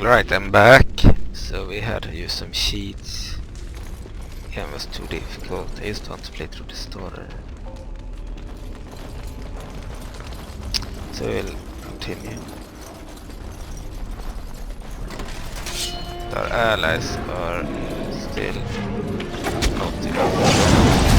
Alright, I'm back. So we had to use some cheats. It was too difficult. I just want to play through the story. So we'll continue. Our allies are still not enough.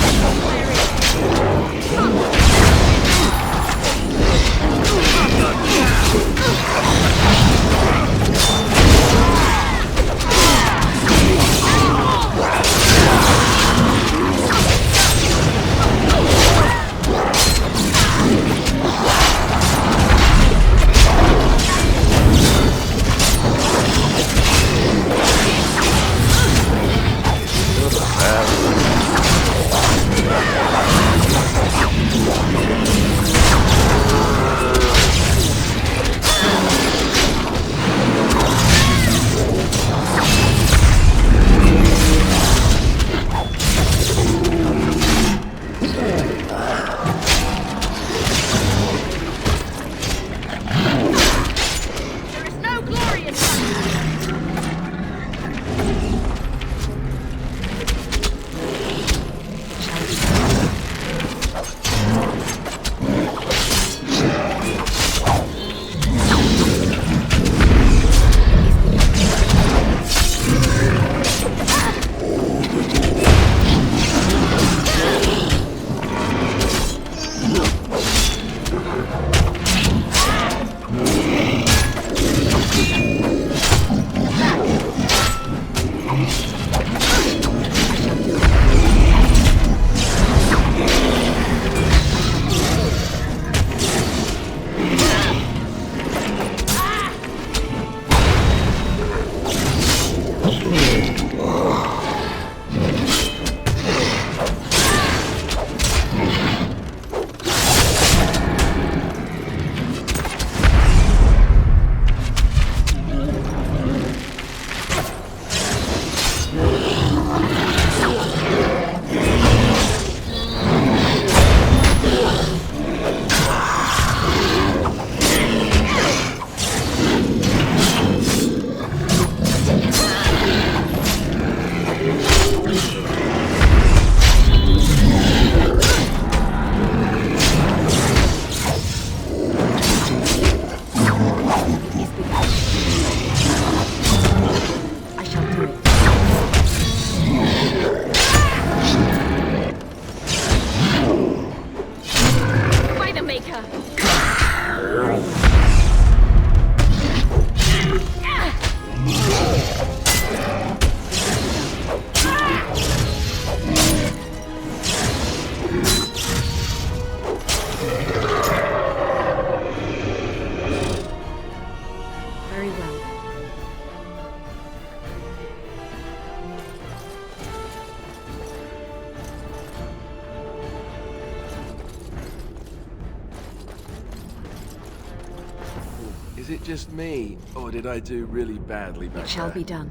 Is it just me, or did I do really badly back there? It shall be done.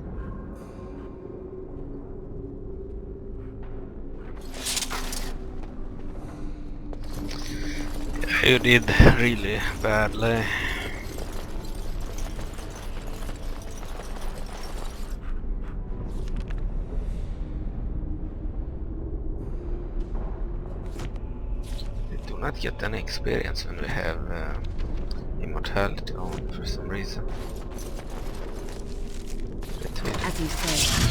You did really badly. We do not get any experience when we have immortality on for some reason. As you say.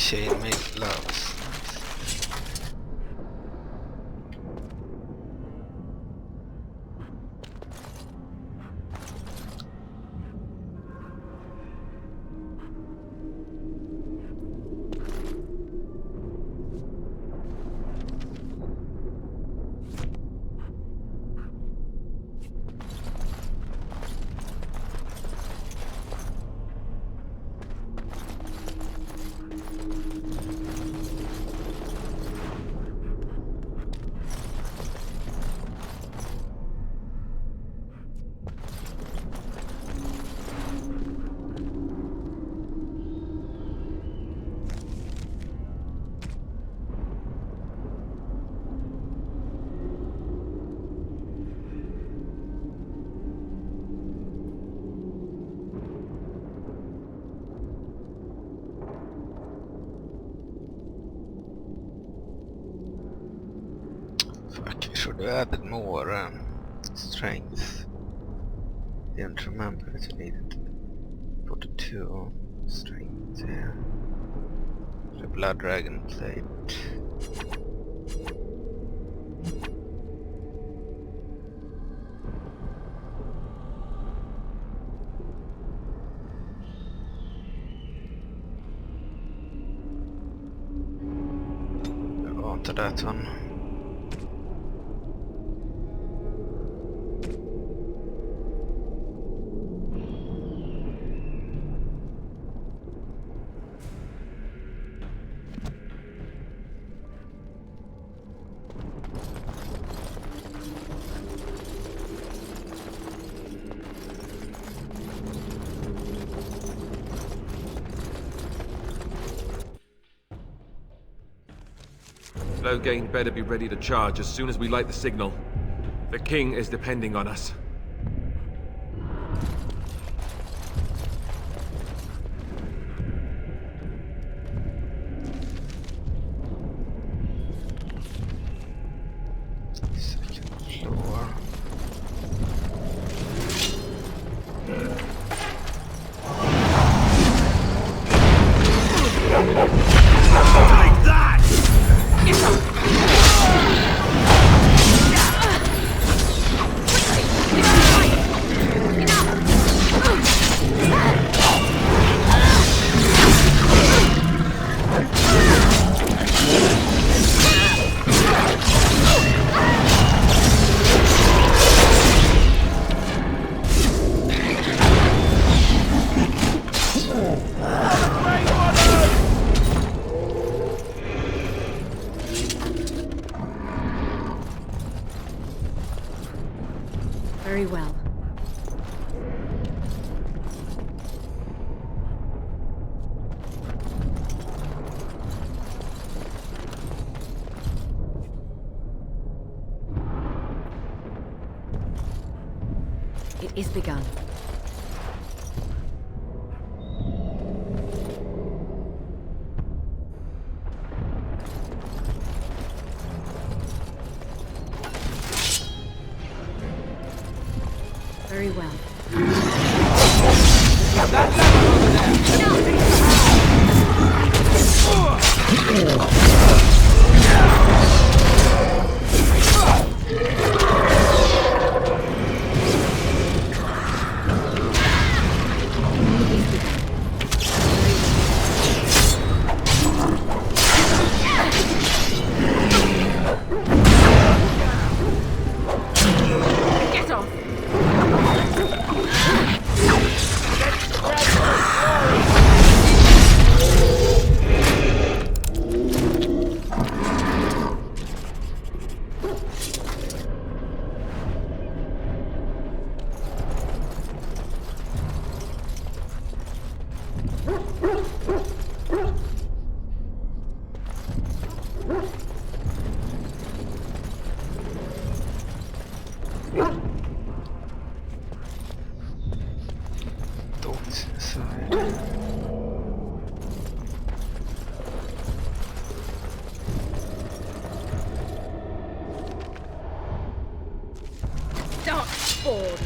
Chainmail gloves. Fuck, we should have added more strength. Didn't remember that we needed 42 strength, yeah. The blood dragon plate. Go on to that one. Loghain better be ready to charge as soon as we light the signal. The king is depending on us. Second floor. Very well. It is begun. Very well. Get off! Dogs inside. Darkspawn!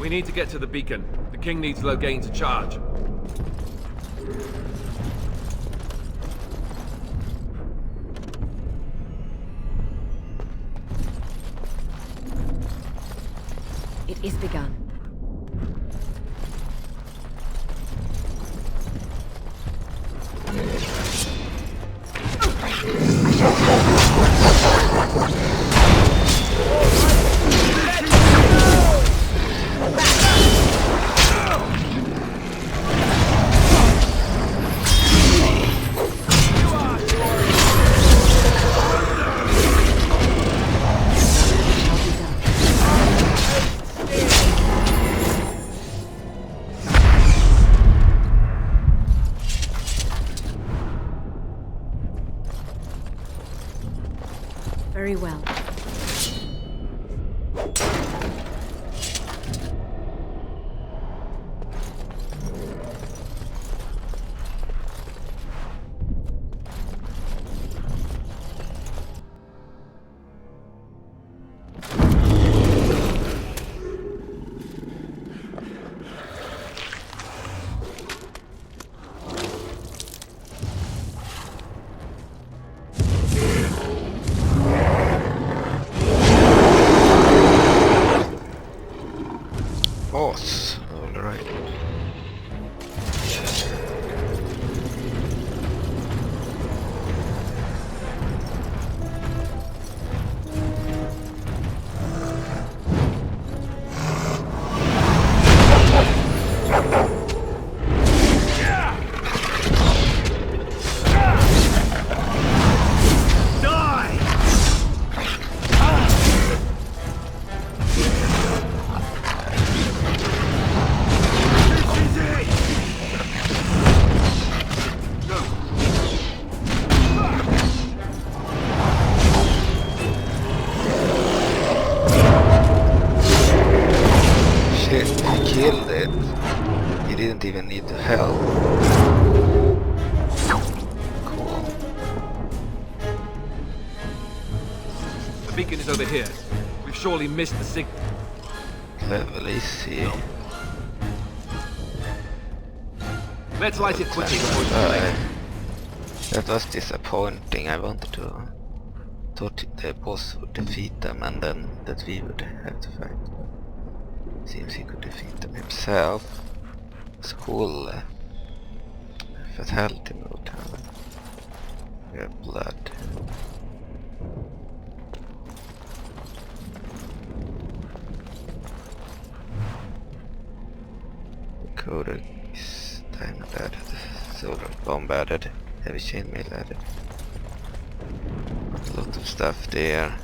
We need to get to the beacon. The king needs Loghain to charge. It is begun. Very well. Boss, alright. Killed it. He didn't even need the help. Cool. The beacon is over here. We've surely missed the signal. Level easy. Let's light it quickly before it's too late. That was disappointing. I wanted to... thought the boss would defeat them and then that we would have to fight. Seems he could defeat them himself. It's cool. Fatality mode. We have blood. Codex is diamond added. Solar bomb added. Heavy chainmail added. A lot of stuff there.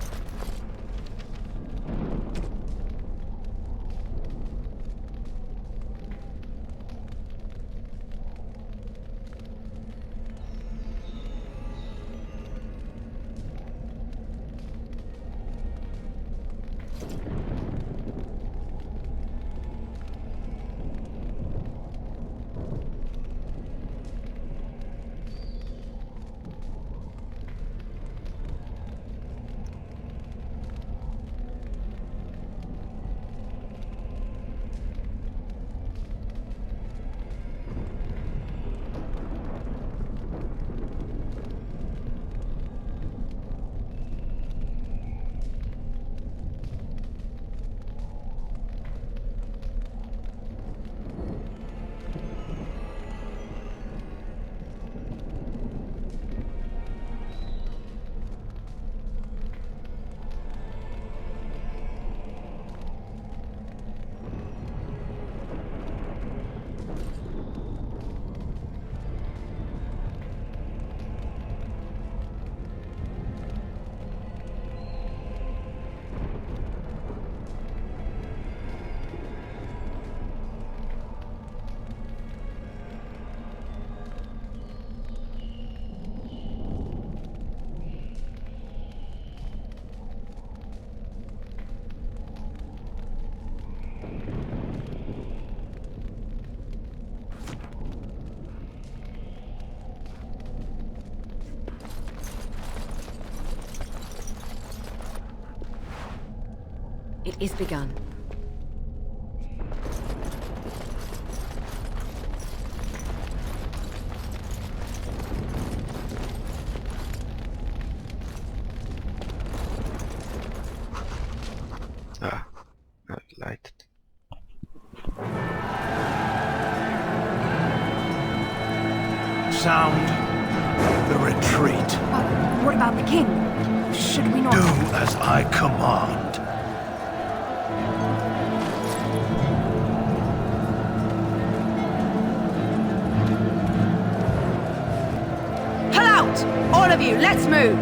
It is begun. Ah, I liked it. Sound the retreat. What about the king? Should we not... Do as I command. Pull out! All of you, let's move!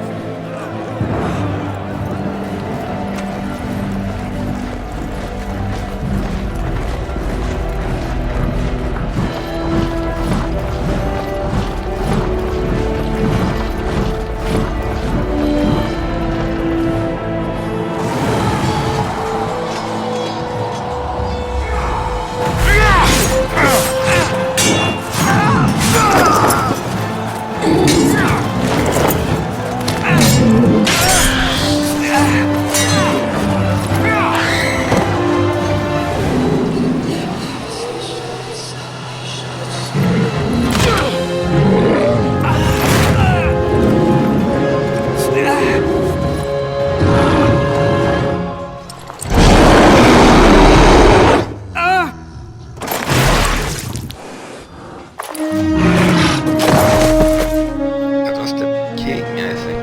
That was the king, I think.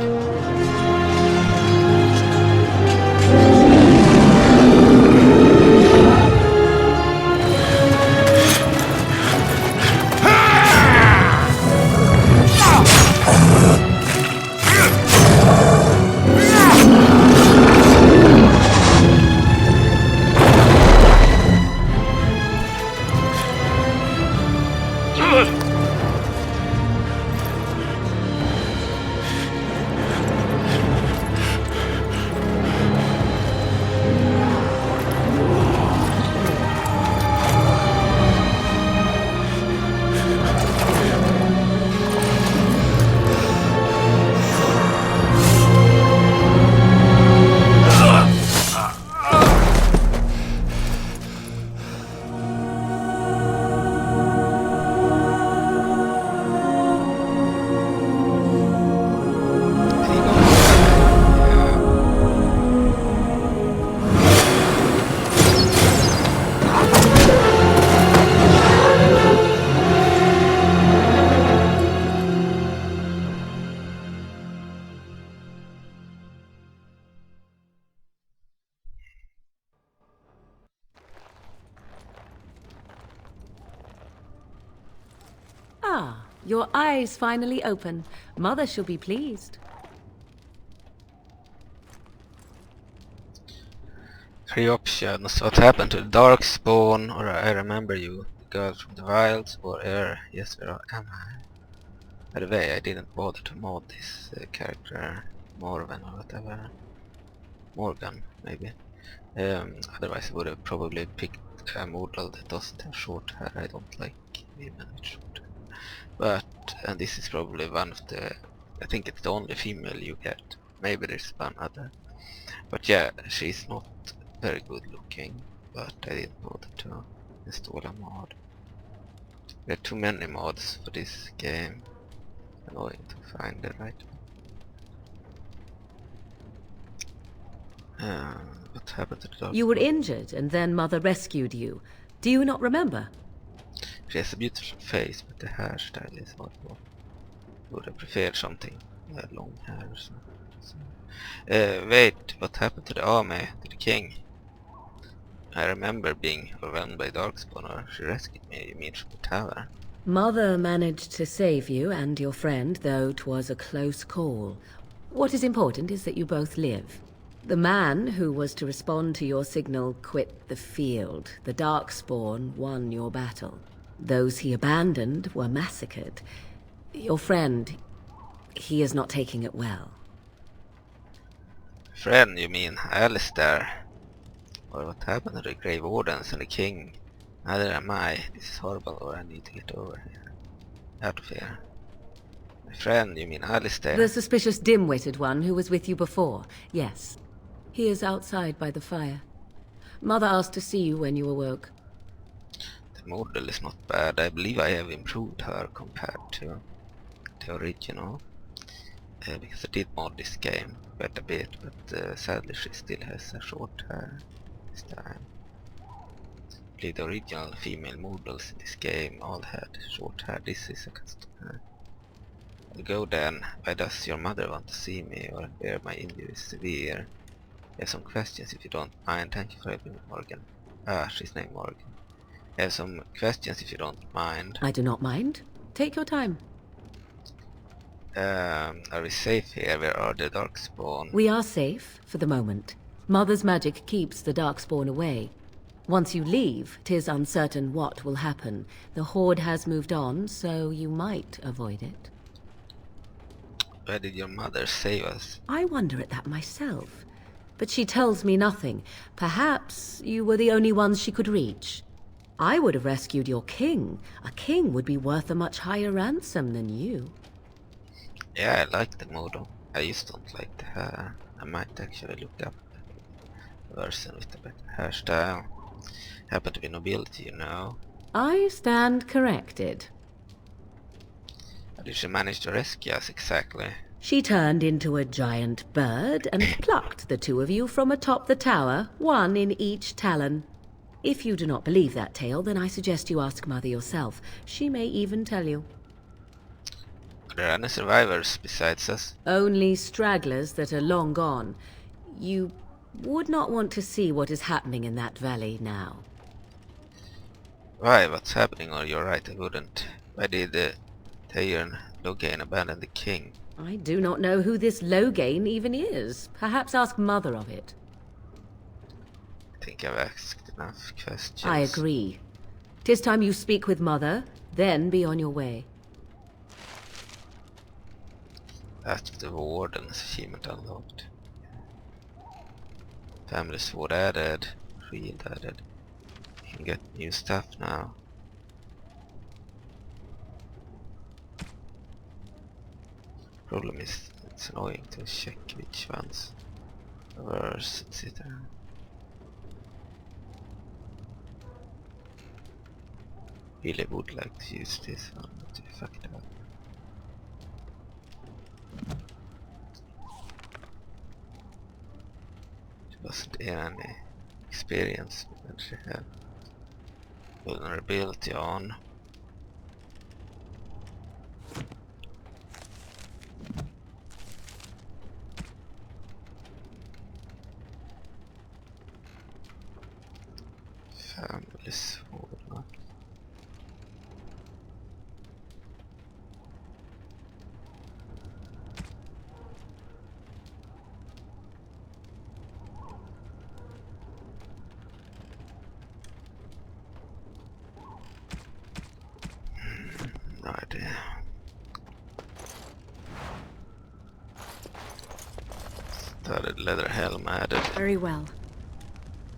Ah, your eyes finally open. Mother shall be pleased. Three options. What happened to the Darkspawn, or I remember you, the girl from the wilds, or yes, where am I? By the way, I didn't bother to mod this character, Morrigan or whatever. Morgan, maybe. Otherwise I would have probably picked Immortal that doesn't have short hair. I don't like women with short hair. But, and this is probably one of the, I think it's the only female you get. Maybe there's one other. But yeah, she's not very good looking, but I didn't bother to install a mod. There are too many mods for this game. Annoying to find the right one. What happened to the dog? You were injured, and then Mother rescued you. Do you not remember? She has a beautiful face, but the hairstyle is horrible. Would have preferred something long hair or something. Wait, what happened to the army, to the king? I remember being overwhelmed by Darkspawn, or she rescued me, you mean from the tower? Mother managed to save you and your friend, though 'twas a close call. What is important is that you both live. The man who was to respond to your signal quit the field. The Darkspawn won your battle. Those he abandoned were massacred. Your friend, he is not taking it well. Friend, you mean Alistair? Or what happened to the Grave Wardens and the king? Neither am I. This is horrible, or I need to get over here. Out of here. My friend, you mean Alistair? The suspicious dim-witted one who was with you before. Yes. He is outside by the fire. Mother asked to see you when you awoke. The model is not bad. I believe I have improved her compared to the original. Because I did mod this game quite a bit, but sadly she still has a short hair. this time. I believe the original female models in this game all had short hair. This is a custom hair. I'll go then. Why does your mother want to see me, or where my injury is severe? I have some questions if you don't mind. Thank you for helping me, Morrigan. Ah, she's named Morrigan. I have some questions if you don't mind. I do not mind. Take your time. Are we safe here? Where are the Darkspawn? We are safe, for the moment. Mother's magic keeps the Darkspawn away. Once you leave, 'tis uncertain what will happen. The Horde has moved on, so you might avoid it. Where did your mother save us? I wonder at that myself. But she tells me nothing. Perhaps you were the only ones she could reach. I would have rescued your king. A king would be worth a much higher ransom than you. Yeah, I like the model. I just don't like the hair. I might actually look up a version with a better hairstyle. Happen to be nobility, you know. I stand corrected. How did she manage to rescue us exactly? She turned into a giant bird and plucked the two of you from atop the tower, one in each talon. If you do not believe that tale, then I suggest you ask Mother yourself. She may even tell you. Are there any survivors besides us? Only stragglers that are long gone. You would not want to see what is happening in that valley now. Why? What's happening? Or you're right, I wouldn't. Why did Tower and Loghain abandon the king? I do not know who this Loghain even is. Perhaps ask Mother of it. I think I've asked enough questions. I agree. 'Tis time you speak with Mother, then be on your way. Ask the warden's achievement unlocked. Family sword added. Shield added. You can get new stuff now. Problem is, it's annoying to check which ones verse, etc. Really would like to use this one, but I fucked up. It wasn't any experience when she had vulnerability on. Family sword, not. No idea. Studded leather helm added. Very well.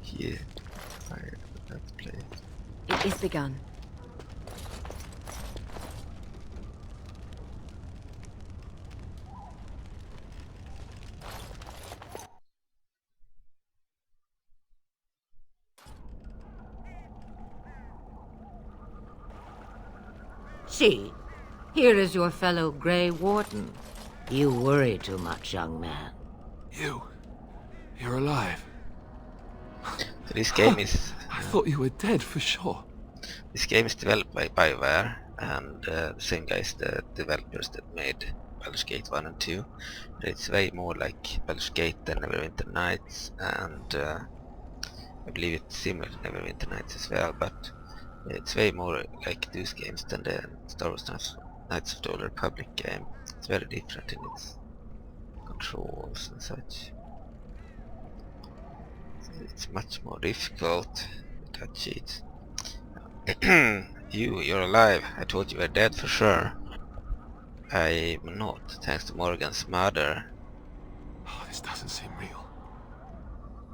Yeah, fired at that place. It is begun. See, here is your fellow Grey Warden. You worry too much, young man. You're alive. So this game is I thought you were dead for sure. this game is developed by BioWare, and the same guys, the developers that made Baldur's Gate 1 and 2. But it's way more like Baldur's Gate than Neverwinter Nights, and I believe it's similar to Neverwinter Nights as well, but it's way more like those games than the Star Wars Knights of the Old Republic game. It's very different in its controls and such. It's much more difficult to touch it. You're alive. I thought you were dead for sure. I'm not, thanks to Morrigan's mother. Oh, this doesn't seem real.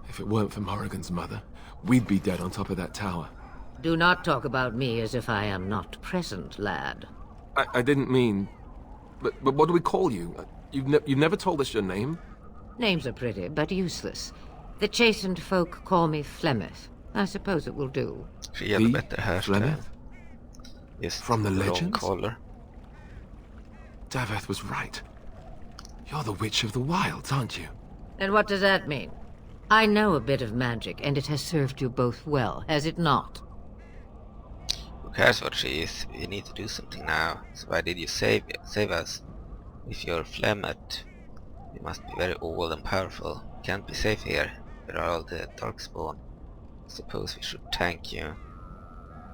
If it weren't for Morrigan's mother, we'd be dead on top of that tower. Do not talk about me as if I am not present, lad. I didn't mean... But what do we call you? You've never told us your name? Names are pretty, but useless. The chastened folk call me Flemeth. I suppose it will do. She had a better hairstyle. Flemeth? Yes, From the long legends? collar. Daveth was right. You're the Witch of the Wilds, aren't you? And what does that mean? I know a bit of magic, and it has served you both well, has it not? Who cares what she is? We need to do something now. So why did you save us? If you're Flemeth, you must be very old and powerful. You can't be safe here. There are all the Darkspawn. Suppose we should thank you.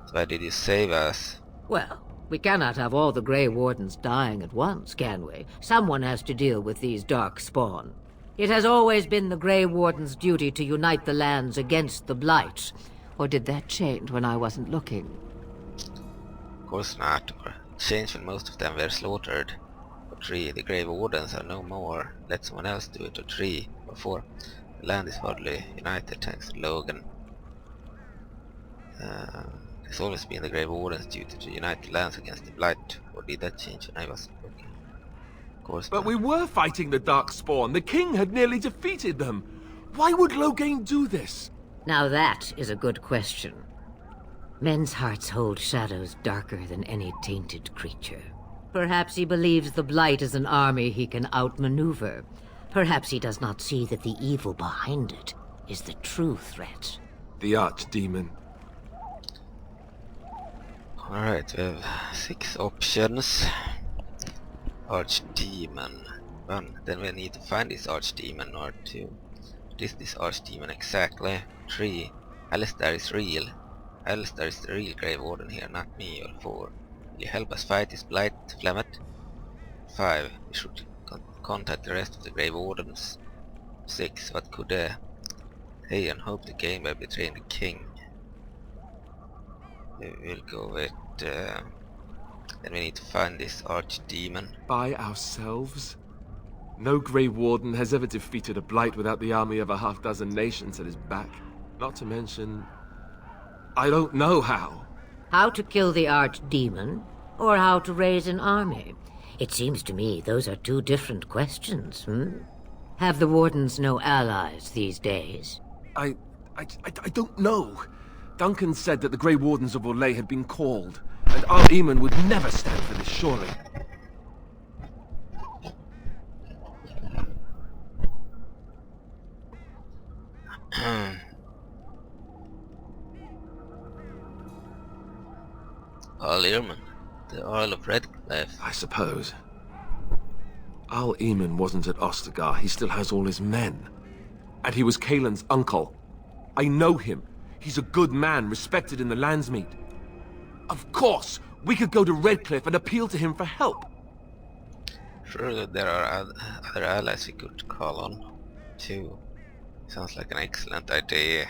So why did you save us? Well, we cannot have all the Grey Wardens dying at once, can we? Someone has to deal with these Darkspawn. It has always been the Grey Warden's duty to unite the lands against the Blight. Or did that change when I wasn't looking? Of course not. Or it changed when most of them were slaughtered. Or 3, the Grey Wardens are no more. Let someone else do it. Or 3, or 4, the land is hardly united thanks to Loghain. It's always been the Grey Warden's duty to unite the lands against the Blight. Or did that change when I wasn't looking? Of course But not. we were fighting the Darkspawn. The king had nearly defeated them. Why would Loghain do this? Now that is a good question. Men's hearts hold shadows darker than any tainted creature. Perhaps he believes the Blight is an army he can outmaneuver. Perhaps he does not see that the evil behind it is the true threat. The archdemon. Alright, we have 6 options. Archdemon. 1. Then we need to find this archdemon. Or 2. What is this archdemon exactly? 3. Alistair is real. Alistair is the real Grey Warden here, not me. Or 4. Will you help us fight this Blight, Flemeth? 5. We should contact the rest of the Grey Wardens. 6. What could Thaon hope to gain by betraying the king? We'll go with then we need to find this archdemon. By ourselves? No Grey Warden has ever defeated a Blight without the army of a half-dozen nations at his back. Not to mention... I don't know how. How to kill the archdemon, or how to raise an army? It seems to me those are 2 different questions, Have the Wardens no allies these days? I don't know. Duncan said that the Grey Wardens of Orlais had been called, and our Eamon would never stand for this, surely. Al Earman, the Earl of Redcliffe. I suppose. Al Eamon wasn't at Ostagar. He still has all his men. And he was Cailan's uncle. I know him. He's a good man, respected in the Landsmeet. Of course, we could go to Redcliffe and appeal to him for help. Surely there are other allies we could call on, too. Sounds like an excellent idea.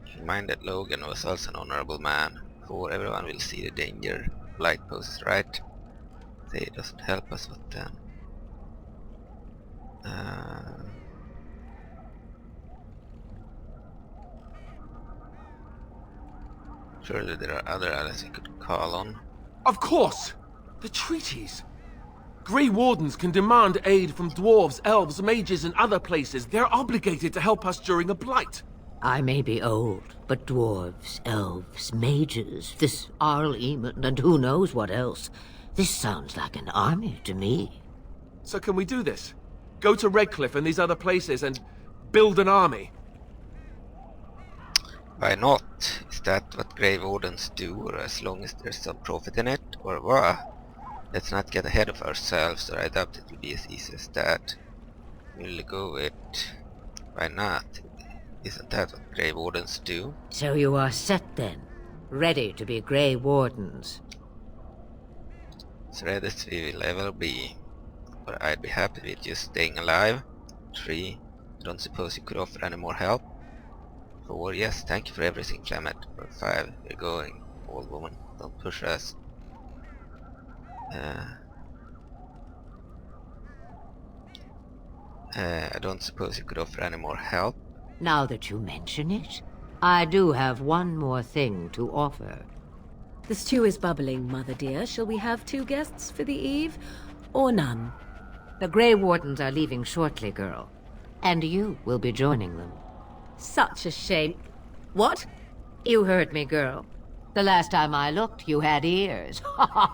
Keep in mind that Loghain was also an honorable man. For everyone will see the danger Blight poses, right? They doesn't help us with them. Surely there are other allies we could call on. Of course! The treaties! Grey Wardens can demand aid from dwarves, elves, mages, and other places. They're obligated to help us during a blight. I may be old, but dwarves, elves, mages, this Arl Eamon, and who knows what else. This sounds like an army to me. So can we do this? Go to Redcliffe and these other places and build an army? Why not? Is that what Grey Wardens do, or as long as there's some profit in it, or what? Let's not get ahead of ourselves, or I doubt it will be as easy as that. We'll go with... why not? Isn't that what Grey Wardens do? So you are set then, ready to be Grey Wardens. As ready as we will ever be. But I'd be happy with just staying alive. 3. I don't suppose you could offer any more help? 4. Yes, thank you for everything, Flemeth. Or 5. We're going. Old woman, don't push us. I don't suppose you could offer any more help? Now that you mention it, I do have one more thing to offer. The stew is bubbling, Mother dear. Shall we have 2 guests for the eve, or none? The Grey Wardens are leaving shortly, girl. And you will be joining them. Such a shame. What? You heard me, girl. The last time I looked, you had ears. I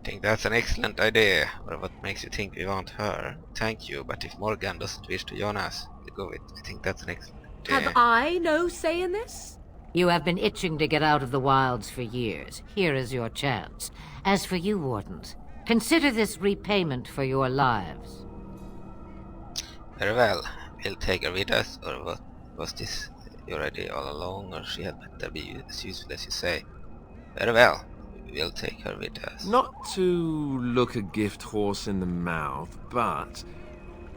think that's an excellent idea. Or what makes you think we want her? Thank you, but if Morrigan doesn't wish to join us, to go with. I think that's an excellent Have I no say in this? You have been itching to get out of the wilds for years. Here is your chance. As for you, Wardens, consider this repayment for your lives. Very well. We'll take her with us, or what was this already all along, or she had better be as useful as you say. Very well. We'll take her with us. Not to look a gift horse in the mouth, but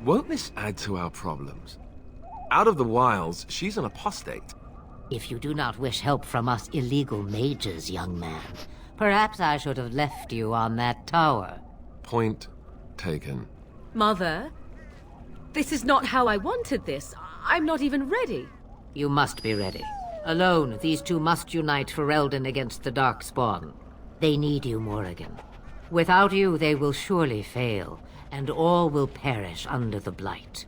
won't this add to our problems? Out of the wilds, she's an apostate. If you do not wish help from us illegal mages, young man, perhaps I should have left you on that tower. Point taken. Mother, this is not how I wanted this. I'm not even ready. You must be ready. Alone, these two must unite for Eldon against the Darkspawn. They need you, Morrigan. Without you, they will surely fail, and all will perish under the Blight.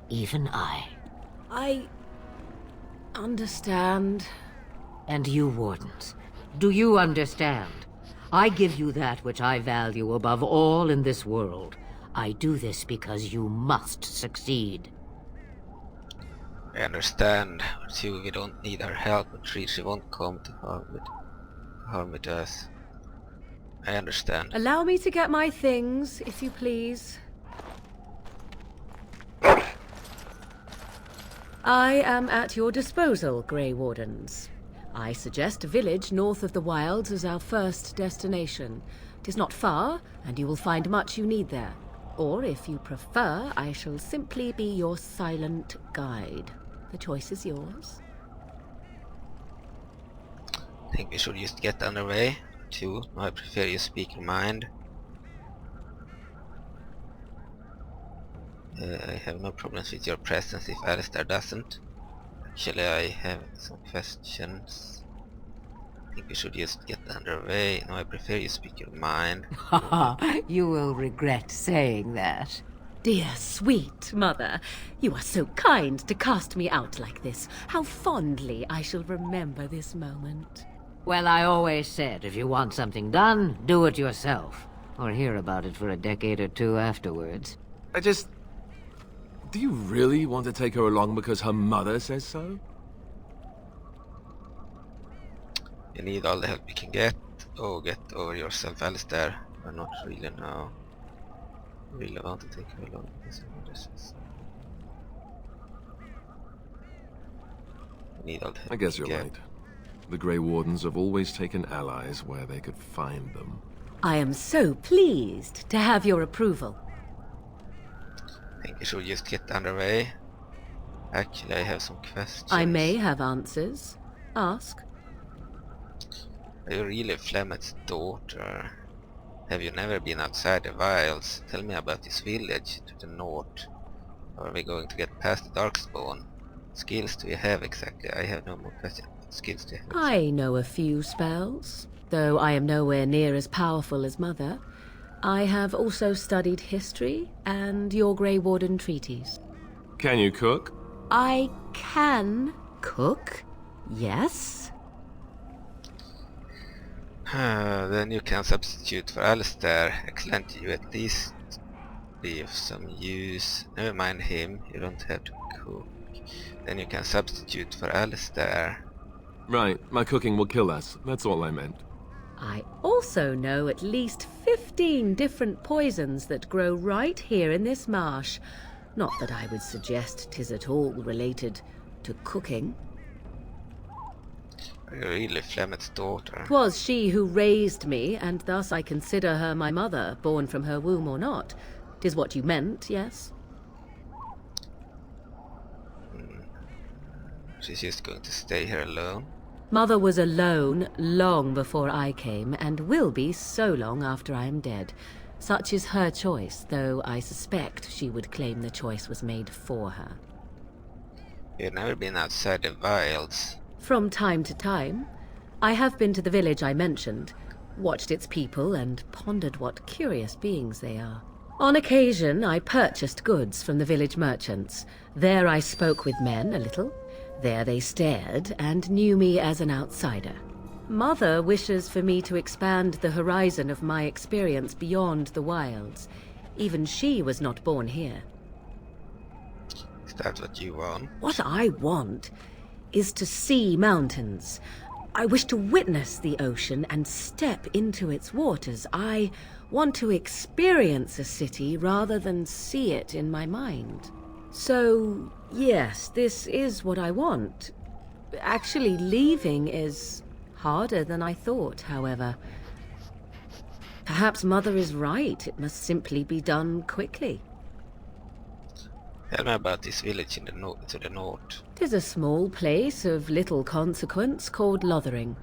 Even I. I understand. And you, Wardens, do you understand? I give you that which I value above all in this world. I do this because you must succeed. I understand. Too, we don't need her help, but she won't come to harm with us. I understand. Allow me to get my things, if you please. I am at your disposal, Grey Wardens. I suggest a village north of the wilds as our first destination. It is not far, and you will find much you need there. Or, if you prefer, I shall simply be your silent guide. The choice is yours. I think we should just get underway. Too, I prefer you speak your mind. I have no problems with your presence if Alistair doesn't. Actually, I have some questions. I think we should just get underway. No, I prefer you speak your mind. You will regret saying that. Dear sweet mother, you are so kind to cast me out like this. How fondly I shall remember this moment. Well, I always said, if you want something done, do it yourself. Or hear about it for a decade or two afterwards. Do you really want to take her along because her mother says so? You need all the help you can get. Oh, get over yourself, Alistair. We're not really now. Really want to take her along. You need all the help I guess you you're can right. The Grey Wardens have always taken allies where they could find them. I am so pleased to have your approval. I think we should just get underway. Actually, I have some questions. I may have answers. Ask. Are you really Flemeth's daughter? Have you never been outside the wilds? Tell me about this village to the north. Or are we going to get past the Darkspawn? Skills do you have exactly? I have no more questions. What skills do you have? I know a few spells, though I am nowhere near as powerful as Mother. I have also studied history and your Grey Warden treaties. Can you cook? I can cook, yes. Then you can substitute for Alistair. Excellent, you at least be of some use. Never mind him, you don't have to cook. Then you can substitute for Alistair. Right, my cooking will kill us. That's all I meant. I also know at least 15 different poisons that grow right here in this marsh. Not that I would suggest 'tis at all related to cooking. Are you really Flemeth's daughter? 'Twas she who raised me, and thus I consider her my mother, born from her womb or not. 'Tis what you meant, yes? She's just going to stay here alone? Mother was alone long before I came, and will be so long after I am dead. Such is her choice, though I suspect she would claim the choice was made for her. You've never been outside the wilds. From time to time. I have been to the village I mentioned, watched its people, and pondered what curious beings they are. On occasion, I purchased goods from the village merchants. There I spoke with men a little. There they stared and knew me as an outsider. Mother wishes for me to expand the horizon of my experience beyond the wilds. Even she was not born here. That's what you want. What I want is to see mountains. I wish to witness the ocean and step into its waters. I want to experience a city rather than see it in my mind. So, yes, this is what I want. Actually, leaving is harder than I thought, however. Perhaps Mother is right. It must simply be done quickly. Tell me about this village in the to the north. 'Tis a small place of little consequence called Loghain.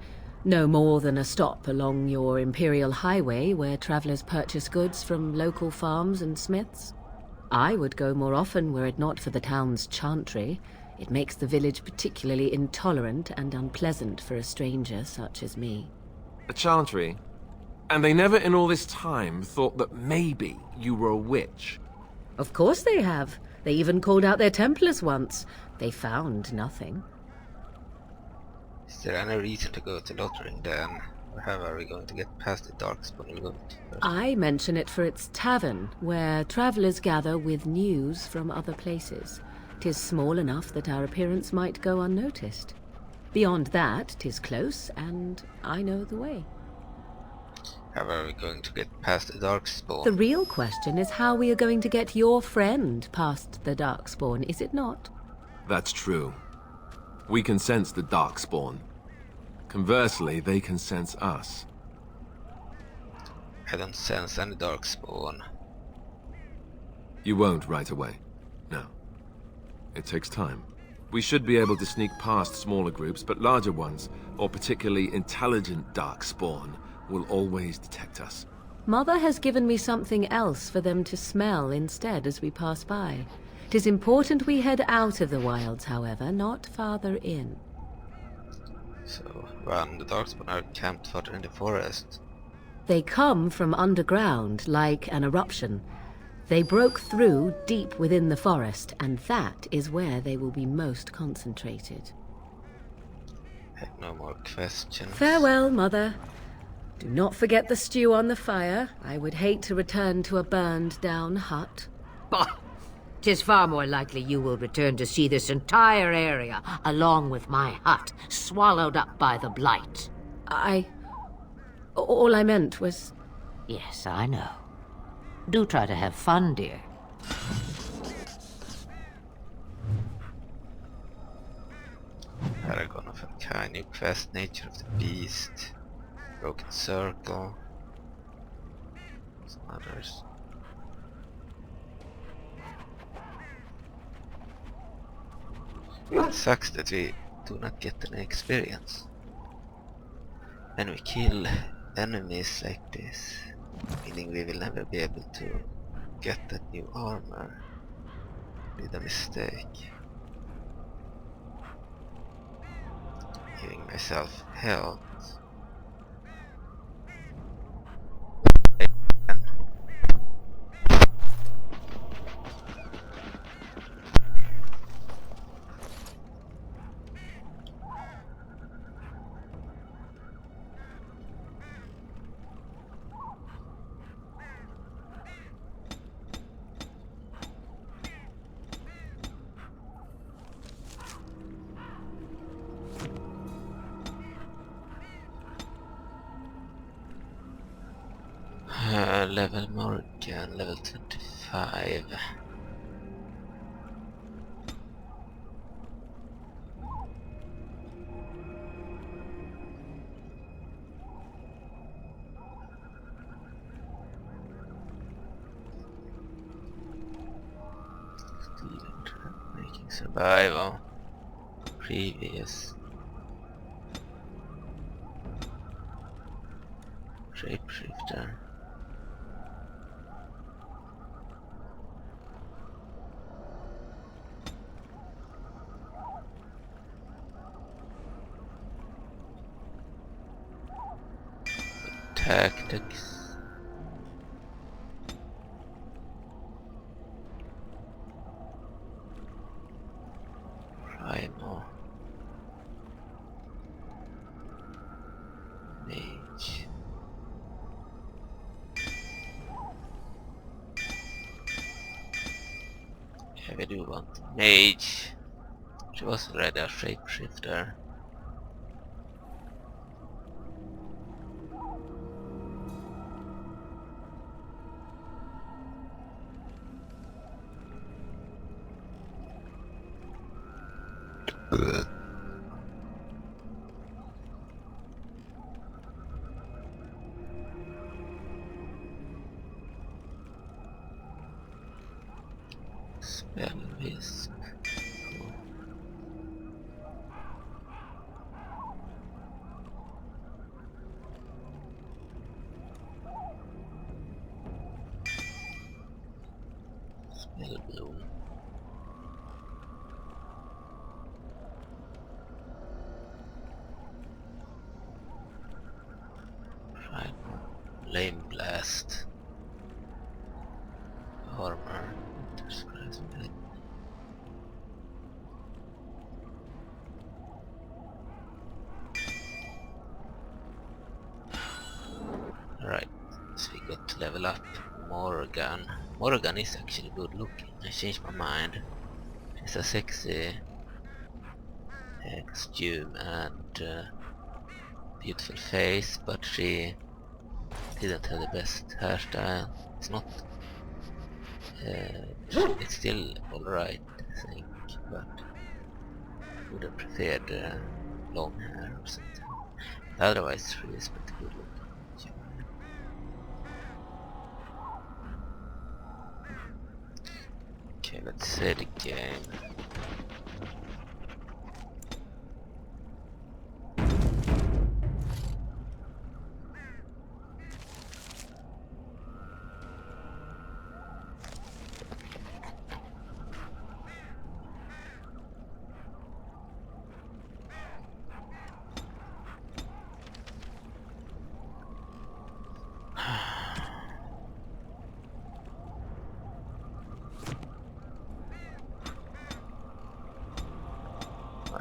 No more than a stop along your Imperial Highway where travelers purchase goods from local farms and smiths. I would go more often were it not for the town's chantry. It makes the village particularly intolerant and unpleasant for a stranger such as me. A chantry? And they never in all this time thought that maybe you were a witch? Of course they have. They even called out their Templars once. They found nothing. Is there any reason to go to Loghain then? Or how are we going to get past the Darkspawn route first? I mention it for its tavern, where travelers gather with news from other places. 'Tis small enough that our appearance might go unnoticed. Beyond that, 'tis close, and I know the way. How are we going to get past the Darkspawn? The real question is how we are going to get your friend past the Darkspawn, is it not? That's true. We can sense the Darkspawn. Conversely, they can sense us. I don't sense any Darkspawn. You won't right away. No. It takes time. We should be able to sneak past smaller groups, but larger ones, or particularly intelligent Darkspawn, will always detect us. Mother has given me something else for them to smell instead as we pass by. 'Tis important we head out of the wilds, however, not farther in. So, when the Darkspawn are camped further in the forest. They come from underground, like an eruption. They broke through deep within the forest, and that is where they will be most concentrated. I have no more questions. Farewell, Mother. Do not forget the stew on the fire. I would hate to return to a burned-down hut. Bah! 'Tis far more likely you will return to see this entire area, along with my hut, swallowed up by the blight. All I meant was... Yes, I know. Do try to have fun, dear. Paragon of Unkind, new quest, nature of the beast, broken circle, some others. It sucks that we do not get any experience when we kill enemies like this, meaning we will never be able to get that new armor. Did a mistake. Giving myself health. Level Morrigan, level 25. Stealing, making survival. Previous. Shapeshifter. Tactics. Primal. Mage. I do want mage. She was already a shapeshifter. Spell risk. Spell bloom. Right. Lame blast. Armor. Right, so we got to level up Morrigan. Morrigan is actually good looking. I changed my mind. She's a sexy costume and beautiful face, but she didn't have the best hairstyle. It's not. It's still alright, I think, but I would have preferred long hair or something. Otherwise, she is pretty good looking. Okay, let's say the game.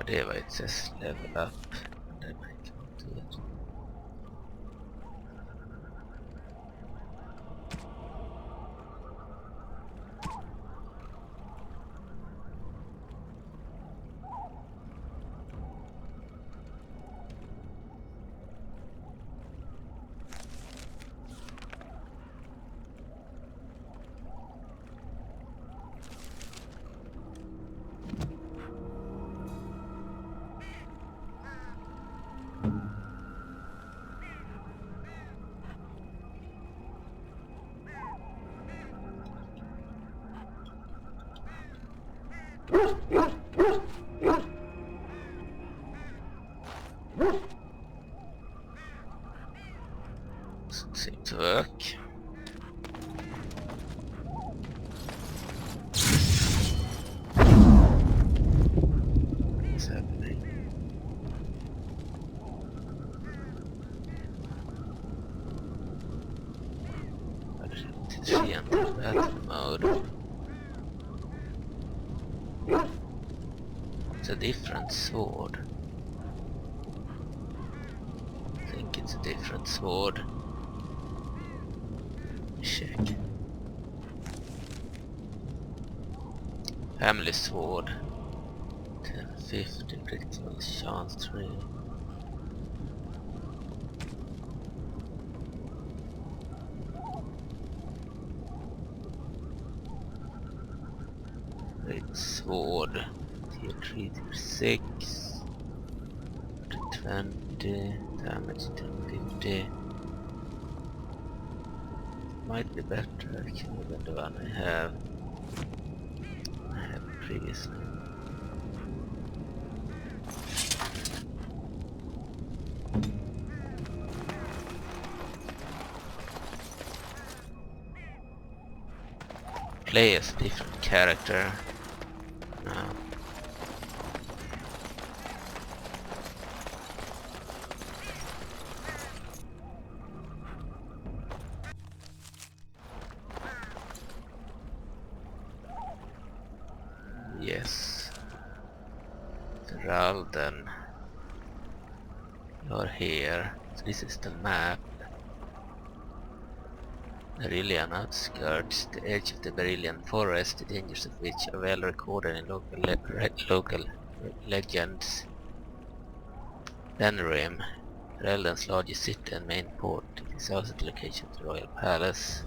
Det var it says level up and then I can do it. Seems to work. What's happening? Did she enter battle mode? It's a different sword. I think it's a different sword. Check. Family sword. 1050 critical chance 3. Great sword. Tier 3, tier 6. 20. Damage 1050. Might be better actually than the one I have previously. Play as a different character now. Yes. Ralden. You're here. So this is the map. Berylian outskirts, the edge of the Berylian forest, the dangers of which are well recorded in local legends. Benrim, Relden's largest city and main port, is also the location of the royal palace.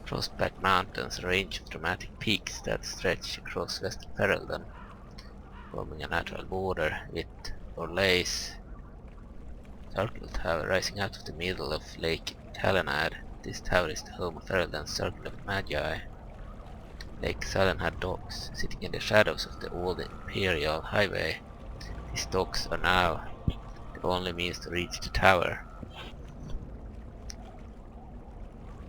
Frostback Mountains, a range of dramatic peaks that stretch across western Ferelden, forming a natural border with Loghains. Circle Tower, rising out of the middle of Lake Cailan. This tower is the home of Ferelden's Circle of Magi. Lake Cailan had docks, sitting in the shadows of the old Imperial Highway. These docks are now the only means to reach the tower.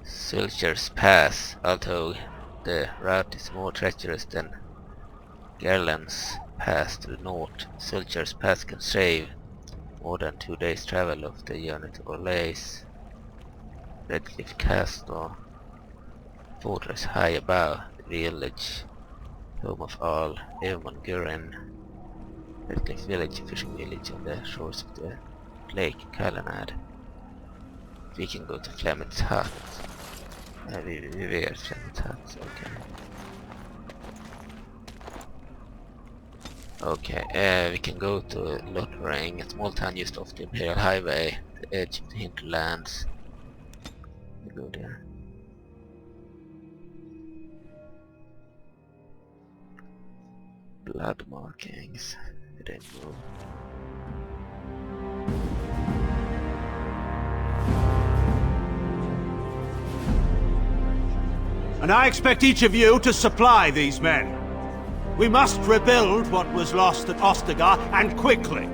Sulcher's Pass, although the route is more treacherous than Gerland's Pass to the north, Sulcher's Pass can save more than 2 days travel of the journey to Loghains. Redcliffe Castle, fortress high above the village, home of all Eamon Gurin. Redcliffe village, a fishing village on the shores of the Lake Cailan. We can go to Flemeth's hut. We were Flemeth's hut, okay. We can go to Loghain, a small town just off the Imperial Highway, the edge of the hinterlands. We go there. Blood markings. We didn't move. And I expect each of you to supply these men. We must rebuild what was lost at Ostagar, and quickly.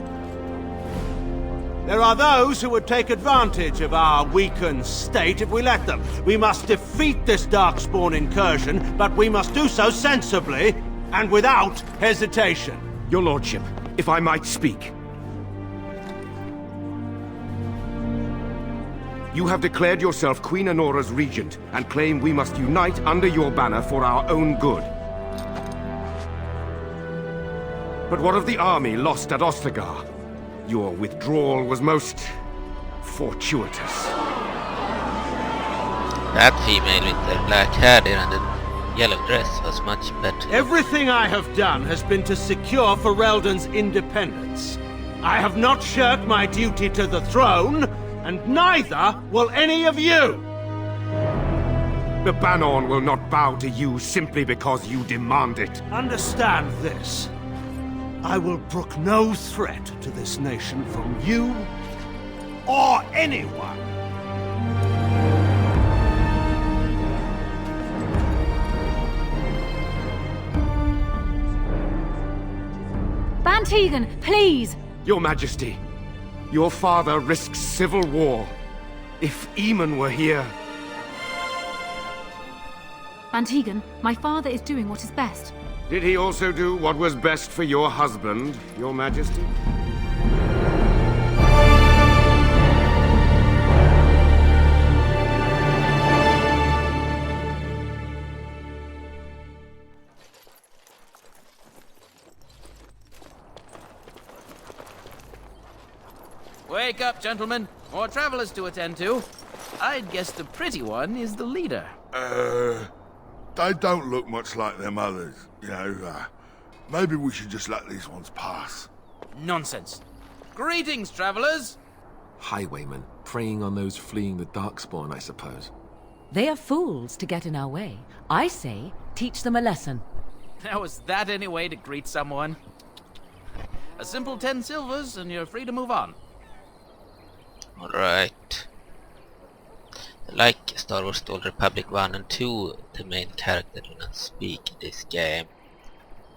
There are those who would take advantage of our weakened state if we let them. We must defeat this Darkspawn incursion, but we must do so sensibly and without hesitation. Your lordship, if I might speak. You have declared yourself Queen Honora's regent, and claim we must unite under your banner for our own good. But what of the army lost at Ostagar? Your withdrawal was most fortuitous. That female with the black hair and the yellow dress was much better. Everything I have done has been to secure Ferelden's independence. I have not shirked my duty to the throne, and neither will any of you! The Banon will not bow to you simply because you demand it. Understand this. I will brook no threat to this nation from you or anyone. Bantegan, please! Your Majesty, your father risks civil war. If Eamon were here... Bantegan, my father is doing what is best. Did he also do what was best for your husband, Your Majesty? Wake up, gentlemen. More travelers to attend to. I'd guess the pretty one is the leader. They don't look much like them others, you know. Maybe we should just let these ones pass. Nonsense. Greetings, travelers. Highwaymen, preying on those fleeing the Darkspawn, I suppose. They are fools to get in our way. I say, teach them a lesson. Now, is that any way to greet someone? A simple 10 silvers and you're free to move on. Alright. Like Star Wars The Old Republic 1 and 2, the main character do not speak in this game.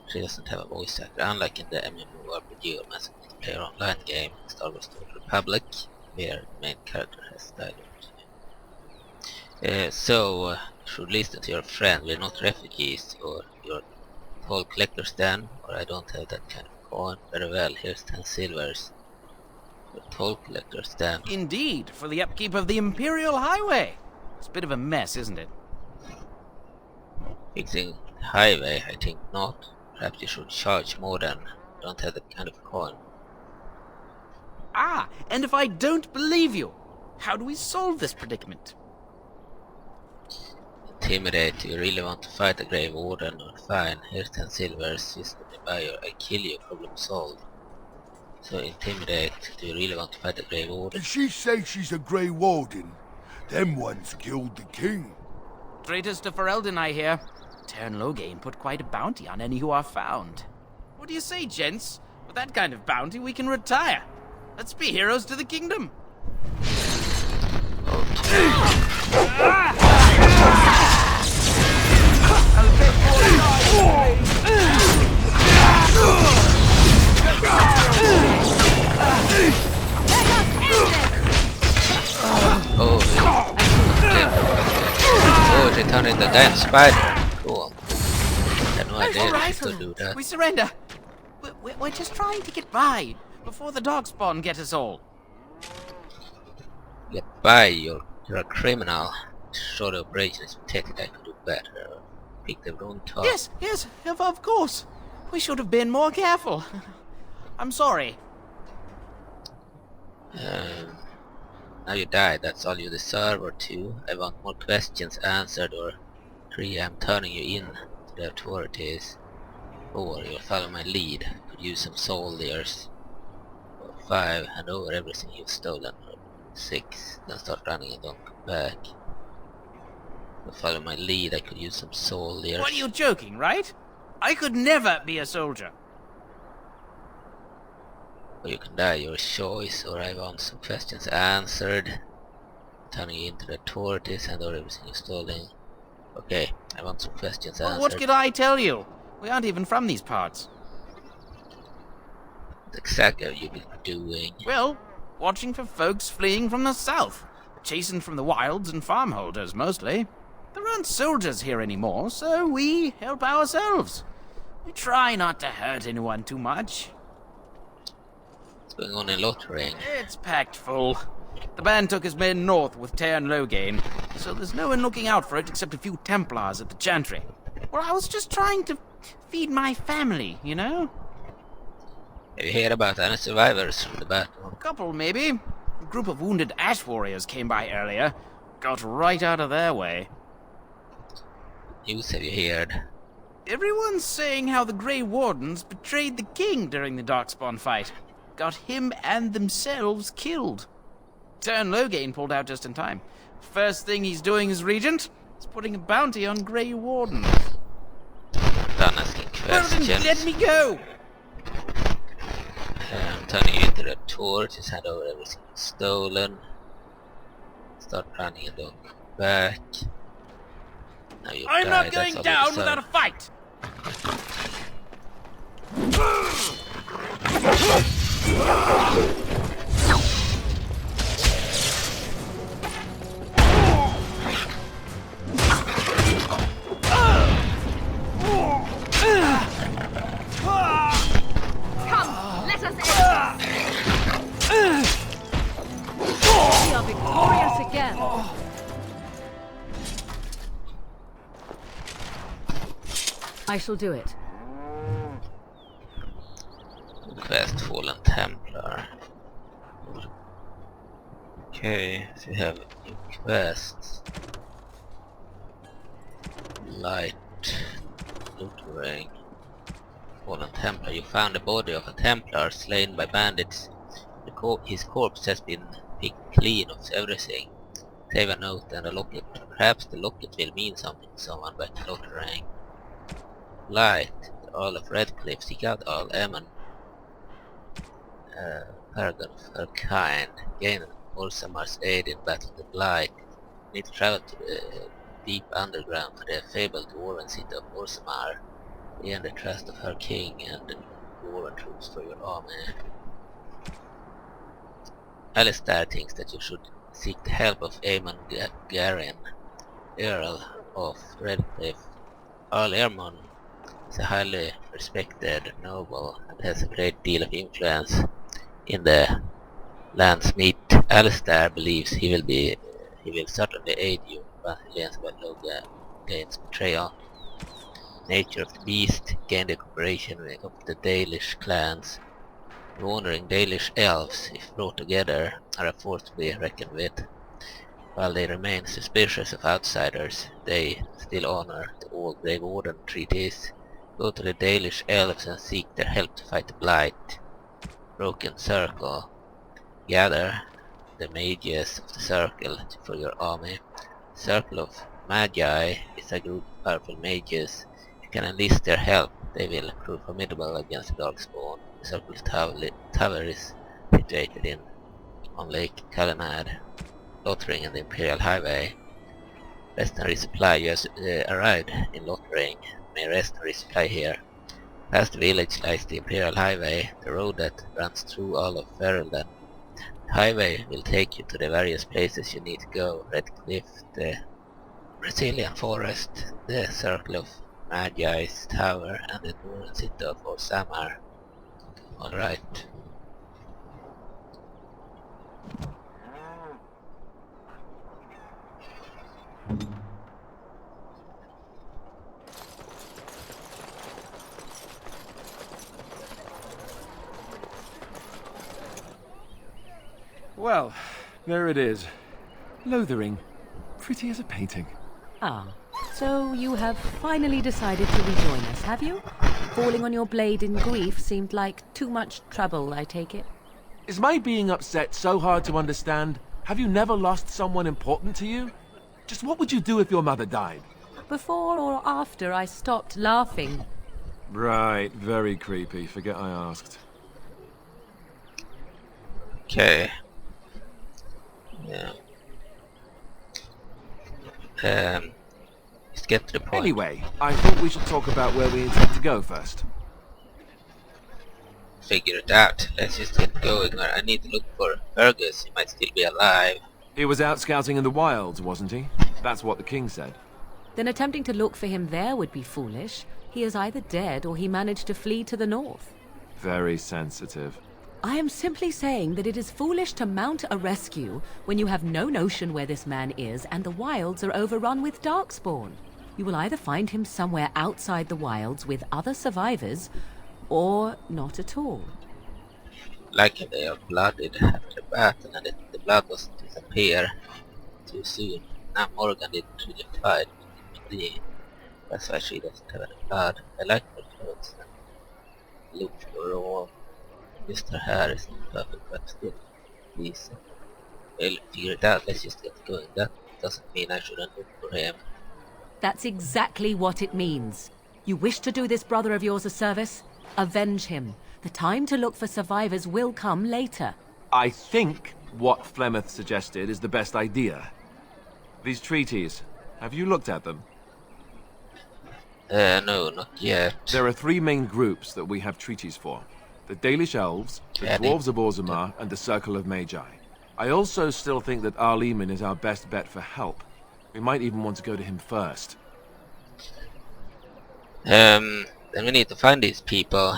She doesn't have a voice actor, unlike in the MMORPG or Mass Player Online game, Star Wars The Old Republic, where the main character has dialogue. So, you should listen to your friend. We're not refugees, or your toll collectors then, or I don't have that kind of coin. Very well, here's 10 silvers. Your toll collectors then. Indeed, for the upkeep of the Imperial Highway. It's a bit of a mess, isn't it? Fixing the highway, I think not. Perhaps you should charge more than don't have that kind of coin. Ah, and if I don't believe you, How do we solve this predicament? Intimidate. Do you really want to fight the Grey Warden? Or fine, here's 10 silvers, just let me buy you, I kill you, problem solved. So intimidate. Do you really want to fight the Grey Warden? Did she say she's a Grey Warden? Them ones killed the king. Traitors to Ferelden, I hear. Teyrn Loghain put quite a bounty on any who are found. What do you say, gents? With that kind of bounty, we can retire. Let's be heroes to the kingdom. Oh, she turned into a damn spider. Cool. I had no idea Right, she could do that. we surrender. We're just trying to get by before the Darkspawn get us all. Get by, you're a criminal. Sure, the operation is pathetic, I could do better. Pick the wrong target. Yes, of course. We should have been more careful. I'm sorry. Now you died, that's all you deserve, or 2, I want more questions answered, or 3, I'm turning you in to the authorities. 4, you'll follow my lead, could use some soldiers. Or 5, hand over everything you've stolen. Or 6, then start running and don't come back. You'll follow my lead, I could use some soldiers. What are you joking, right? I could never be a soldier. Or you can die, your choice, or I want some questions answered. Turning you into the authorities, hand over everything you've stolen. Okay, I want some questions answered. What could I tell you? We aren't even from these parts. What exactly have you been doing? Well, watching for folks fleeing from the south. Chasing from the wilds and farmholders, mostly. There aren't soldiers here anymore, so we help ourselves. We try not to hurt anyone too much. What's going on in Lotharing? It's packed full. The band took his men north with Teyrn Loghain, so there's no one looking out for it except a few Templars at the Chantry. Well, I was just trying to feed my family, you know? Have you heard about any survivors from the battle? A couple, maybe. A group of wounded ash warriors came by earlier. Got right out of their way. News have you heard? Everyone's saying how the Grey Wardens betrayed the king during the Darkspawn fight. Got him and themselves killed. Teyrn Loghain pulled out just in time. First thing he's doing as regent is putting a bounty on Grey Wardens. Done asking questions. Well, then let me go! I'm turning you into the authorities, hand over everything stolen. Start running and don't come back. Now you I'm die, not that's going all down you without a deserve. fight! Come, let us end this. We are victorious again. I shall do it. Quest Fallen Templar. Okay, so you have new quests. Light Lootering. Fallen Templar. You found the body of a Templar slain by bandits. His corpse has been picked clean of everything. Save a note and a locket. Perhaps the locket will mean something to someone back in Loghain. Light. The Earl of Redcliffe. Seek out Earl Aemon. Paragon of her kind. Gain Orsamar's aid in battling the Blight. Need to travel to the deep underground to the fabled dwarven city of Orsamar. Gain the trust of her king and the dwarven troops for your army. Alistair thinks that you should seek the help of Aemon Garin, Earl of Redcliffe. Earl Aemon is a highly respected noble and has a great deal of influence in the land's meet. Alistair believes he will certainly aid you, but he learns about Loghain's betrayal. Nature of the beast, gain the cooperation of the Dalish clans. The wandering Dalish elves, if brought together, are a force to be reckoned with. While they remain suspicious of outsiders, they still honor the old Grey Warden treaties. Go to the Dalish elves and seek their help to fight the Blight. Broken Circle. Gather the mages of the Circle for your army. Circle of Magi is a group of powerful mages. You can enlist their help. They will prove formidable against the Darkspawn. The Circle's tower is situated on Lake Cailan, Loghain and the Imperial Highway. Rest and resupply. You have arrived in Loghain. May rest and resupply here. Past the village lies the Imperial Highway, the road that runs through all of Ferelden. The highway will take you to the various places you need to go. Red Cliff, the Brazilian Forest, the Circle of Magi's Tower, and the northern city of Orzammar. Alright. Well, there it is. Lothering. Pretty as a painting. Ah, so you have finally decided to rejoin us, have you? Falling on your blade in grief seemed like too much trouble, I take it. Is my being upset so hard to understand? Have you never lost someone important to you? Just what would you do if your mother died? Before or after I stopped laughing. Right, very creepy. Forget I asked. Okay. Yeah. Let's get to the point. Anyway, I thought we should talk about where we intend to go first. Figure it out. Let's just get going. I need to look for Fergus. He might still be alive. He was out scouting in the wilds, wasn't he? That's what the king said. Then attempting to look for him there would be foolish. He is either dead or he managed to flee to the north. Very sensitive. I am simply saying that it is foolish to mount a rescue when you have no notion where this man is and the wilds are overrun with Darkspawn. You will either find him somewhere outside the wilds with other survivors, or not at all. Like they are blooded after the battle and the blood doesn't disappear too soon. Now Morrigan didn't really fight the that's why she doesn't have any blood. I like her clothes and look for raw. Mr. Hair is not perfect, but still decent. Well, figure it out, let's just get going. That doesn't mean I shouldn't look for him. That's exactly what it means. You wish to do this brother of yours a service? Avenge him. The time to look for survivors will come later. I think what Flemeth suggested is the best idea. These treaties, have you looked at them? No, not yet. There are three main groups that we have treaties for. The Dalish Elves, the Dwarves of Orzammar, and the Circle of Magi. I also still think that Eamon is our best bet for help. We might even want to go to him first. Then we need to find these people.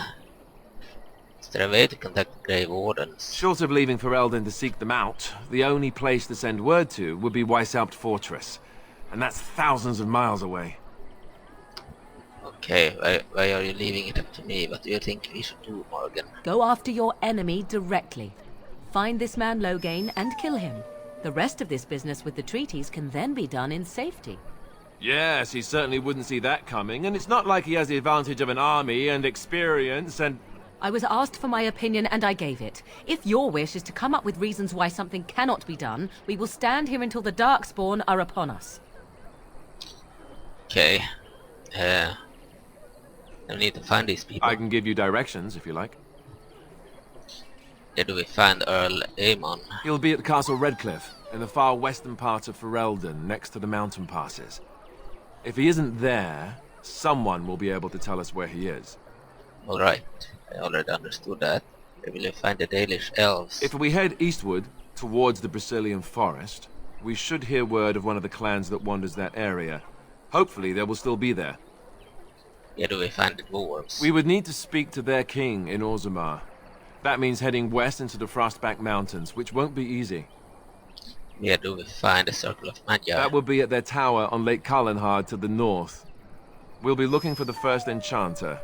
Is there a way to contact the Grey Wardens? Short of leaving Ferelden to seek them out, the only place to send word to would be Weishaupt Fortress. And that's thousands of miles away. Okay, why are you leaving it up to me? What do you think we should do, Morrigan? Go after your enemy directly. Find this man Loghain and kill him. The rest of this business with the treaties can then be done in safety. Yes, he certainly wouldn't see that coming, and it's not like he has the advantage of an army and experience and... I was asked for my opinion and I gave it. If your wish is to come up with reasons why something cannot be done, we will stand here until the Darkspawn are upon us. Okay. I need to find these people. I can give you directions, if you like. Where do we find Earl Aemon? He'll be at Castle Redcliffe, in the far western part of Ferelden, next to the mountain passes. If he isn't there, someone will be able to tell us where he is. Alright, I already understood that. Where will you find the Dalish Elves? If we head eastward, towards the Brazilian Forest, we should hear word of one of the clans that wanders that area. Hopefully they will still be there. Where do we find the dwarves? We would need to speak to their king in Orzammar. That means heading west into the Frostback Mountains, which won't be easy. Where do we find the Circle of Magi? That will be at their tower on Lake Cailan to the north. We'll be looking for the first enchanter,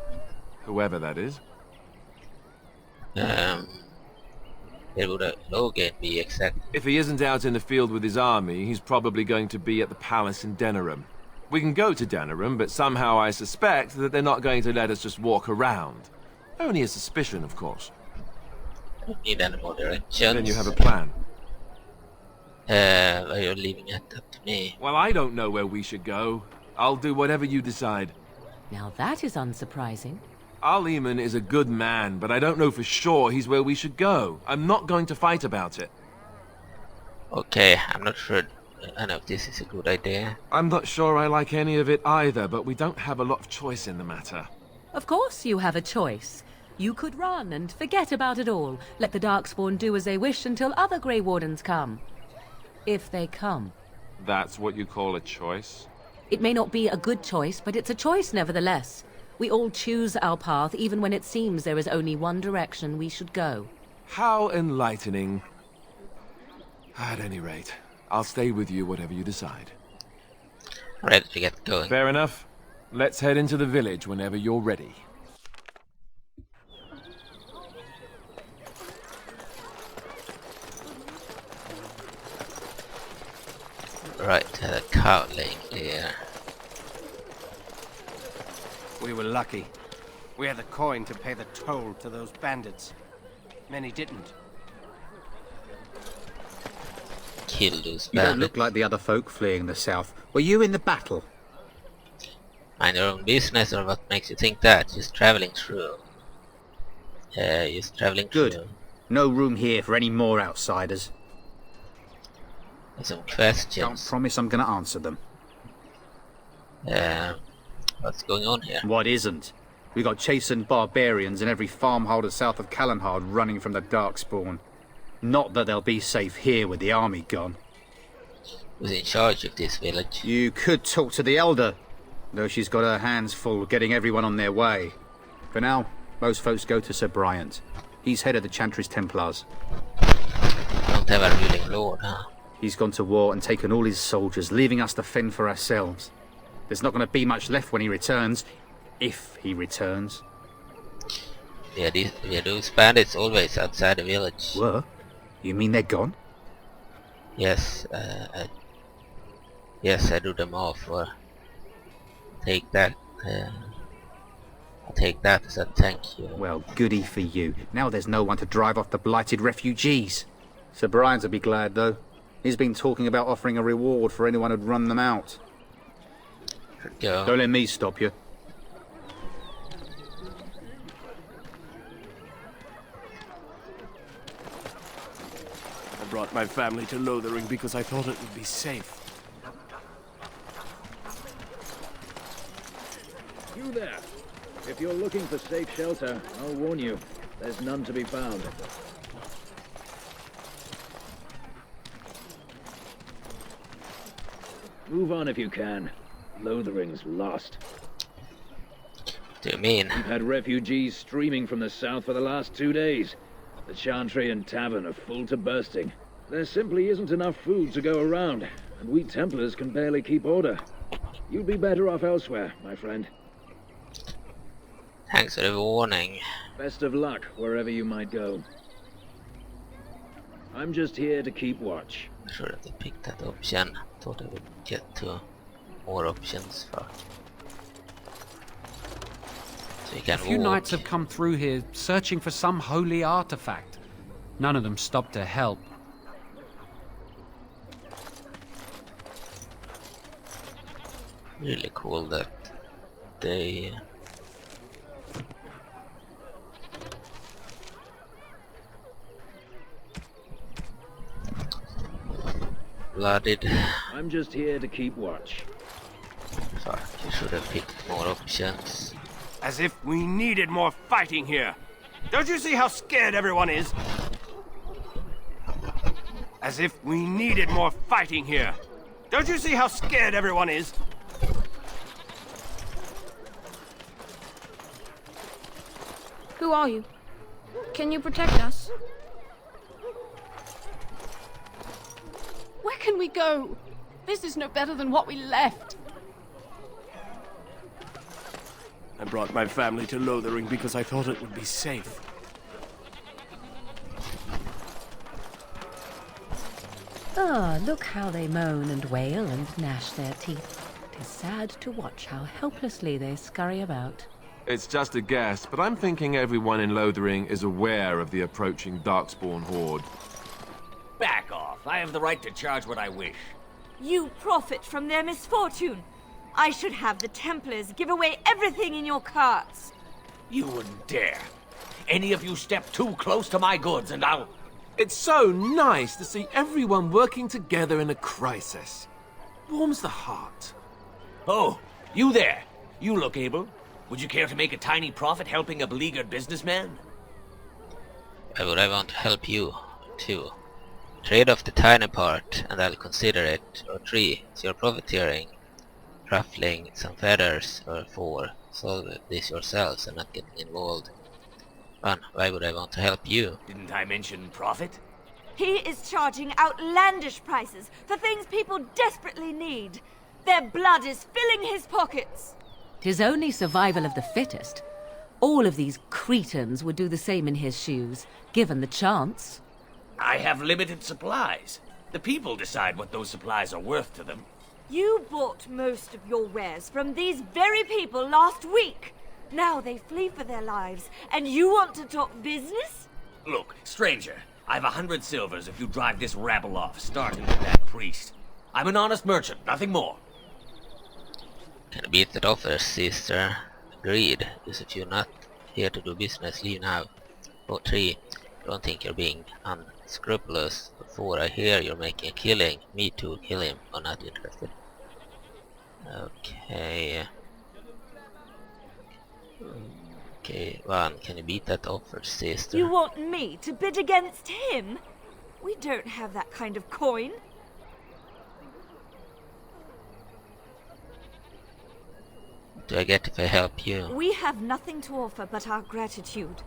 whoever that is. Where would a Loghain be exactly? If he isn't out in the field with his army, he's probably going to be at the palace in Denerim. We can go to Denerim, but somehow I suspect that they're not going to let us just walk around. Only a suspicion, of course. I don't need any more directions. Then you have a plan. Are you leaving it up to me? Well, I don't know where we should go. I'll do whatever you decide. Now that is unsurprising. Al-Eamon is a good man, but I don't know for sure he's where we should go. I'm not going to fight about it. Okay, I'm not sure I know if this is a good idea. I'm not sure I like any of it either, but we don't have a lot of choice in the matter. Of course you have a choice. You could run and forget about it all. Let the Darkspawn do as they wish until other Grey Wardens come. If they come. That's what you call a choice? It may not be a good choice, but it's a choice nevertheless. We all choose our path, even when it seems there is only one direction we should go. How enlightening. At any rate, I'll stay with you whatever you decide. Ready to get going. Fair enough. Let's head into the village whenever you're ready. Right, a cow laying there. We were lucky. We had the coin to pay the toll to those bandits. Many didn't. Kill those bandits. You don't look like the other folk fleeing the south. Were you in the battle? Mind your own business, or what makes you think that? Just traveling through. Just traveling Good. through. No room here for any more outsiders. Some questions. Can't promise I'm going to answer them. What's going on here? What isn't? We got chastened barbarians in every farmholder south of Calenhard running from the Darkspawn. Not that they'll be safe here with the army gone. Who's in charge of this village? You could talk to the Elder, though she's got her hands full getting everyone on their way. For now, most folks go to Sir Bryant. He's head of the Chantry's Templars. Don't have a ruling lord, huh? He's gone to war and taken all his soldiers, leaving us to fend for ourselves. There's not going to be much left when he returns. If he returns. Yeah, those bandits always outside the village. What? You mean they're gone? Yes, yes, I do them off, or take that. I'll take that as a thank you. Well, goody for you. Now there's no one to drive off the blighted refugees. Sir Brian's will be glad, though. He's been talking about offering a reward for anyone who'd run them out. Go. Don't let me stop you. I brought my family to Lothering because I thought it would be safe. You there. If you're looking for safe shelter, I'll warn you, there's none to be found. Move on if you can. Lothering's lost. What do you mean? We've had refugees streaming from the south for the last 2 days. The Chantry and Tavern are full to bursting. There simply isn't enough food to go around, and we Templars can barely keep order. You'd be better off elsewhere, my friend. Thanks for the warning. Best of luck wherever you might go. I'm just here to keep watch. I'm sure that I picked that option. Thought I would get to more options. Fuck. So you can A few walk. knights have come through here searching for some holy artifact. None of them stopped to help. Really cool that they blooded. I'm just here to keep watch. Fuck, you should have picked more options. As if we needed more fighting here. Don't you see how scared everyone is? As if we needed more fighting here. Don't you see how scared everyone is? Who are you? Can you protect us? Where can we go? This is no better than what we left. I brought my family to Lothering because I thought it would be safe. Ah, look how they moan and wail and gnash their teeth. 'Tis sad to watch how helplessly they scurry about. It's just a guess, but I'm thinking everyone in Lothering is aware of the approaching Darkspawn horde. Back off. I have the right to charge what I wish. You profit from their misfortune. I should have the Templars give away everything in your carts. You wouldn't dare. Any of you step too close to my goods and I'll... It's so nice to see everyone working together in a crisis. Warms the heart. Oh, you there. You look able. Would you care to make a tiny profit helping a beleaguered businessman? Why would I want to help you, too? Trade off the tiny part, and I'll consider it. Or 3, it's your profiteering. Ruffling some feathers. Or 4, solve this yourselves and not getting involved. 1, why would I want to help you? Didn't I mention profit? He is charging outlandish prices for things people desperately need. Their blood is filling his pockets. 'Tis only survival of the fittest. All of these cretins would do the same in his shoes, given the chance. I have limited supplies. The people decide what those supplies are worth to them. You bought most of your wares from these very people last week. Now they flee for their lives, and you want to talk business? Look, stranger, I've 100 silvers if you drive this rabble off, starting with that priest. I'm an honest merchant, nothing more. Can you beat that offer, sister? Agreed. Because if you're not here to do business, leave now. 3, don't think you're being unscrupulous. 4, I hear you're making a killing. Me too, kill him. I'm not interested. Okay. Okay, 1, can you beat that offer, sister? You want me to bid against him? We don't have that kind of coin. What do I get if I help you? We have nothing to offer but our gratitude.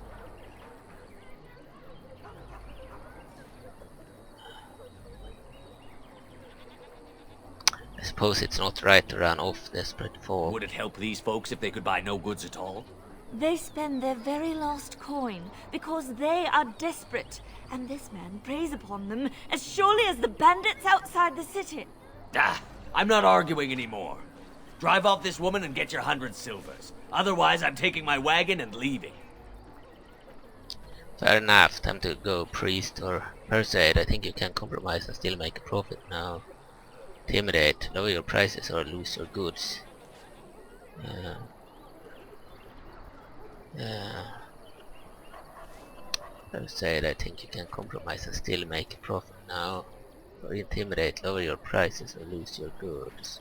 I suppose it's not right to run off desperate for. Would it help these folks if they could buy no goods at all? They spend their very last coin because they are desperate, and this man preys upon them as surely as the bandits outside the city. Ah, I'm not arguing anymore. Drive off this woman and get your 100 silvers. Otherwise, I'm taking my wagon and leaving. Fair enough. Time to go, priest or persuade. I think you can compromise and still make a profit now. Intimidate. Lower your prices or lose your goods. Persuade. I think you can compromise and still make a profit now. Or intimidate. Lower your prices or lose your goods.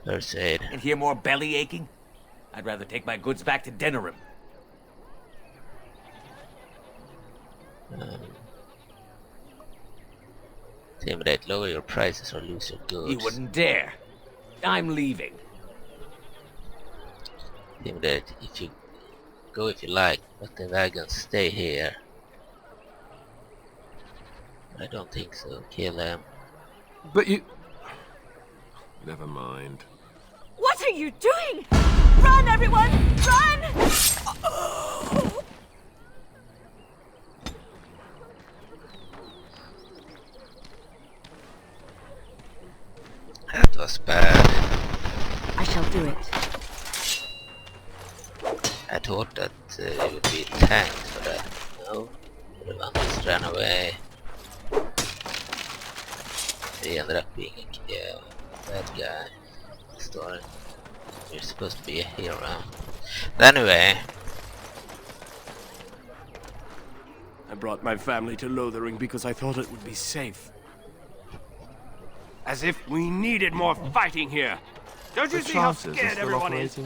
Persuade. And hear more belly aching? I'd rather take my goods back to Denerim. Intimidate, lower your prices or lose your goods. You wouldn't dare. I'm leaving. Intimidate, if you go if you like, but the wagons stay here. I don't think so. Kill them. But you... Never mind. What are you doing? Run, everyone! Run! That was bad. I shall do it. I thought that you would be tanked for that. No, everyone just ran away. He ended up being a bad guy. Story. You're supposed to be a hero. But anyway. I brought my family to Lothering because I thought it would be safe. As if we needed more fighting here. Don't you see how scared everyone is?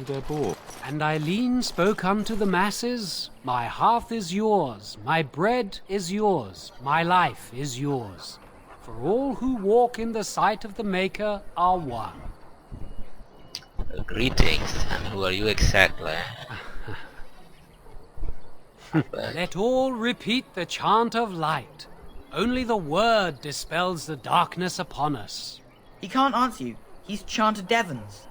And Eileen spoke unto the masses, my hearth is yours, my bread is yours, my life is yours. For all who walk in the sight of the Maker are one. Greetings, and who are you exactly? Let all repeat the chant of light. Only the word dispels the darkness upon us. He can't answer you. He's Chanter Devons.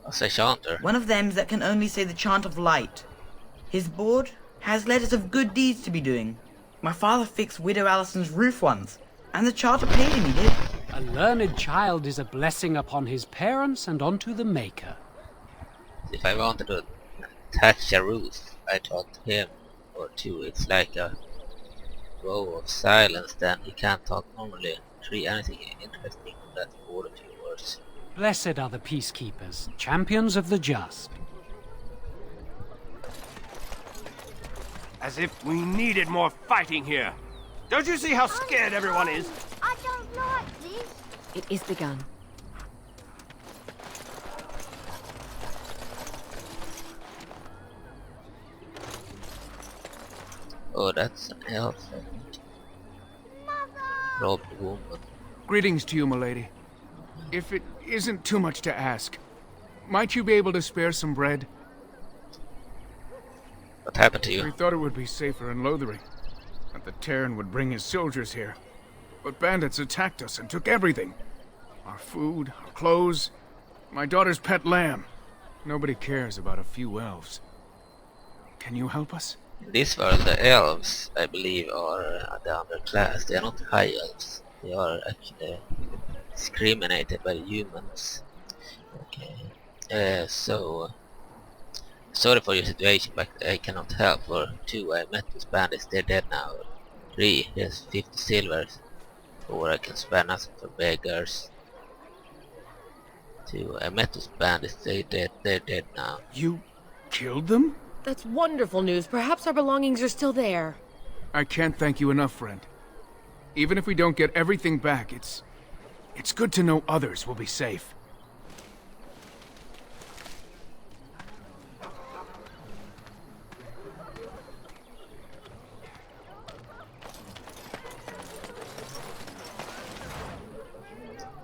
I'll say Chanter. One of them that can only say the chant of light. His board, has letters of good deeds to be doing. My father fixed Widow Allison's roof once, and the charter paid him, he did. A learned child is a blessing upon his parents and onto the Maker. If I wanted to touch a roof, I taught him or two. It's like a row of silence, then he can't talk normally. Tree anything interesting from that for a few words. Blessed are the peacekeepers, champions of the just. As if we needed more fighting here. Don't you see how scared everyone is? I don't like this. It is begun. Oh, that's an elf, I think. Robbed woman. Greetings to you, milady. If it isn't too much to ask, might you be able to spare some bread? What happened to you? We thought it would be safer in Lothian, that the Terran would bring his soldiers here. But bandits attacked us and took everything. Our food, our clothes, my daughter's pet lamb. Nobody cares about a few elves. Can you help us? In this world, the elves, I believe, are the underclass. They are not high elves. They are actually discriminated by humans. Okay. Sorry for your situation, but I cannot help. For 2, I met these bandits. They're dead now. 3, here's 50 silvers. 4, I can spare nothing for beggars. 2, I met those bandits. They're dead now. You killed them? That's wonderful news. Perhaps our belongings are still there. I can't thank you enough, friend. Even if we don't get everything back, it's good to know others will be safe.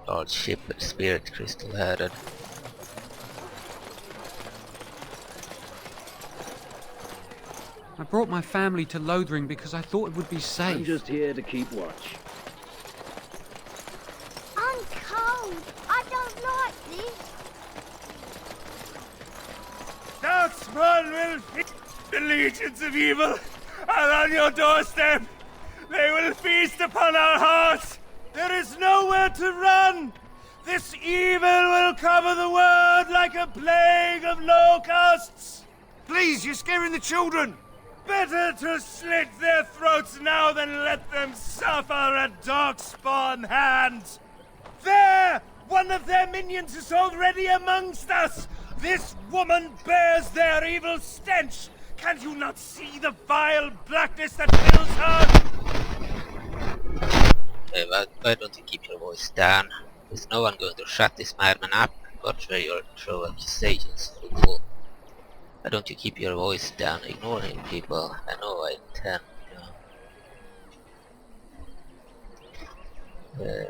Large ship with spirit crystal headed. I brought my family to Lothian because I thought it would be safe. I'm just here to keep watch. I'm cold. I don't like this. Darkspawn will feast the legions of evil, and on your doorstep they will feast upon our hearts. There is nowhere to run. This evil will cover the world like a plague of locusts. Please, you're scaring the children. Better to slit their throats now than let them suffer at Darkspawn hands. There! One of their minions is already amongst us! This woman bears their evil stench! Can you not see the vile blackness that fills her? Why don't you keep your voice down? There's no one going to shut this madman up. Watch where you throw accusations, fool. Why don't you keep your voice down? Ignore him, people. I know I intend,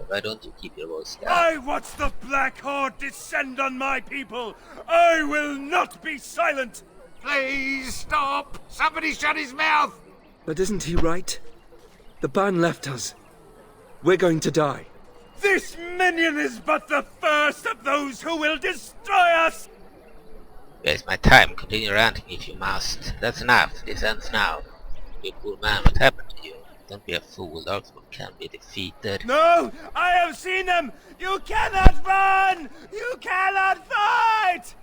why don't you keep your voice down? I watch the Black Horde descend on my people! I will not be silent! Please stop! Somebody shut his mouth! But isn't he right? The ban left us. We're going to die. This minion is but the first of those who will destroy us! Waste my time. Continue ranting if you must. That's enough. This ends now. You poor man, what happened to you? Don't be a fool. Darkspawn can be defeated. No! I have seen them! You cannot run! You cannot fight!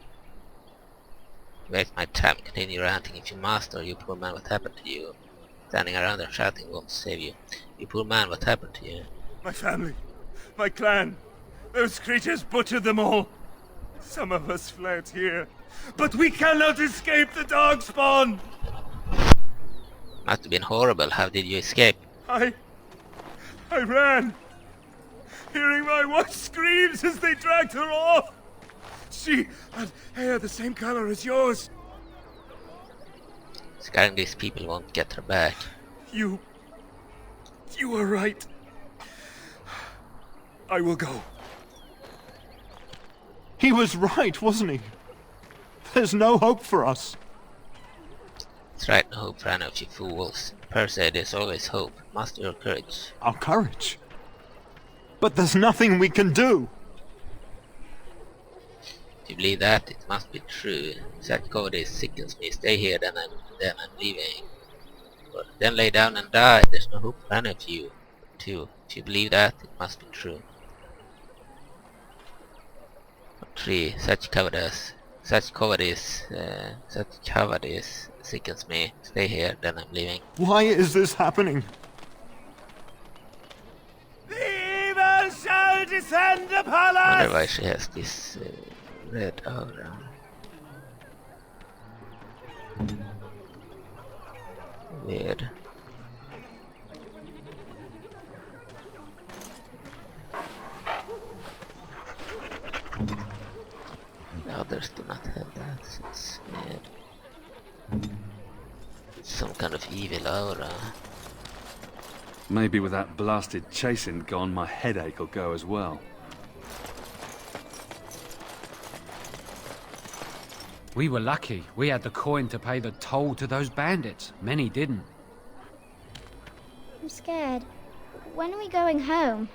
Waste my time. Continue ranting if you must, or you poor man, what happened to you? Standing around and shouting won't save you. You poor man, what happened to you? My family. My clan. Those creatures butchered them all. Some of us fled here. But we cannot escape the Darkspawn! Must have been horrible. How did you escape? I ran, hearing my wife's screams as they dragged her off. She had hair the same color as yours. Scaring these people won't get her back. You were right. I will go. He was right, wasn't he? There's no hope for us. That's right, no hope for any of you fools. Per se, there's always hope. Master your courage. Our courage? But there's nothing we can do. If you believe that, it must be true. That code sickens me. Stay here, then I'm leaving. over. Then lay down and die. There's no hope for any of you. Too. If you believe that, it must be true. 3. Such cowardice sickens me. Stay here, then I'm leaving. Why is this happening? The evil shall descend upon I us! wonder why she has this red aura. Weird. The others do not have that. It's weird. Some kind of evil aura. Maybe with that blasted chasing gone, my headache will go as well. We were lucky. We had the coin to pay the toll to those bandits. Many didn't. I'm scared. When are we going home?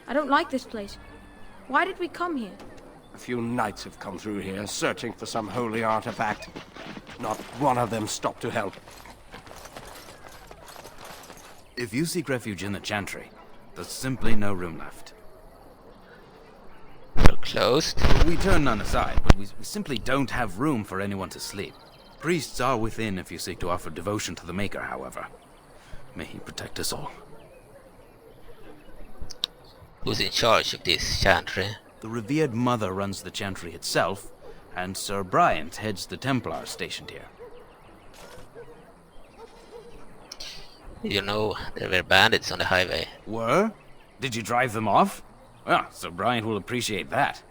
I don't like this place. Why did we come here? A few knights have come through here, searching for some holy artifact. Not one of them stopped to help. If you seek refuge in the Chantry, there's simply no room left. We're closed. We turn none aside, but we simply don't have room for anyone to sleep. Priests are within if you seek to offer devotion to the Maker, however. May he protect us all. Who's in charge of this Chantry? The revered mother runs the Chantry itself, and Sir Bryant heads the Templars stationed here. You know, there were bandits on the highway. Were? Did you drive them off? Well, Sir Bryant will appreciate that.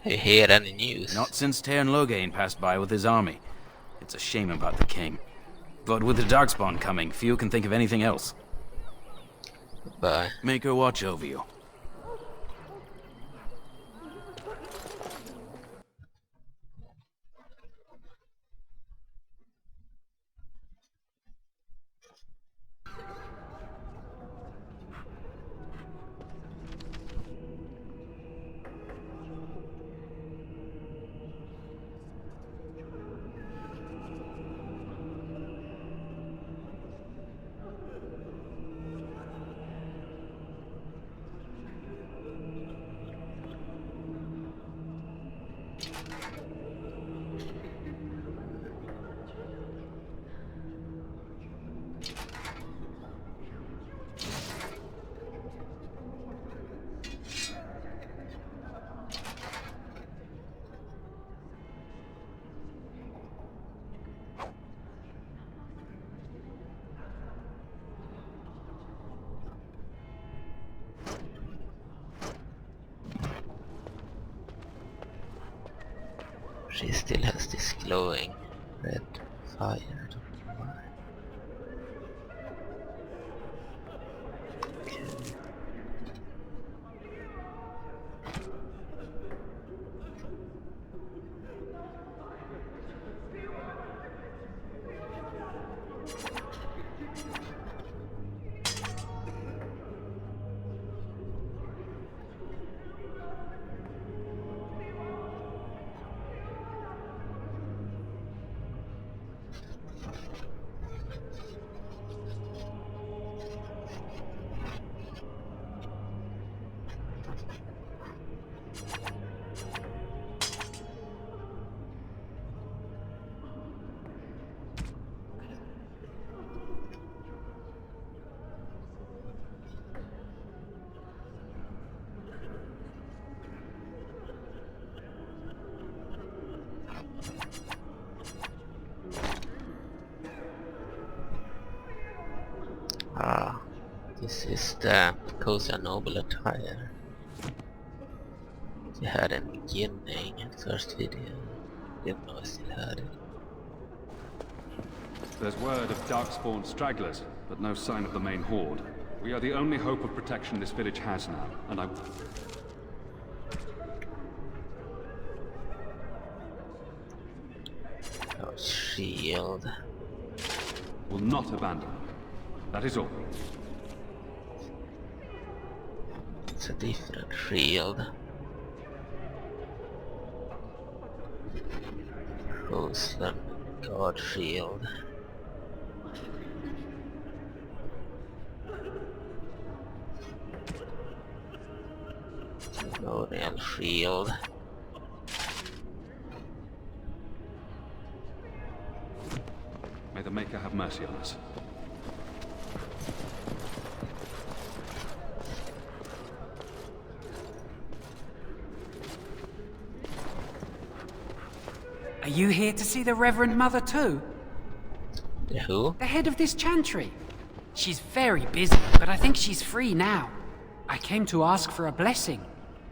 You hear any news? Not since Loghain passed by with his army. It's a shame about the king. But with the Darkspawn coming, few can think of anything else. Goodbye. Make her watch over you. She still has this glowing red fire. I don't know why. Ah, this is the Cozy Noble attire. They had a beginning in first video. Didn't know I still had it. There's word of Darkspawn stragglers, but no sign of the main horde. We are the only hope of protection this village has now, and I... Oh, shield. Will not abandon them. That is all. It's a different shield. Roslan God shield. Spell shield. May the Maker have mercy on us. Are you here to see the Reverend Mother too? The who? The head of this chantry. She's very busy, but I think she's free now. I came to ask for a blessing.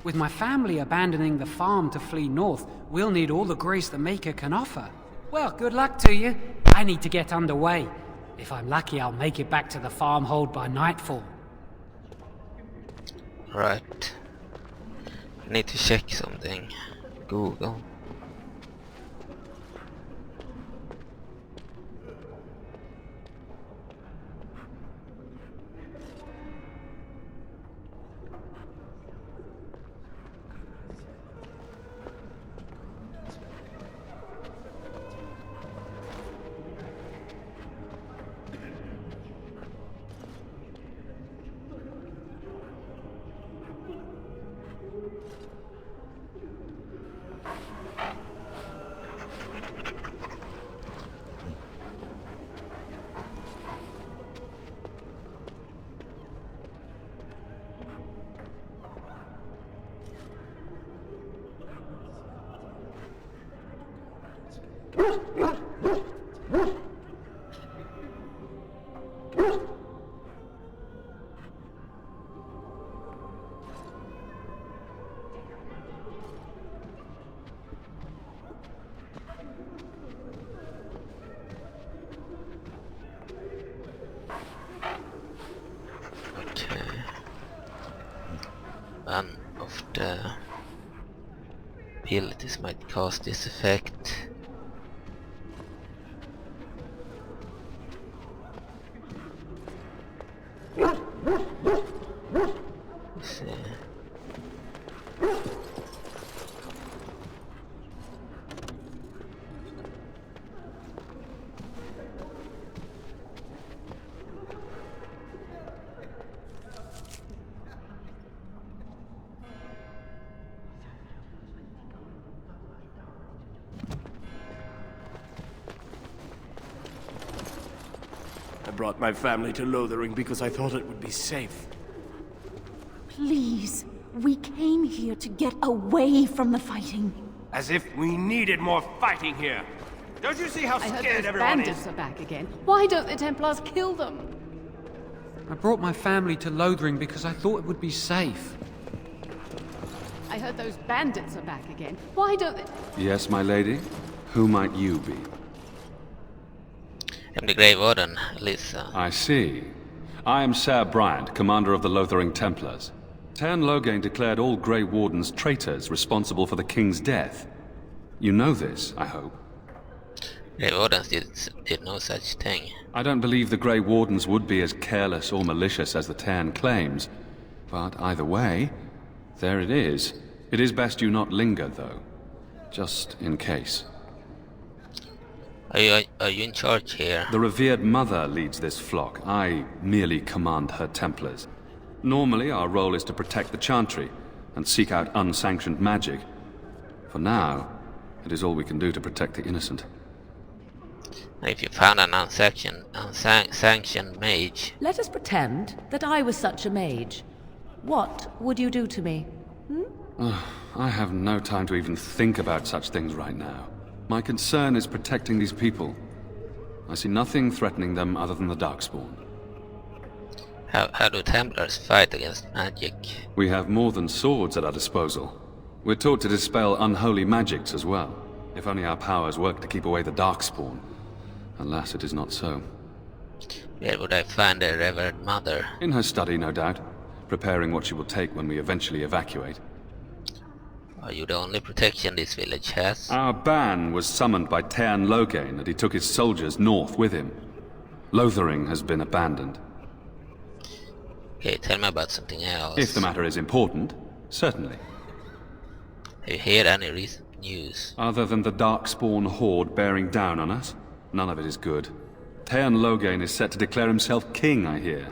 With my family abandoning the farm to flee north, we'll need all the grace the Maker can offer. Well, good luck to you. I need to get underway. If I'm lucky, I'll make it back to the farmhold by nightfall. Right. I need to check something. Google. One of the abilities might cause this effect. Let's see. I brought my family to Lothering because I thought it would be safe. Please, we came here to get away from the fighting. As if we needed more fighting here. Don't you see how I heard scared those everyone bandits is? are back again. Why don't the Templars kill them? I brought my family to Lothering because I thought it would be safe. I heard those bandits are back again. Why don't they... Yes, my lady? Who might you be? I'm the Grey Warden, Elissa. I see. I am Sir Bryant, commander of the Lothering Templars. Tern Loghain declared all Grey Wardens traitors responsible for the King's death. You know this, I hope. Grey Wardens did no such thing. I don't believe the Grey Wardens would be as careless or malicious as the Tern claims. But either way, there it is. It is best you not linger, though. Just in case. Are you in charge here? The revered mother leads this flock. I merely command her Templars. Normally, our role is to protect the Chantry and seek out unsanctioned magic. For now, it is all we can do to protect the innocent. If you found an unsanctioned mage... Let us pretend that I was such a mage. What would you do to me? I have no time to even think about such things right now. My concern is protecting these people. I see nothing threatening them other than the Darkspawn. How do Templars fight against magic? We have more than swords at our disposal. We're taught to dispel unholy magics as well. If only our powers work to keep away the Darkspawn. Alas, it is not so. Where would I find the Revered Mother? In her study, no doubt. Preparing what she will take when we eventually evacuate. Are you the only protection this village has? Our ban was summoned by Tern Loghain, and he took his soldiers north with him. Lothering has been abandoned. Okay, tell me about something else. If the matter is important, certainly. Have you heard any recent news? Other than the Darkspawn horde bearing down on us, none of it is good. Tern Loghain is set to declare himself king, I hear.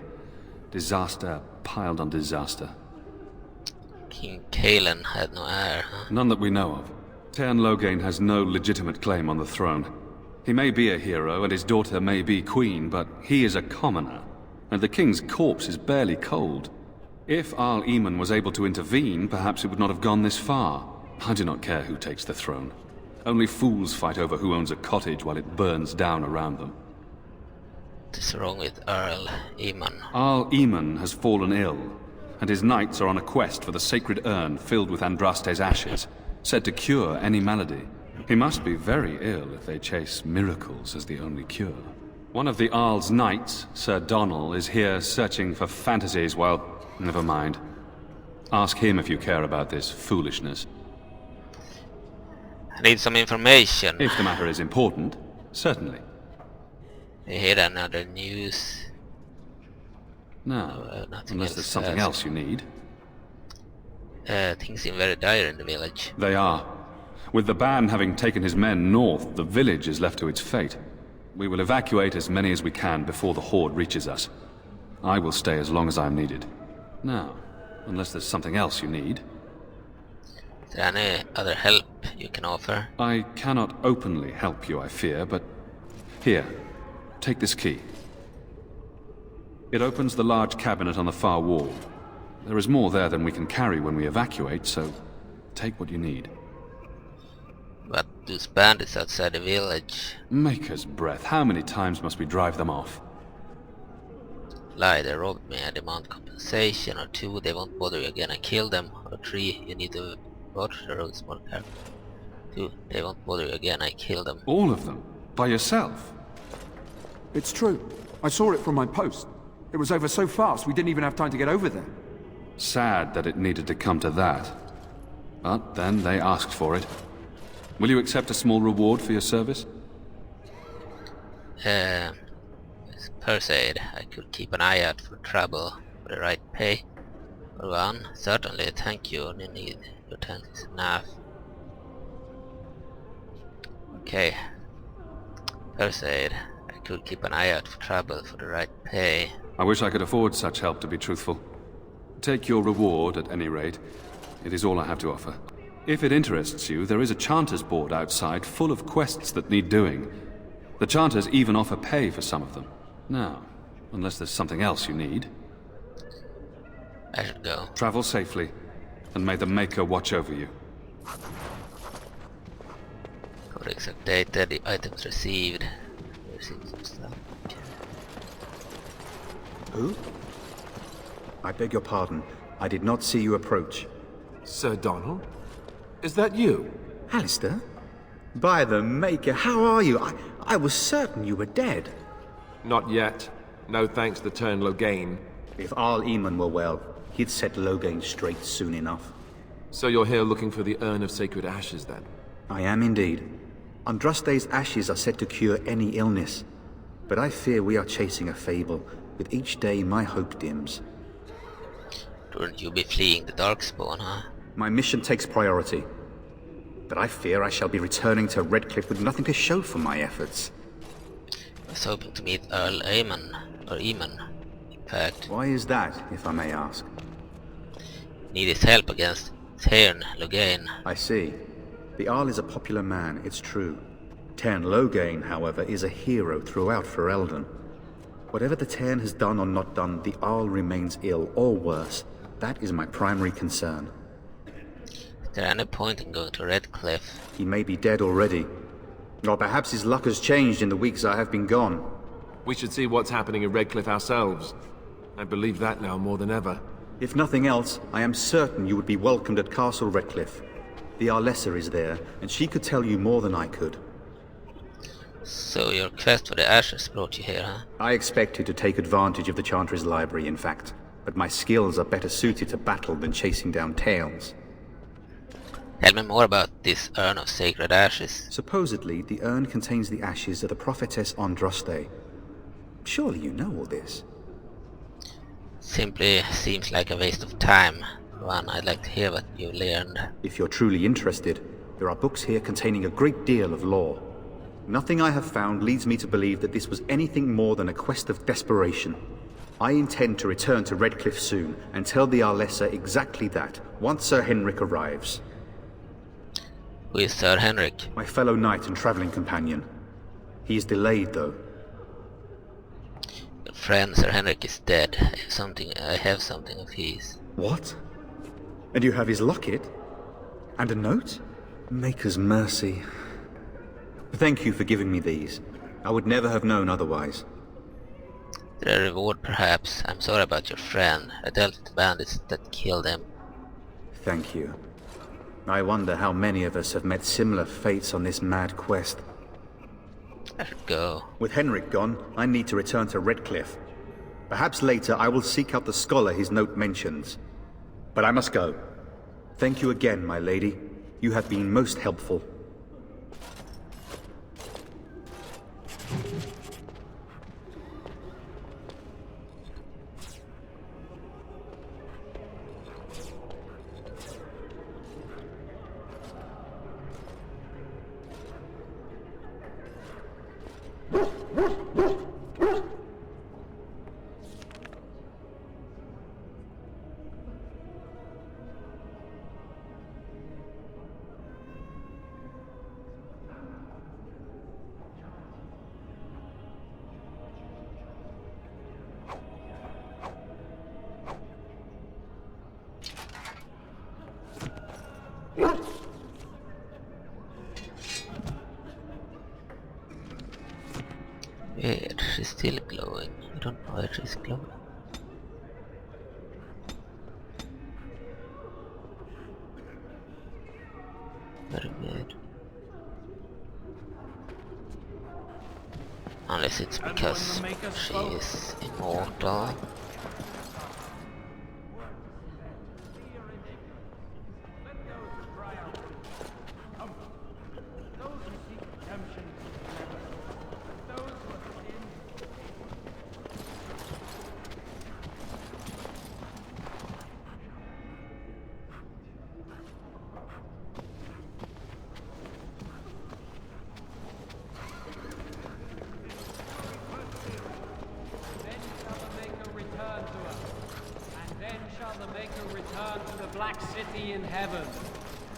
Disaster piled on disaster. King Cailan had no heir, huh? None that we know of. Loghain has no legitimate claim on the throne. He may be a hero, and his daughter may be queen, but he is a commoner, and the king's corpse is barely cold. If Arl Eamon was able to intervene, perhaps it would not have gone this far. I do not care who takes the throne. Only fools fight over who owns a cottage while it burns down around them. What is wrong with Arl Eamon? Arl Eamon has fallen ill, and his knights are on a quest for the sacred urn filled with Andraste's ashes, said to cure any malady. He must be very ill if they chase miracles as the only cure. One of the Arl's knights, Sir Donal, is here searching for fantasies while... Never mind. Ask him if you care about this foolishness. I need some information. If the matter is important, certainly. I hear another news. No, unless there's something else you need. Things seem very dire in the village. They are. With the ban having taken his men north, the village is left to its fate. We will evacuate as many as we can before the horde reaches us. I will stay as long as I am needed. Now, unless there's something else you need. Is there any other help you can offer? I cannot openly help you, I fear, but... Here, take this key. It opens the large cabinet on the far wall. There is more there than we can carry when we evacuate, so take what you need. But those bandits outside the village... Maker's breath, how many times must we drive them off? Lie, they robbed me, I demand compensation, or 2, they won't bother you again, I kill them, or 3, you need to watch the roads more carefully. 2, they won't bother you again, I kill them. All of them? By yourself? It's true. I saw it from my post. It was over so fast we didn't even have time to get over there. Sad that it needed to come to that. But then they asked for it. Will you accept a small reward for your service? Persuade. I could keep an eye out for trouble for the right pay. For 1, certainly, thank you, only need your 10 is enough. Okay. Persuade. I could keep an eye out for trouble for the right pay. I wish I could afford such help, to be truthful. Take your reward, at any rate. It is all I have to offer. If it interests you, there is a Chanters board outside full of quests that need doing. The Chanters even offer pay for some of them. Now, unless there's something else you need... I should go. Travel safely, and may the Maker watch over you. Codex updated, the items received. Received some stuff. Who? I beg your pardon. I did not see you approach. Sir Donal? Is that you? Alistair? By the Maker, how are you? I was certain you were dead. Not yet. No thanks to turn Loghain. If Arl Eamon were well, he'd set Loghain straight soon enough. So you're here looking for the Urn of Sacred Ashes, then? I am indeed. Andraste's ashes are said to cure any illness. But I fear we are chasing a fable. With each day, my hope dims. Wouldn't you be fleeing the Darkspawn, huh? My mission takes priority. But I fear I shall be returning to Redcliffe with nothing to show for my efforts. I was hoping to meet Earl Eamon, in fact. Why is that, if I may ask? Need his help against Tern Loghain. I see. The Arl is a popular man, it's true. Tern Loghain, however, is a hero throughout Ferelden. Whatever the Tern has done or not done, the Arl remains ill, or worse. That is my primary concern. Is there any point in going to Redcliffe? He may be dead already. Or perhaps his luck has changed in the weeks I have been gone. We should see what's happening in Redcliffe ourselves. I believe that now more than ever. If nothing else, I am certain you would be welcomed at Castle Redcliffe. The Elissa is there, and she could tell you more than I could. So your quest for the ashes brought you here, huh? I expected to take advantage of the Chantry's library, in fact. But my skills are better suited to battle than chasing down tales. Tell me more about this Urn of Sacred Ashes. Supposedly, the urn contains the ashes of the prophetess Andraste. Surely you know all this. Simply seems like a waste of time. One, I'd like to hear what you learned. If you're truly interested, there are books here containing a great deal of lore. Nothing I have found leads me to believe that this was anything more than a quest of desperation. I intend to return to Redcliffe soon and tell the Elissa exactly that, once Sir Henrik arrives. Who is Sir Henrik? My fellow knight and traveling companion. He is delayed, though. Your friend Sir Henrik is dead. I have something of his. What? And you have his locket? And a note? Maker's mercy. Thank you for giving me these. I would never have known otherwise. The reward, perhaps. I'm sorry about your friend. I dealt with the bandits that killed him. Thank you. I wonder how many of us have met similar fates on this mad quest. I should go. With Henrik gone, I need to return to Redcliffe. Perhaps later I will seek out the scholar his note mentions. But I must go. Thank you again, my lady. You have been most helpful. Weird, she's still glowing. I don't know why she's glowing. Very weird. Unless it's because she is immortal.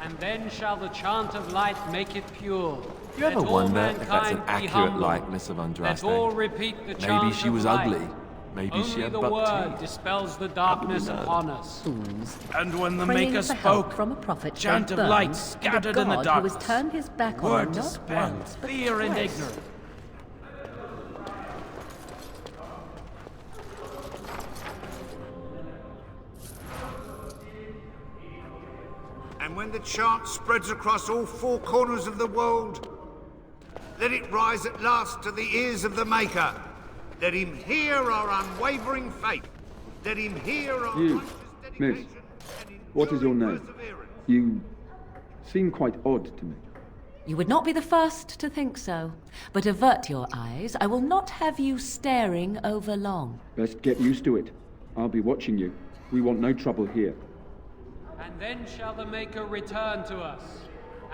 And then shall the chant of light make it pure. You ever wonder if that's an accurate likeness of Andraste? Let all repeat the chant Maybe she was of light. ugly. Maybe Only she had the buck word teeth. dispels the darkness upon us. And when the Praying Maker for help spoke, from a prophet chant they of light burned, scattered and in a the god who has darkness. turned his back on Word them not dispelled once, but fear and twice. ignorance. And when the chant spreads across all four corners of the world, let it rise at last to the ears of the Maker. Let him hear our unwavering faith. Let him hear our You, miss, what is your name? You seem quite odd to me. You would not be the first to think so. But avert your eyes. I will not have you staring over long. Best get used to it. I'll be watching you. We want no trouble here. And then shall the Maker return to us.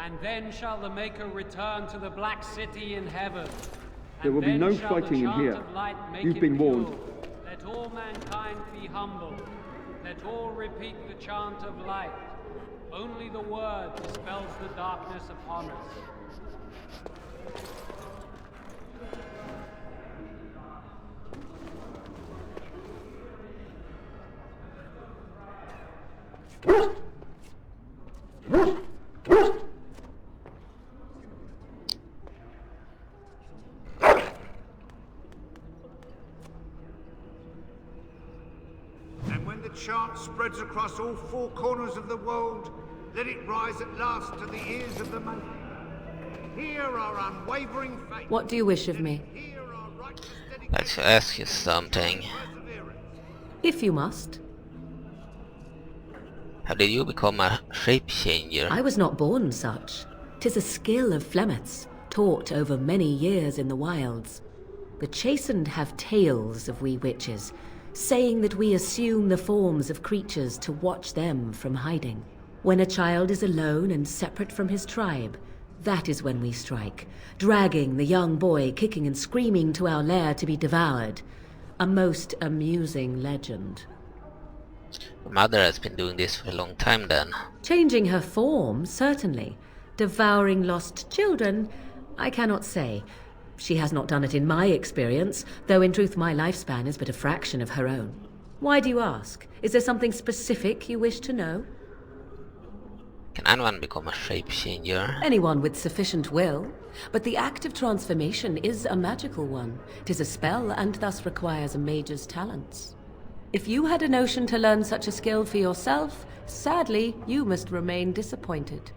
And then shall the Maker return to the Black City in heaven. There will be no fighting in here. You've been warned. Let all mankind be humble. Let all repeat the chant of light. Only the word dispels the darkness upon us. And when the chant spreads across all four corners of the world, let it rise at last to the ears of the Maker. Hear our unwavering faith. What do you wish of me? Let's ask you something. If you must. How did you become a shape changer? I was not born such. 'Tis a skill of Flemeth's, taught over many years in the wilds. The chastened have tales of we witches, saying that we assume the forms of creatures to watch them from hiding. When a child is alone and separate from his tribe, that is when we strike, dragging the young boy kicking and screaming to our lair to be devoured. A most amusing legend. My mother has been doing this for a long time then. Changing her form, certainly. Devouring lost children, I cannot say. She has not done it in my experience, though in truth my lifespan is but a fraction of her own. Why do you ask? Is there something specific you wish to know? Can anyone become a shape changer? Anyone with sufficient will. But the act of transformation is a magical one. 'Tis a spell and thus requires a mage's talents. If you had a notion to learn such a skill for yourself, sadly, you must remain disappointed.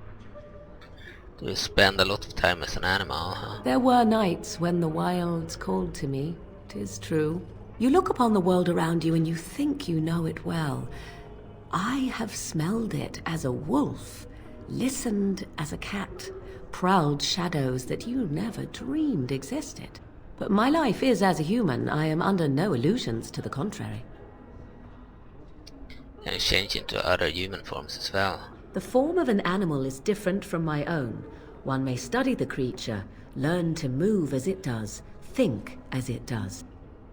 Do you spend a lot of time as an animal, huh? There were nights when the wilds called to me, 'tis true. You look upon the world around you and you think you know it well. I have smelled it as a wolf, listened as a cat, prowled shadows that you never dreamed existed. But my life is as a human. I am under no illusions to the contrary. Can you change into other human forms as well? The form of an animal is different from my own. One may study the creature, learn to move as it does, think as it does.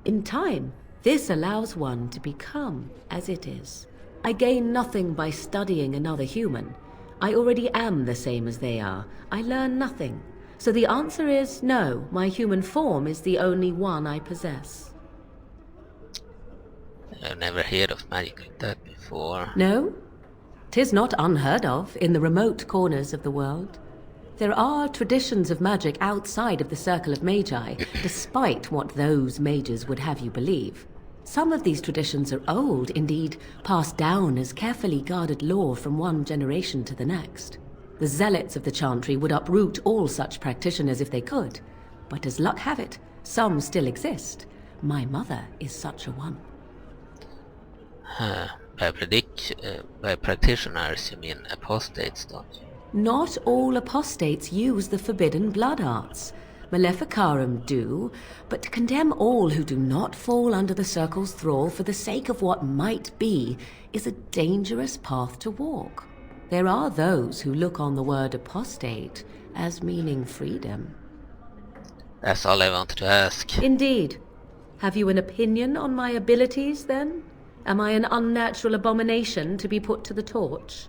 In time, this allows one to become as it is. I gain nothing by studying another human. I already am the same as they are. I learn nothing. So the answer is no, my human form is the only one I possess. I've never heard of magic like that before. No? 'Tis not unheard of in the remote corners of the world. There are traditions of magic outside of the circle of magi, despite what those mages would have you believe. Some of these traditions are old, indeed, passed down as carefully guarded lore from one generation to the next. The zealots of the Chantry would uproot all such practitioners if they could, but as luck have it, some still exist. My mother is such a one. By practitioners, you mean apostates, don't you? Not all apostates use the forbidden blood arts. Maleficarum do, but to condemn all who do not fall under the circle's thrall for the sake of what might be is a dangerous path to walk. There are those who look on the word apostate as meaning freedom. That's all I wanted to ask. Indeed. Have you an opinion on my abilities, then? Am I an unnatural abomination to be put to the torch?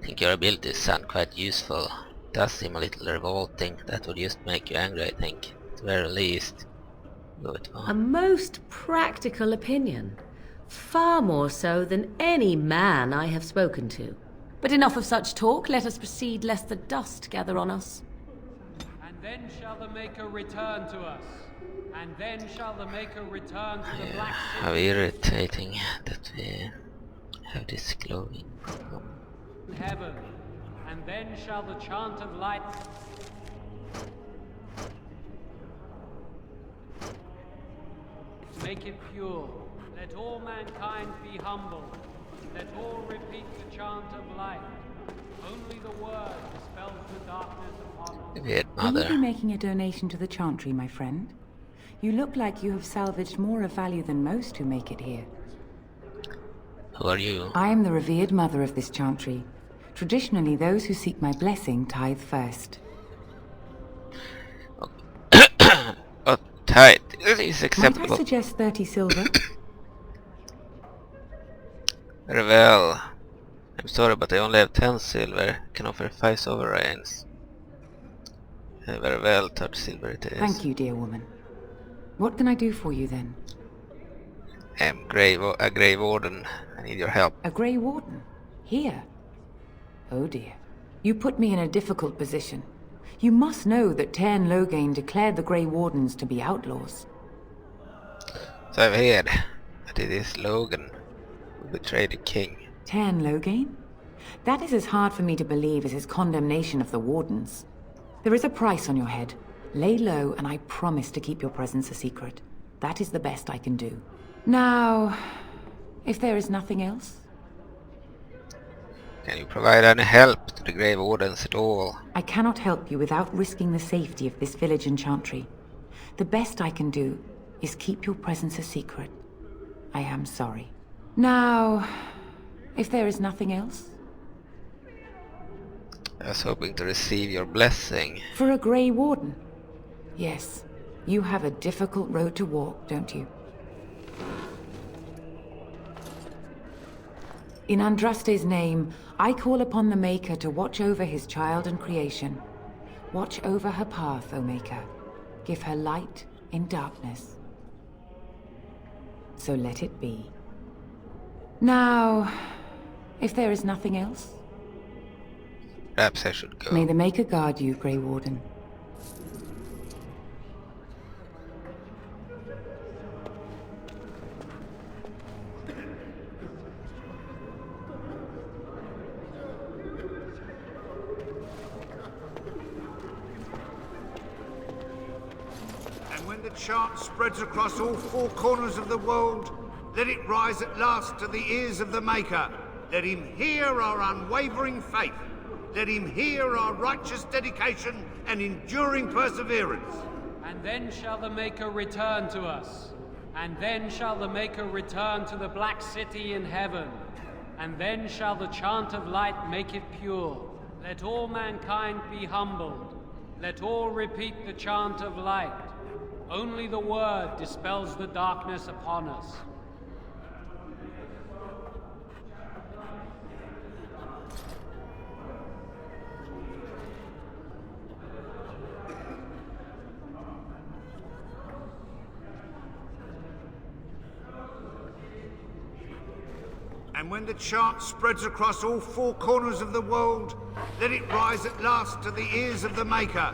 I think your abilities sound quite useful. It does seem a little revolting. That would just make you angry, I think. At the very least. A most practical opinion. Far more so than any man I have spoken to. But enough of such talk. Let us proceed, lest the dust gather on us. And then shall the Maker return to us. And then shall the Maker return to the Black City. How irritating that we have this glowing problem. Heaven, and then shall the chant of light make it pure. Let all mankind be humble. Let all repeat the chant of light. Only the word dispels the darkness upon us. Will you be making a donation to the Chantry, my friend? You look like you have salvaged more of value than most who make it here. Who are you? I am the revered mother of this Chantry. Traditionally, those who seek my blessing tithe first. Oh, tithe is acceptable. Might I suggest 30 silver? Very well. I'm sorry, but I only have 10 silver. I can offer 5 sovereigns. Very well, 30 silver it is. Thank you, dear woman. What can I do for you, then? I'm a Grey Warden. I need your help. A Grey Warden? Here? Oh dear. You put me in a difficult position. You must know that Tairn Loghain declared the Grey Wardens to be outlaws. So I've heard that it is Loghain who betrayed the king. Tairn Loghain? That is as hard for me to believe as his condemnation of the Wardens. There is a price on your head. Lay low, and I promise to keep your presence a secret. That is the best I can do. Now, if there is nothing else... Can you provide any help to the Grey Wardens at all? I cannot help you without risking the safety of this village and Chantry. The best I can do is keep your presence a secret. I am sorry. Now, if there is nothing else... I was hoping to receive your blessing. For a Grey Warden? Yes. You have a difficult road to walk, don't you? In Andraste's name, I call upon the Maker to watch over his child and creation. Watch over her path, O Maker. Give her light in darkness. So let it be. Now, if there is nothing else, perhaps I should go. May the Maker guard you, Grey Warden. The chant spreads across all four corners of the world. Let it rise at last to the ears of the Maker. Let him hear our unwavering faith. Let him hear our righteous dedication and enduring perseverance. And then shall the Maker return to us. And then shall the Maker return to the Black City in heaven. And then shall the chant of light make it pure. Let all mankind be humbled. Let all repeat the chant of light. Only the word dispels the darkness upon us. And when the chant spreads across all four corners of the world, let it rise at last to the ears of the Maker.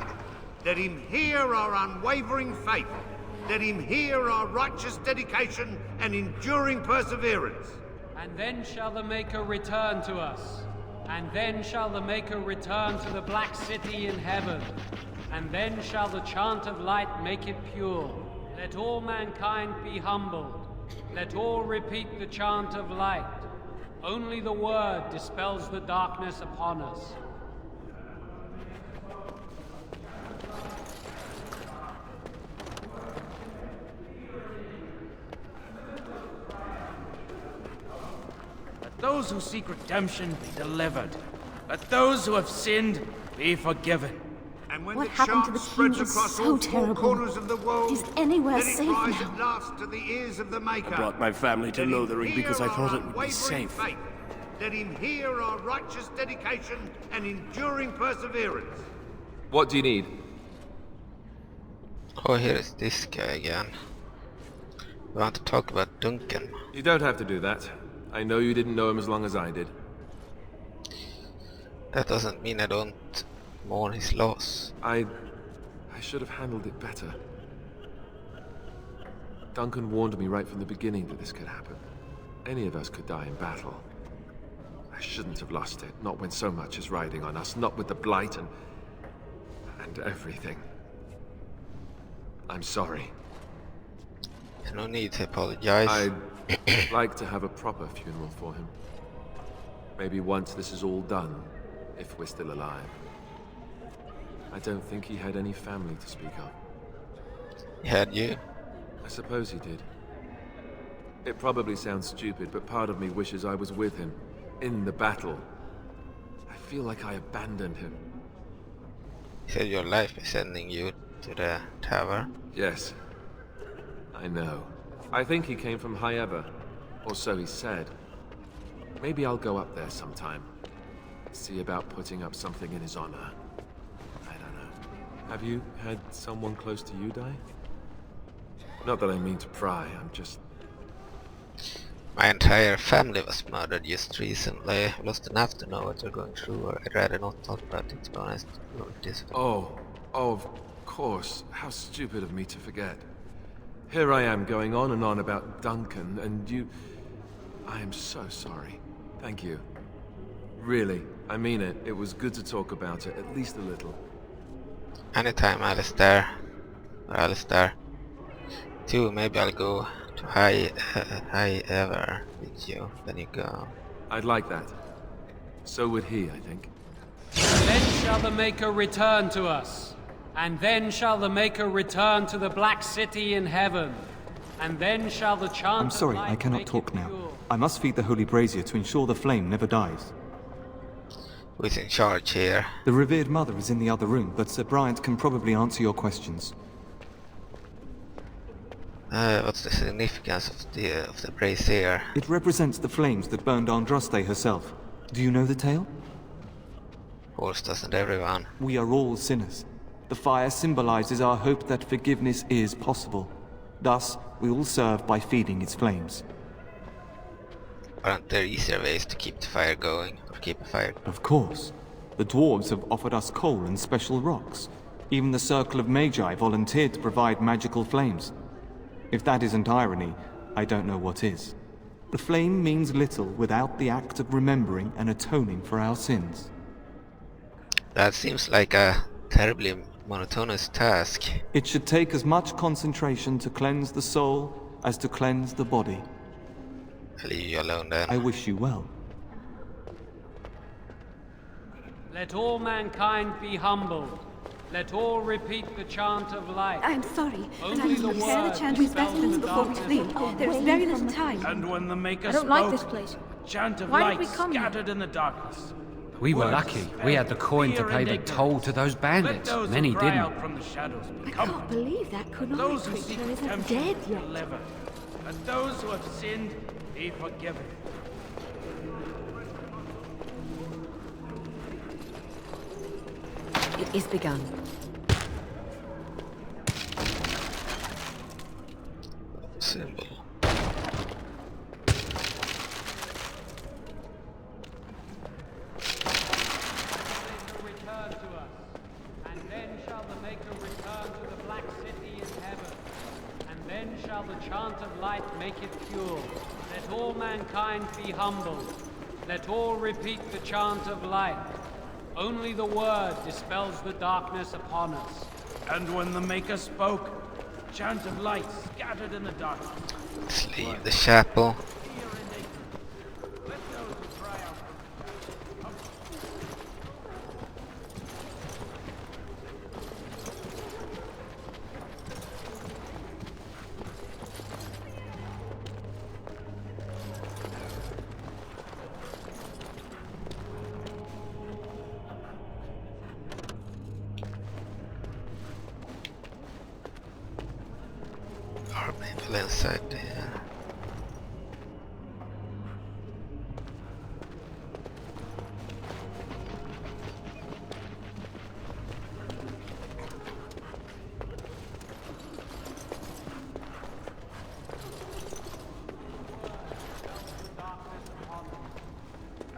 Let him hear our unwavering faith. Let him hear our righteous dedication and enduring perseverance. And then shall the Maker return to us. And then shall the Maker return to the Black City in heaven. And then shall the chant of light make it pure. Let all mankind be humbled. Let all repeat the chant of light. Only the word dispels the darkness upon us. Those who seek redemption be delivered. Let those who have sinned be forgiven. And when what the happened to chant the spreads king is across so all terrible. four corners of the world, Is anywhere let it safe rise now? at last to the ears of the Maker. I brought my family to Lothering because I thought it would be safe. Faith. Let him hear our righteous dedication and enduring perseverance. What do you need? Oh, here is this guy again. We want to talk about Duncan. You don't have to do that. I know you didn't know him as long as I did. That doesn't mean I don't mourn his loss. I should have handled it better. Duncan warned me right from the beginning that this could happen. Any of us could die in battle. I shouldn't have lost it, not when so much is riding on us, not with the Blight and everything. I'm sorry. There's no need to apologize. I'd like to have a proper funeral for him. Maybe once this is all done, if we're still alive. I don't think he had any family to speak of. He had you? I suppose he did. It probably sounds stupid, but part of me wishes I was with him, in the battle. I feel like I abandoned him. He said your life is sending you to the tower? Yes. I know. I think he came from High Ever, or so he said. Maybe I'll go up there sometime. See about putting up something in his honor. I don't know. Have you had someone close to you die? Not that I mean to pry, I'm just... My entire family was murdered just recently. I lost enough to know what you're going through, or I'd rather not talk about it, to be honest. Oh, of course. How stupid of me to forget. Here I am going on and on about Duncan, and you... I am so sorry. Thank you. Really, I mean it. It was good to talk about it, at least a little. Anytime, Alistair. Or Alistair. Too, maybe I'll go to High Ever with you, then you go. I'd like that. So would he, I think. Then shall the Maker return to us. And then shall the Maker return to the Black City in heaven. And then shall the chant I'm sorry, I cannot talk now. I must feed the holy brazier to ensure the flame never dies. Who is in charge here? The revered mother is in the other room, but Sir Bryant can probably answer your questions. What's the significance of the brazier? It represents the flames that burned Andraste herself. Do you know the tale? Of course, doesn't everyone? We are all sinners. The fire symbolizes our hope that forgiveness is possible. Thus, we all serve by feeding its flames. Aren't there easier ways to keep the fire going, or keep a fire? Of course. The dwarves have offered us coal and special rocks. Even the Circle of Magi volunteered to provide magical flames. If that isn't irony, I don't know what is. The flame means little without the act of remembering and atoning for our sins. That seems like a terribly monotonous task. It should take as much concentration to cleanse the soul as to cleanse the body. I'll leave you alone then. I wish you well. Let all mankind be humbled. Let all repeat the chant of light. I'm sorry, but I Only must the prepare the word chant with dispels specimens the before we flee. darkness. There is very little time. And when the Maker I don't like spoke, this place. a chant of Why light did we come here? scattered in the darkness. We were Words lucky. We had the coin to fear pay and the ignorance. toll to those bandits. Let those Many who cry didn't. out from the shadows be I comforted. can't believe that Kunai Those who creature seek isn't redemption dead be yet. delivered. Let those who have sinned be forgiven. It is begun. Symbol. Return to us, and then shall the Maker return to the Black City in heaven, and then shall the chant of light make it pure. Let all mankind be humbled. Let all repeat the chant of light. Only the word dispels the darkness upon us. And when the Maker spoke, a chant of light scattered in the darkness. Let's leave the chapel. Or maybe inside there.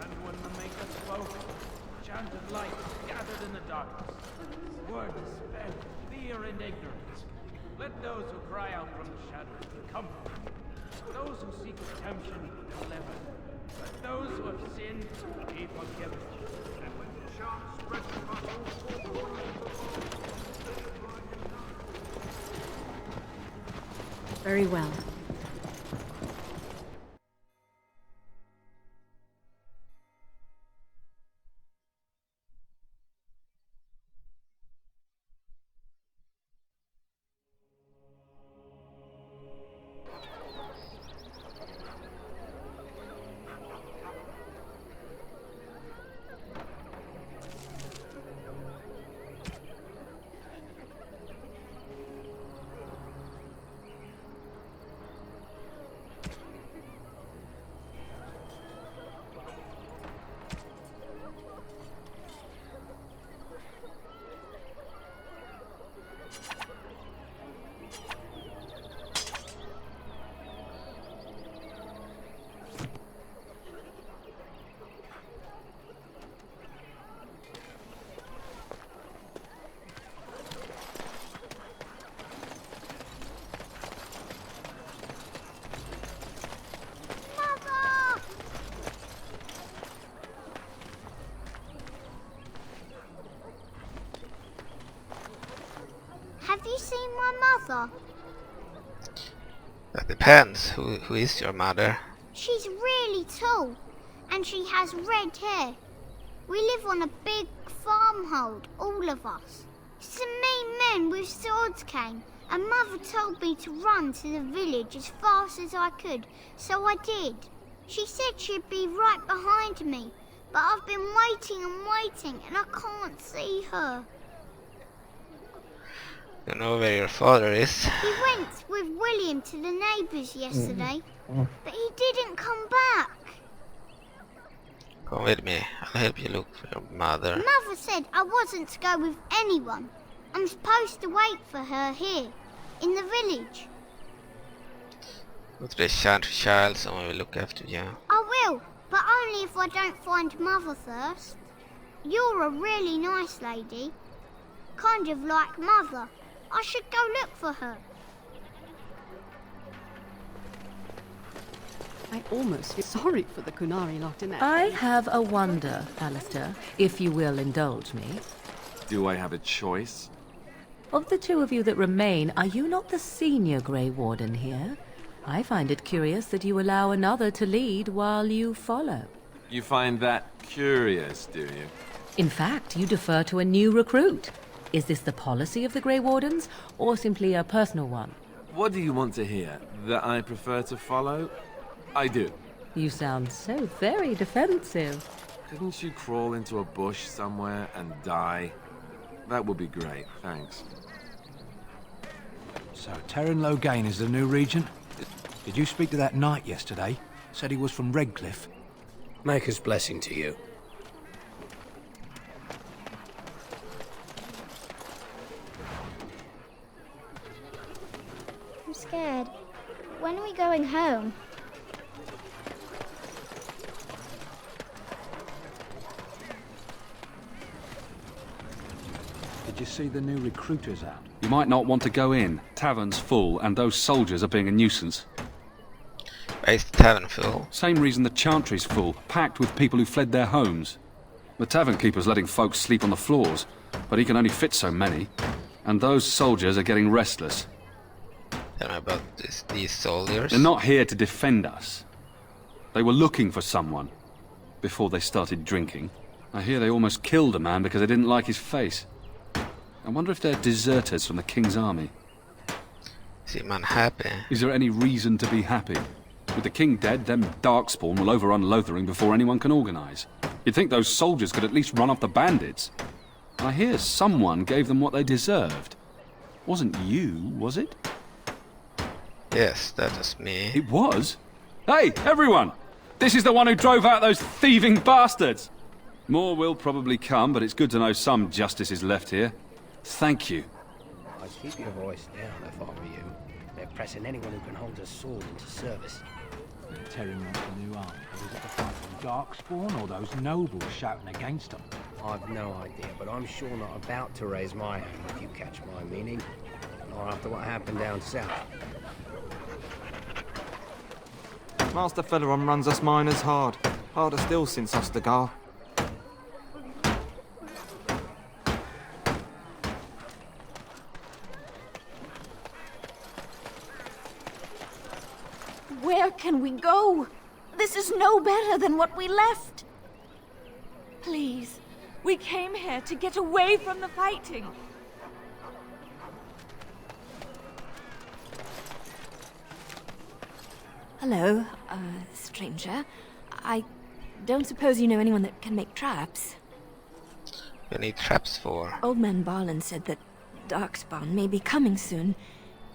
And when the Maker spoke, a chant of light scattered in the darkness. Word dispelled fear and ignorance. Let those who cry out from the shadows be comforted. Those who seek redemption be delivered. Let those who have sinned be forgiven. And when the chant spreads across all four corners of the world, Very well. Have you seen my mother? That depends. Who is your mother? She's really tall, and she has red hair. We live on a big farmhold, all of us. Some mean men with swords came, and Mother told me to run to the village as fast as I could, so I did. She said she'd be right behind me, but I've been waiting and waiting, and I can't see her. You know where your father is? He went with William to the neighbours yesterday, but he didn't come back. Come with me. I'll help you look for your mother. Mother said I wasn't to go with anyone. I'm supposed to wait for her here, in the village. Go to the Chantry Child, someone will look after you. I will, but only if I don't find Mother first. You're a really nice lady. Kind of like Mother. I should go look for her. I almost feel sorry for the Kunari lot in that. I have a wonder, Alistair, if you will indulge me. Do I have a choice? Of the two of you that remain, are you not the senior Grey Warden here? I find it curious that you allow another to lead while you follow. You find that curious, do you? In fact, you defer to a new recruit. Is this the policy of the Grey Wardens, or simply a personal one? What do you want to hear? That I prefer to follow? I do. You sound so very defensive. Couldn't you crawl into a bush somewhere and die? That would be great, thanks. So, Terran Loghain is the new regent? Did you speak to that knight yesterday? Said he was from Redcliffe. Maker's blessing to you. I'm scared. When are we going home? Did you see the new recruiters out? You might not want to go in. Tavern's full, and those soldiers are being a nuisance. Is the tavern full? Same reason the Chantry's full, packed with people who fled their homes. The tavern keeper's letting folks sleep on the floors, but he can only fit so many. And those soldiers are getting restless. Tell me about these soldiers. They're not here to defend us. They were looking for someone before they started drinking. I hear they almost killed a man because they didn't like his face. I wonder if they're deserters from the King's army. Is he unhappy? Is there any reason to be happy? With the King dead, them Darkspawn will overrun Lothering before anyone can organise. You'd think those soldiers could at least run off the bandits. I hear someone gave them what they deserved. Wasn't you, was it? Yes, that was me. It was? Hey, everyone! This is the one who drove out those thieving bastards! More will probably come, but it's good to know some justice is left here. Thank you. I'd keep your voice down if I were you. They're pressing anyone who can hold a sword into service. Terran wants a new army. Is it the fight from Darkspawn or those nobles shouting against them? I've no idea, but I'm sure not about to raise my hand, if you catch my meaning. Or after what happened down south. Master Feleron runs us miners hard. Harder still since Ostagar. Where can we go? This is no better than what we left. Please, we came here to get away from the fighting. Hello, stranger. I don't suppose you know anyone that can make traps? You need traps for? Old man Barlin said that Darkspawn may be coming soon.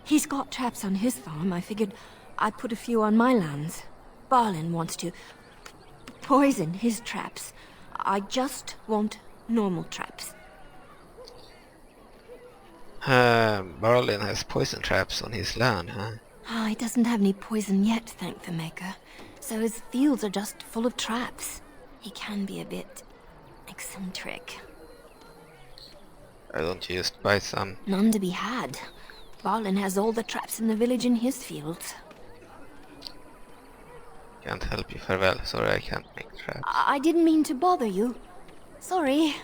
He's got traps on his farm. I figured I'd put a few on my lands. Barlin wants to poison his traps. I just want normal traps. Barlin has poison traps on his land, huh? Oh, he doesn't have any poison yet, thank the Maker. So his fields are just full of traps. He can be a bit eccentric. Why don't you just buy some? None to be had. Barlin has all the traps in the village in his fields. Can't help you, farewell. Sorry, I can't make traps. I didn't mean to bother you. Sorry.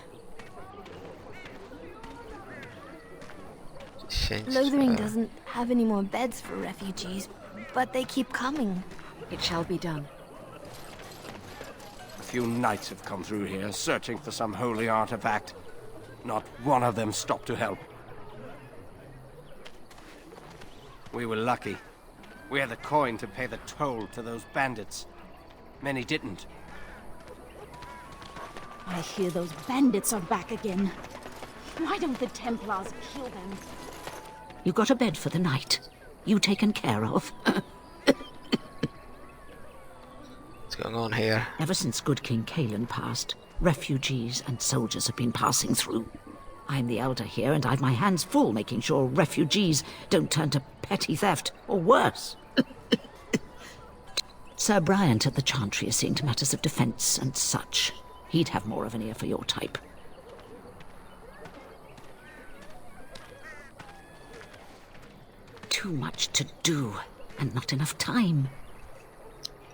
Lothering doesn't have any more beds for refugees, but they keep coming. It shall be done. A few knights have come through here, searching for some holy artifact. Not one of them stopped to help. We were lucky. We had the coin to pay the toll to those bandits. Many didn't. I hear those bandits are back again. Why don't the Templars kill them? You got a bed for the night. You taken care of. What's going on here? Ever since good King Cailan passed, refugees and soldiers have been passing through. I'm the elder here, and I've my hands full making sure refugees don't turn to petty theft, or worse. Sir Bryant at the Chantry is seeing to matters of defence and such. He'd have more of an ear for your type. Too much to do, and not enough time.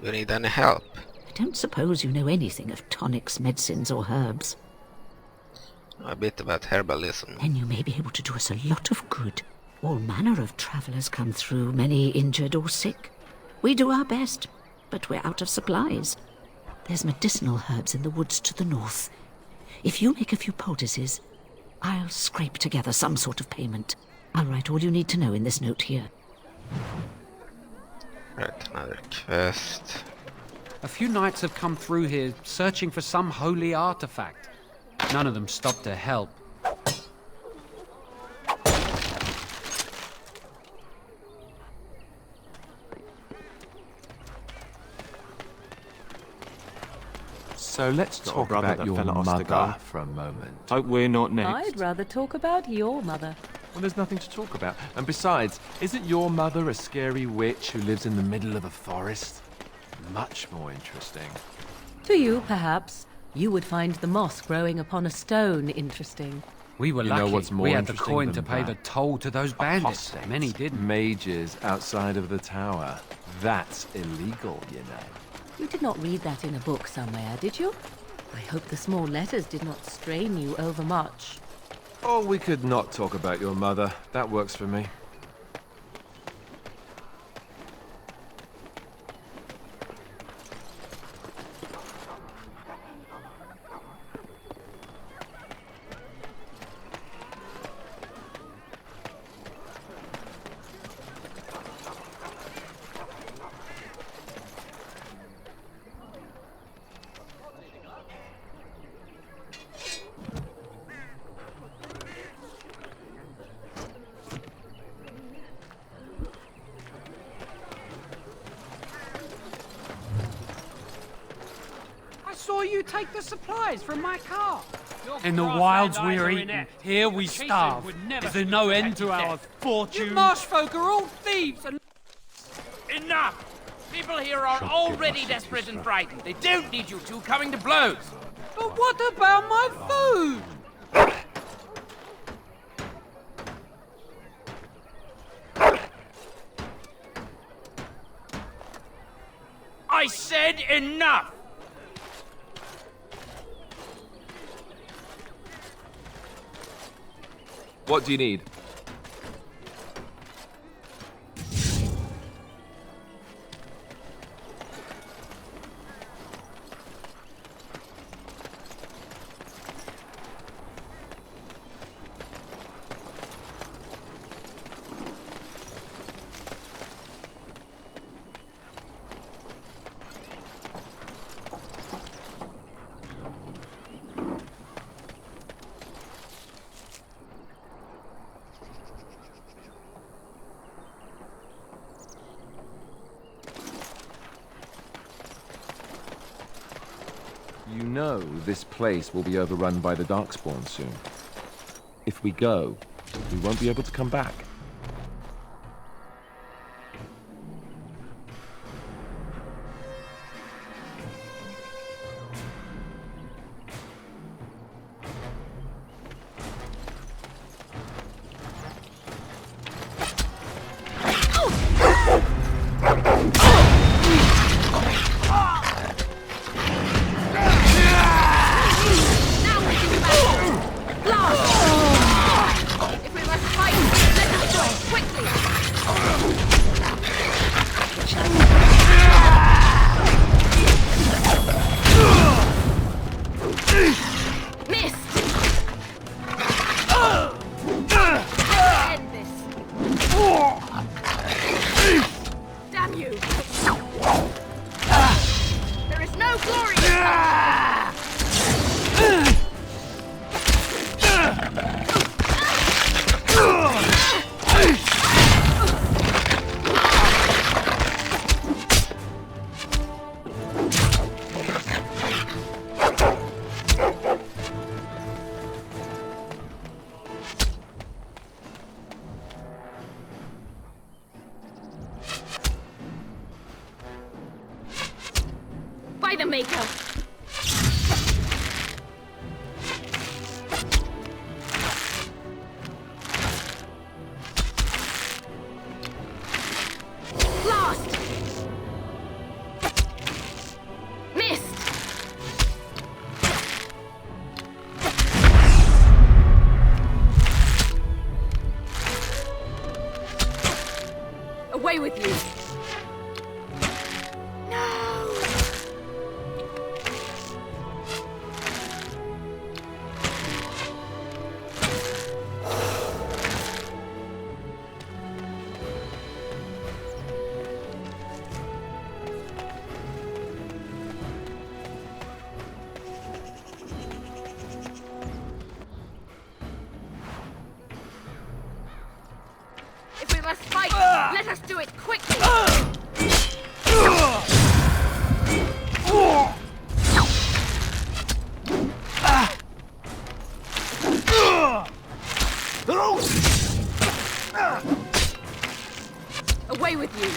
You need any help? I don't suppose you know anything of tonics, medicines, or herbs. A bit about herbalism. Then you may be able to do us a lot of good. All manner of travellers come through, many injured or sick. We do our best, but we're out of supplies. There's medicinal herbs in the woods to the north. If you make a few poultices, I'll scrape together some sort of payment. I'll write all you need to know in this note here. Right, another quest. A few knights have come through here searching for some holy artifact. None of them stopped to help. So let's talk about your mother for a moment. Hope we're not next. I'd rather talk about your mother. Well, there's nothing to talk about. And besides, isn't your mother a scary witch who lives in the middle of a forest? Much more interesting. To you, perhaps. You would find the moss growing upon a stone interesting. We were You lucky. know what's more we had the interesting coin than to pay that? the toll to those bandits. Apostates. Many didn't. Mages outside of the tower. That's illegal, you know. You did not read that in a book somewhere, did you? I hope the small letters did not strain you overmuch. Oh, we could not talk about your mother. That works for me. I saw you take the supplies from my car. In the wilds we are eaten, here we starve. Is there no end to our fortune? You marsh folk are all thieves and... Enough! People here are already desperate and frightened. They don't need you two coming to blows. But what about my food? I said enough! What do you need? You know this place will be overrun by the Darkspawn soon. If we go, we won't be able to come back. Damn you! There is no glory in that! Maker. Blast! Missed! Away with you! If we must fight, let us do it quickly! Away with you!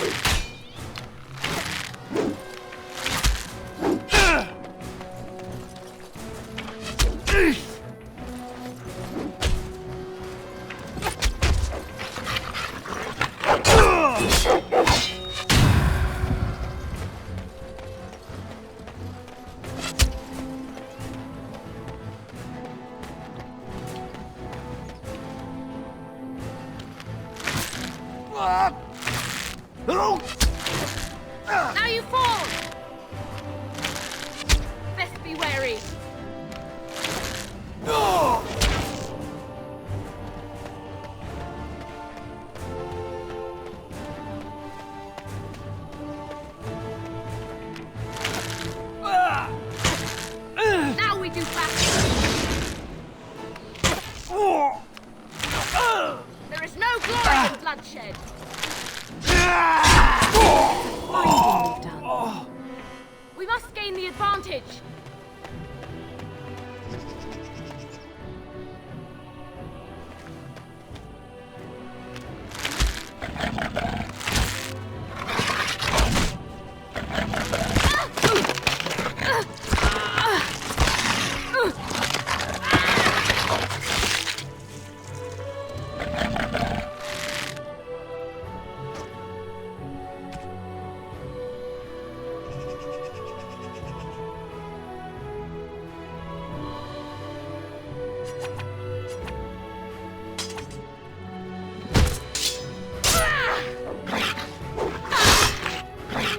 Now you fall! Best be wary. Now we do battle. There is no glory in bloodshed. We must gain the advantage.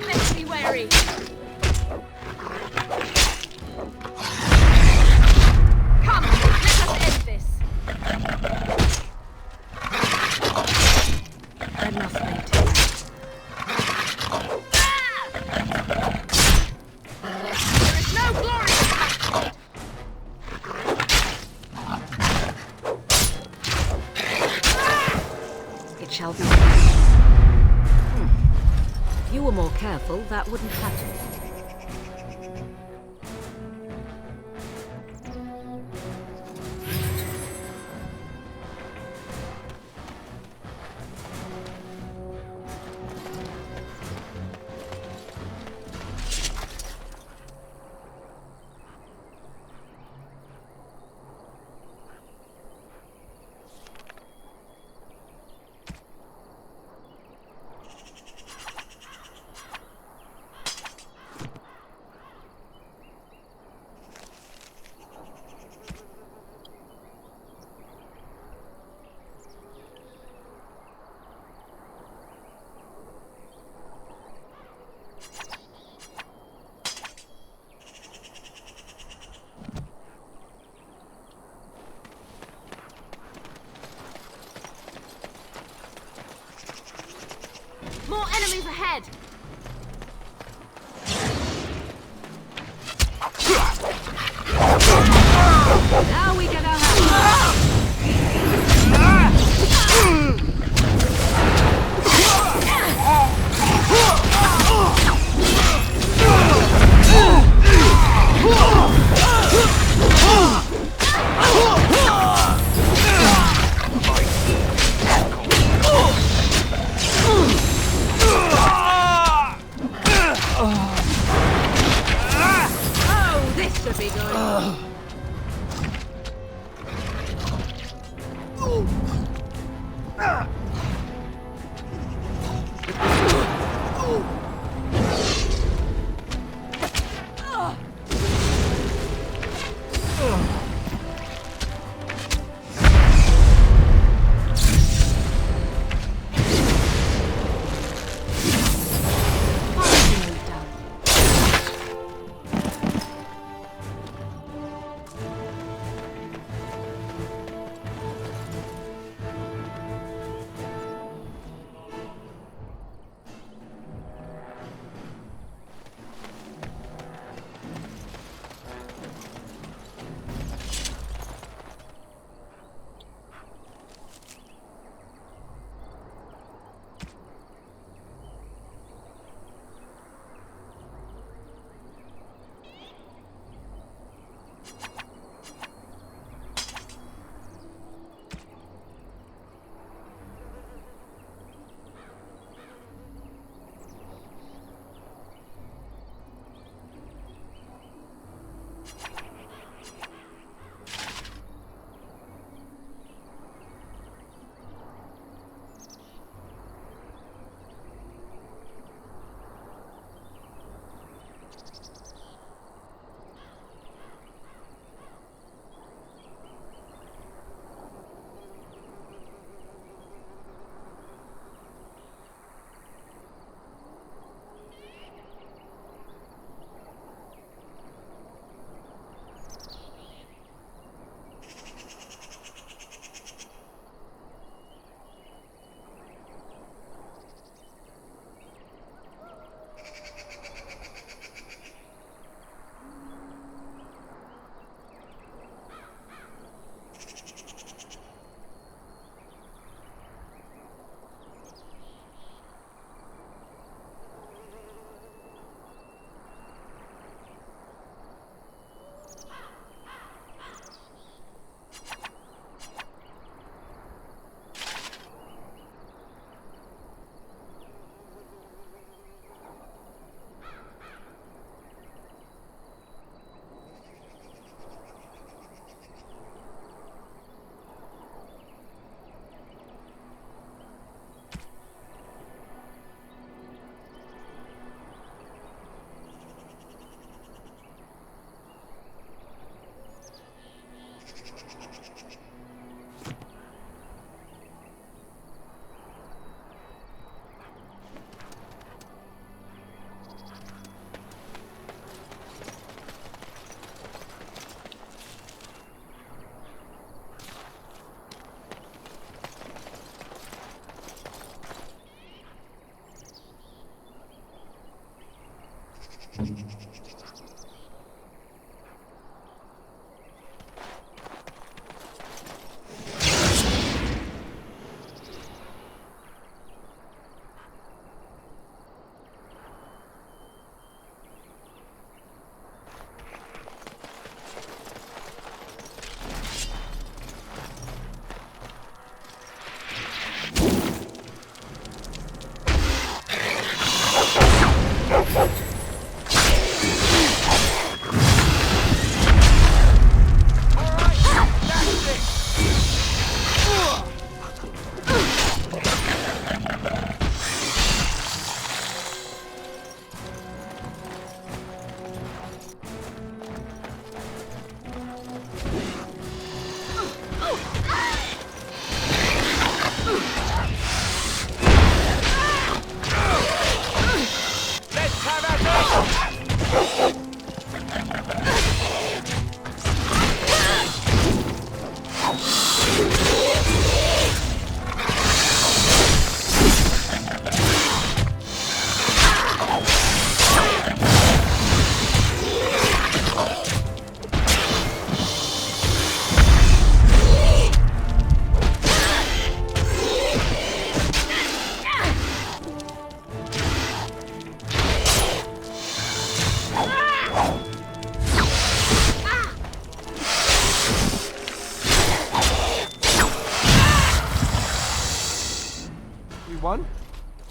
Let's be wary. Come, let us end this. Enough, mate. There is no glory in bloodshed. It shall be. If you were more careful, that wouldn't happen. More enemies ahead! Now we can have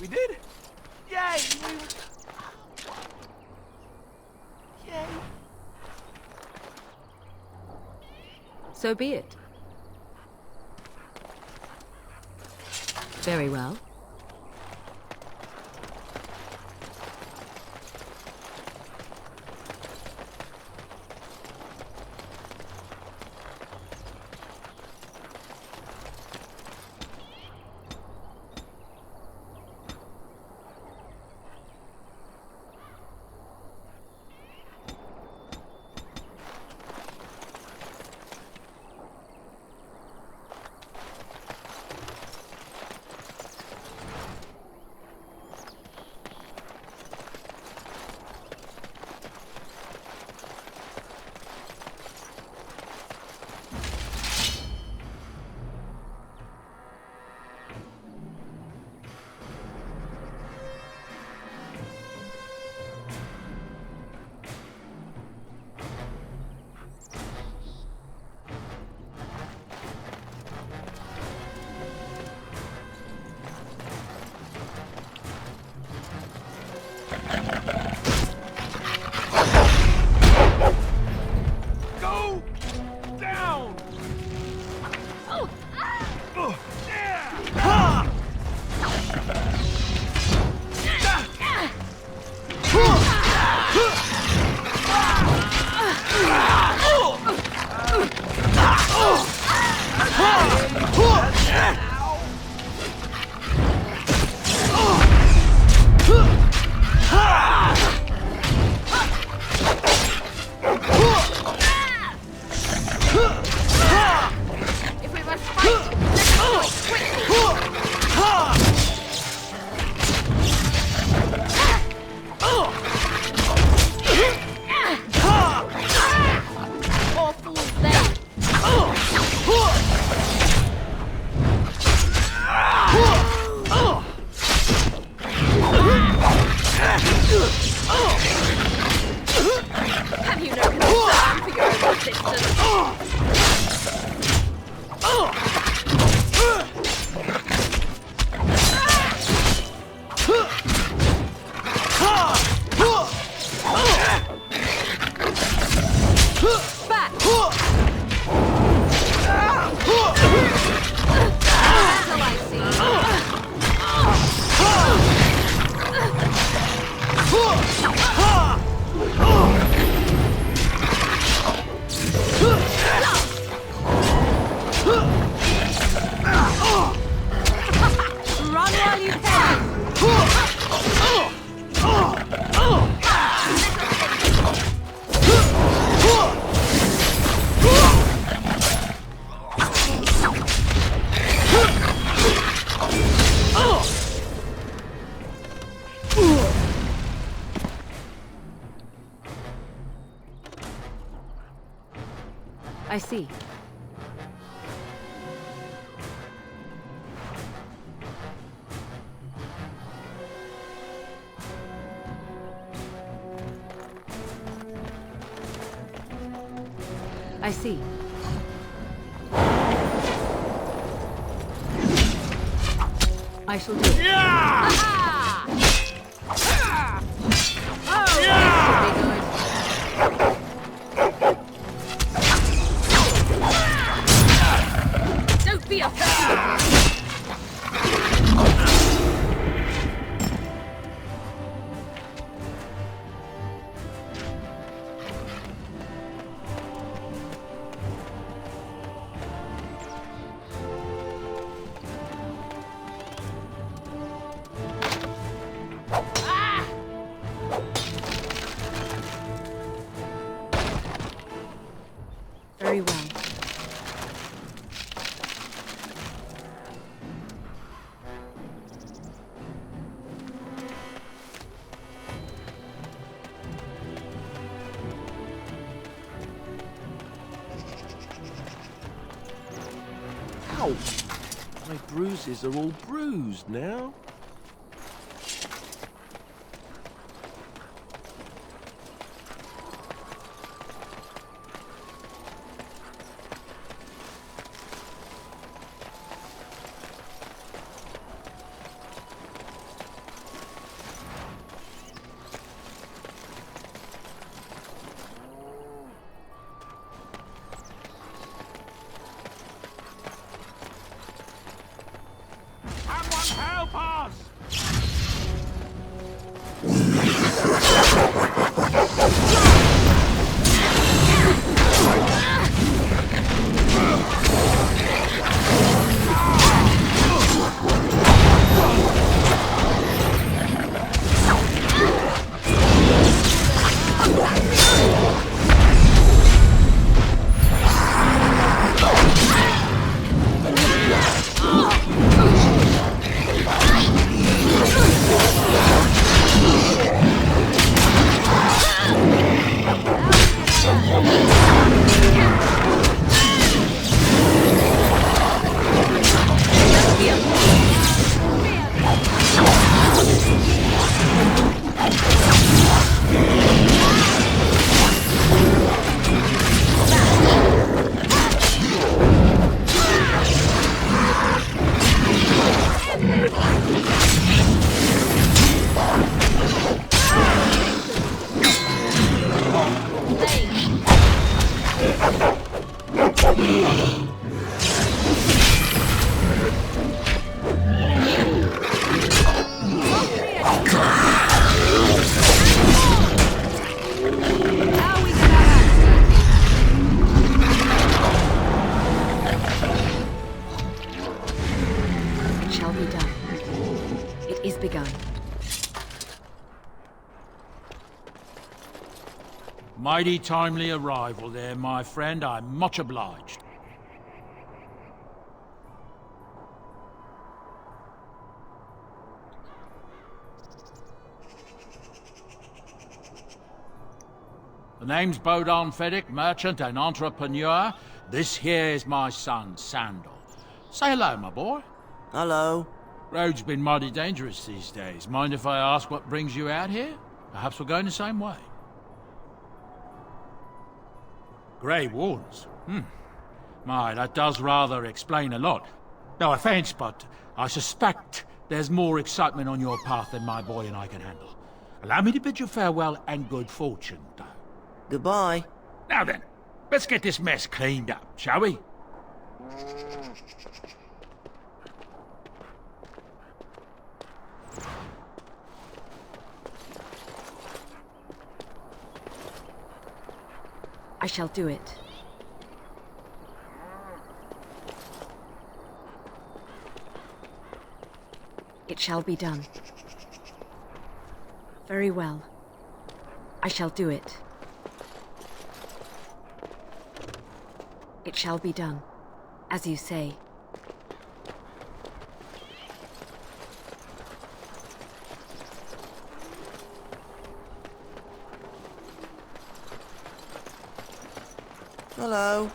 We did? Yay! Yay! So be it. Very well. Have you no concern for your own existence? Back! Until I see you. I see. I see. I shall do it. Yeah! Oh, yeah! Don't be afraid! Very well. Ow! My bruises are all bruised now. Help us! Mighty timely arrival there, my friend. I'm much obliged. The name's Bodon Feddick, merchant and entrepreneur. This here is my son, Sandal. Say hello, my boy. Hello. Road's been mighty dangerous these days. Mind if I ask what brings you out here? Perhaps we're going the same way. Grey Wardens? My, that does rather explain a lot. No offense, but I suspect there's more excitement on your path than my boy and I can handle. Allow me to bid you farewell and good fortune, though. Goodbye. Now then, let's get this mess cleaned up, shall we? I shall do it. It shall be done. Very well. I shall do it. It shall be done, as you say. Hello.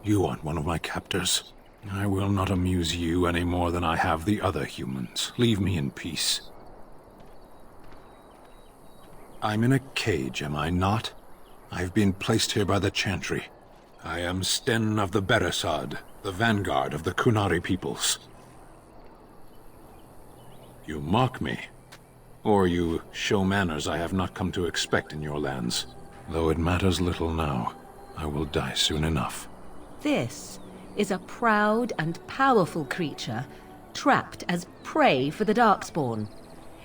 You aren't one of my captors. I will not amuse you any more than I have the other humans. Leave me in peace. I'm in a cage, am I not? I've been placed here by the Chantry. I am Sten of the Beresad, the vanguard of the Kunari peoples. You mock me, or you show manners I have not come to expect in your lands. Though it matters little now, I will die soon enough. This is a proud and powerful creature, trapped as prey for the Darkspawn.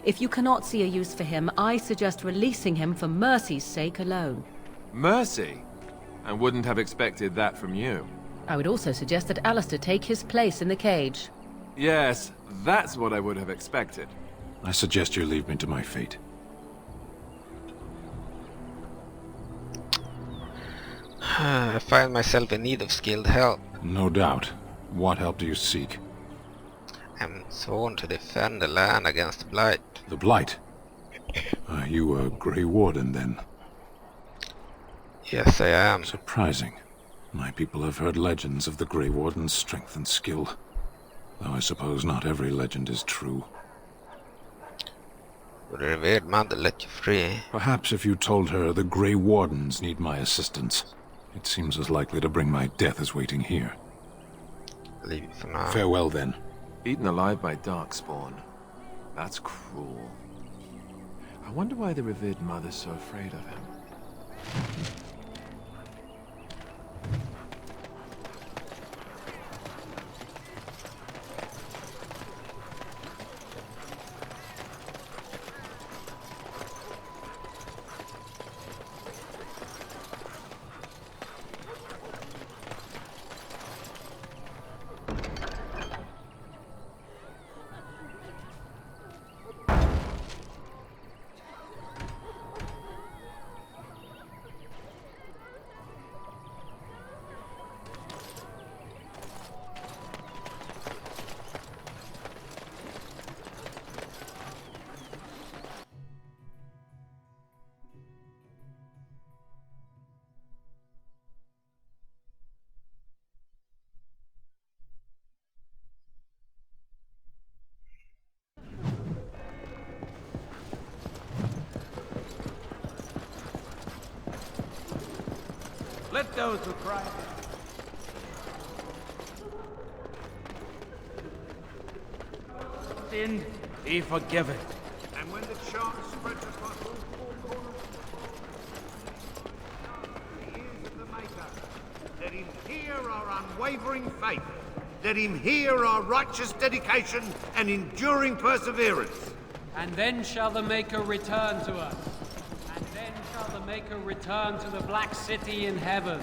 If you cannot see a use for him, I suggest releasing him for mercy's sake alone. Mercy? I wouldn't have expected that from you. I would also suggest that Alistair take his place in the cage. Yes, that's what I would have expected. I suggest you leave me to my fate. I find myself in need of skilled help. No doubt. What help do you seek? I'm sworn to defend the land against the Blight. The Blight? Are you a Grey Warden, then? Yes, I am. Surprising. My people have heard legends of the Grey Warden's strength and skill. Though I suppose not every legend is true. Would the revered mother let you free? Perhaps if you told her the Grey Wardens need my assistance. It seems as likely to bring my death as waiting here. Leave it for now. Farewell, then. Eaten alive by Darkspawn. That's cruel. I wonder why the revered mother's so afraid of him. Let those who cry. Sin be forgiven. And when the chant spreads across all four corners the ears of the Maker, let him hear our unwavering faith. Let him hear our righteous dedication and enduring perseverance. And then shall the Maker return to us. And then shall the Maker return to the Black City in heaven.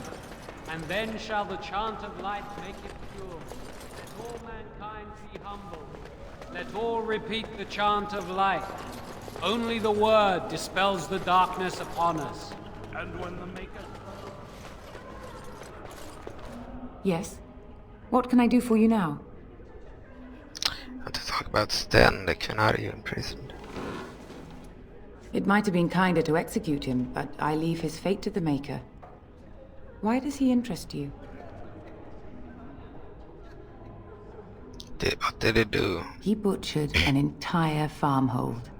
And then shall the chant of light make it pure. Let all mankind be humble. Let all repeat the chant of light. Only the word dispels the darkness upon us. And when the Maker... Yes? What can I do for you now? I want to talk about Sten, the Kunari you imprisoned. It might have been kinder to execute him, but I leave his fate to the Maker. Why does he interest you? What did he do? He butchered an entire farmhold.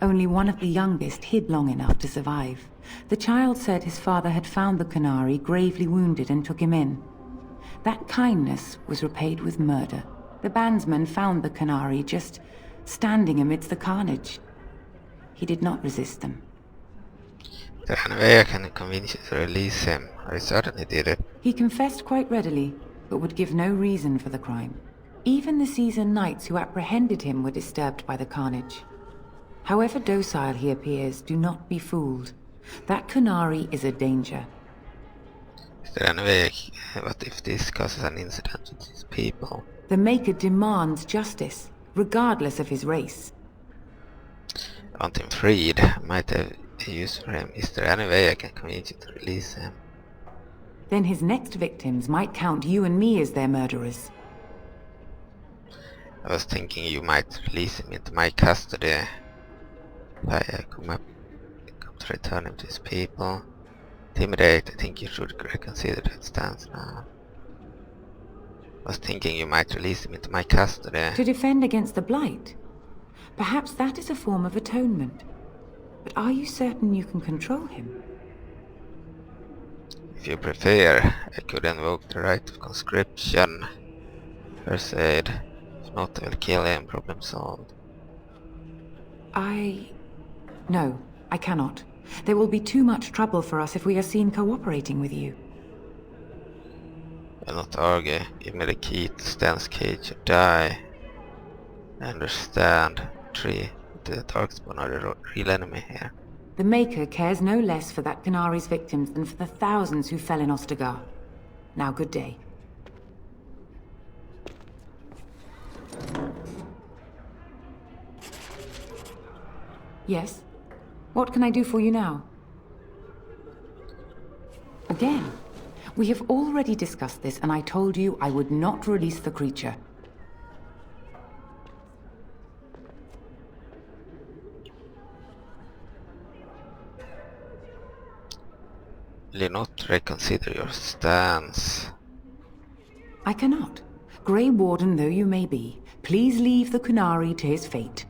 Only one of the youngest hid long enough to survive. The child said his father had found the Kunari gravely wounded and took him in. That kindness was repaid with murder. The bandsman found the Kunari just standing amidst the carnage. He did not resist them. Is there any way I can convince you to release him? I certainly did it. He confessed quite readily, but would give no reason for the crime. Even the seasoned knights who apprehended him were disturbed by the carnage. However docile he appears, do not be fooled. That Kunari is a danger. Is there any way, what if this causes an incident with these people? The Maker demands justice, regardless of his race. I want him freed. I might have a use for him. Is there any way I can convince you to release him? Then his next victims might count you and me as their murderers. I was thinking you might release him into my custody. If I come to return him to his people. Intimidate, I think you should reconsider that stance now. Was thinking you might release him into my custody. To defend against the Blight? Perhaps that is a form of atonement. But are you certain you can control him? If you prefer, I could invoke the right of conscription. First aid. If not, I will kill him. Problem solved. No, I cannot. There will be too much trouble for us if we are seen cooperating with you. I'll not argue. Give me the key to Stan's cage or die. I understand. 3. The Darkspawn are the real enemy here. The Maker cares no less for that Canari's victims than for the thousands who fell in Ostagar. Now, good day. Yes? What can I do for you now? Again? We have already discussed this, and I told you I would not release the creature. Will you not reconsider your stance? I cannot. Grey Warden though you may be, please leave the Canary to his fate.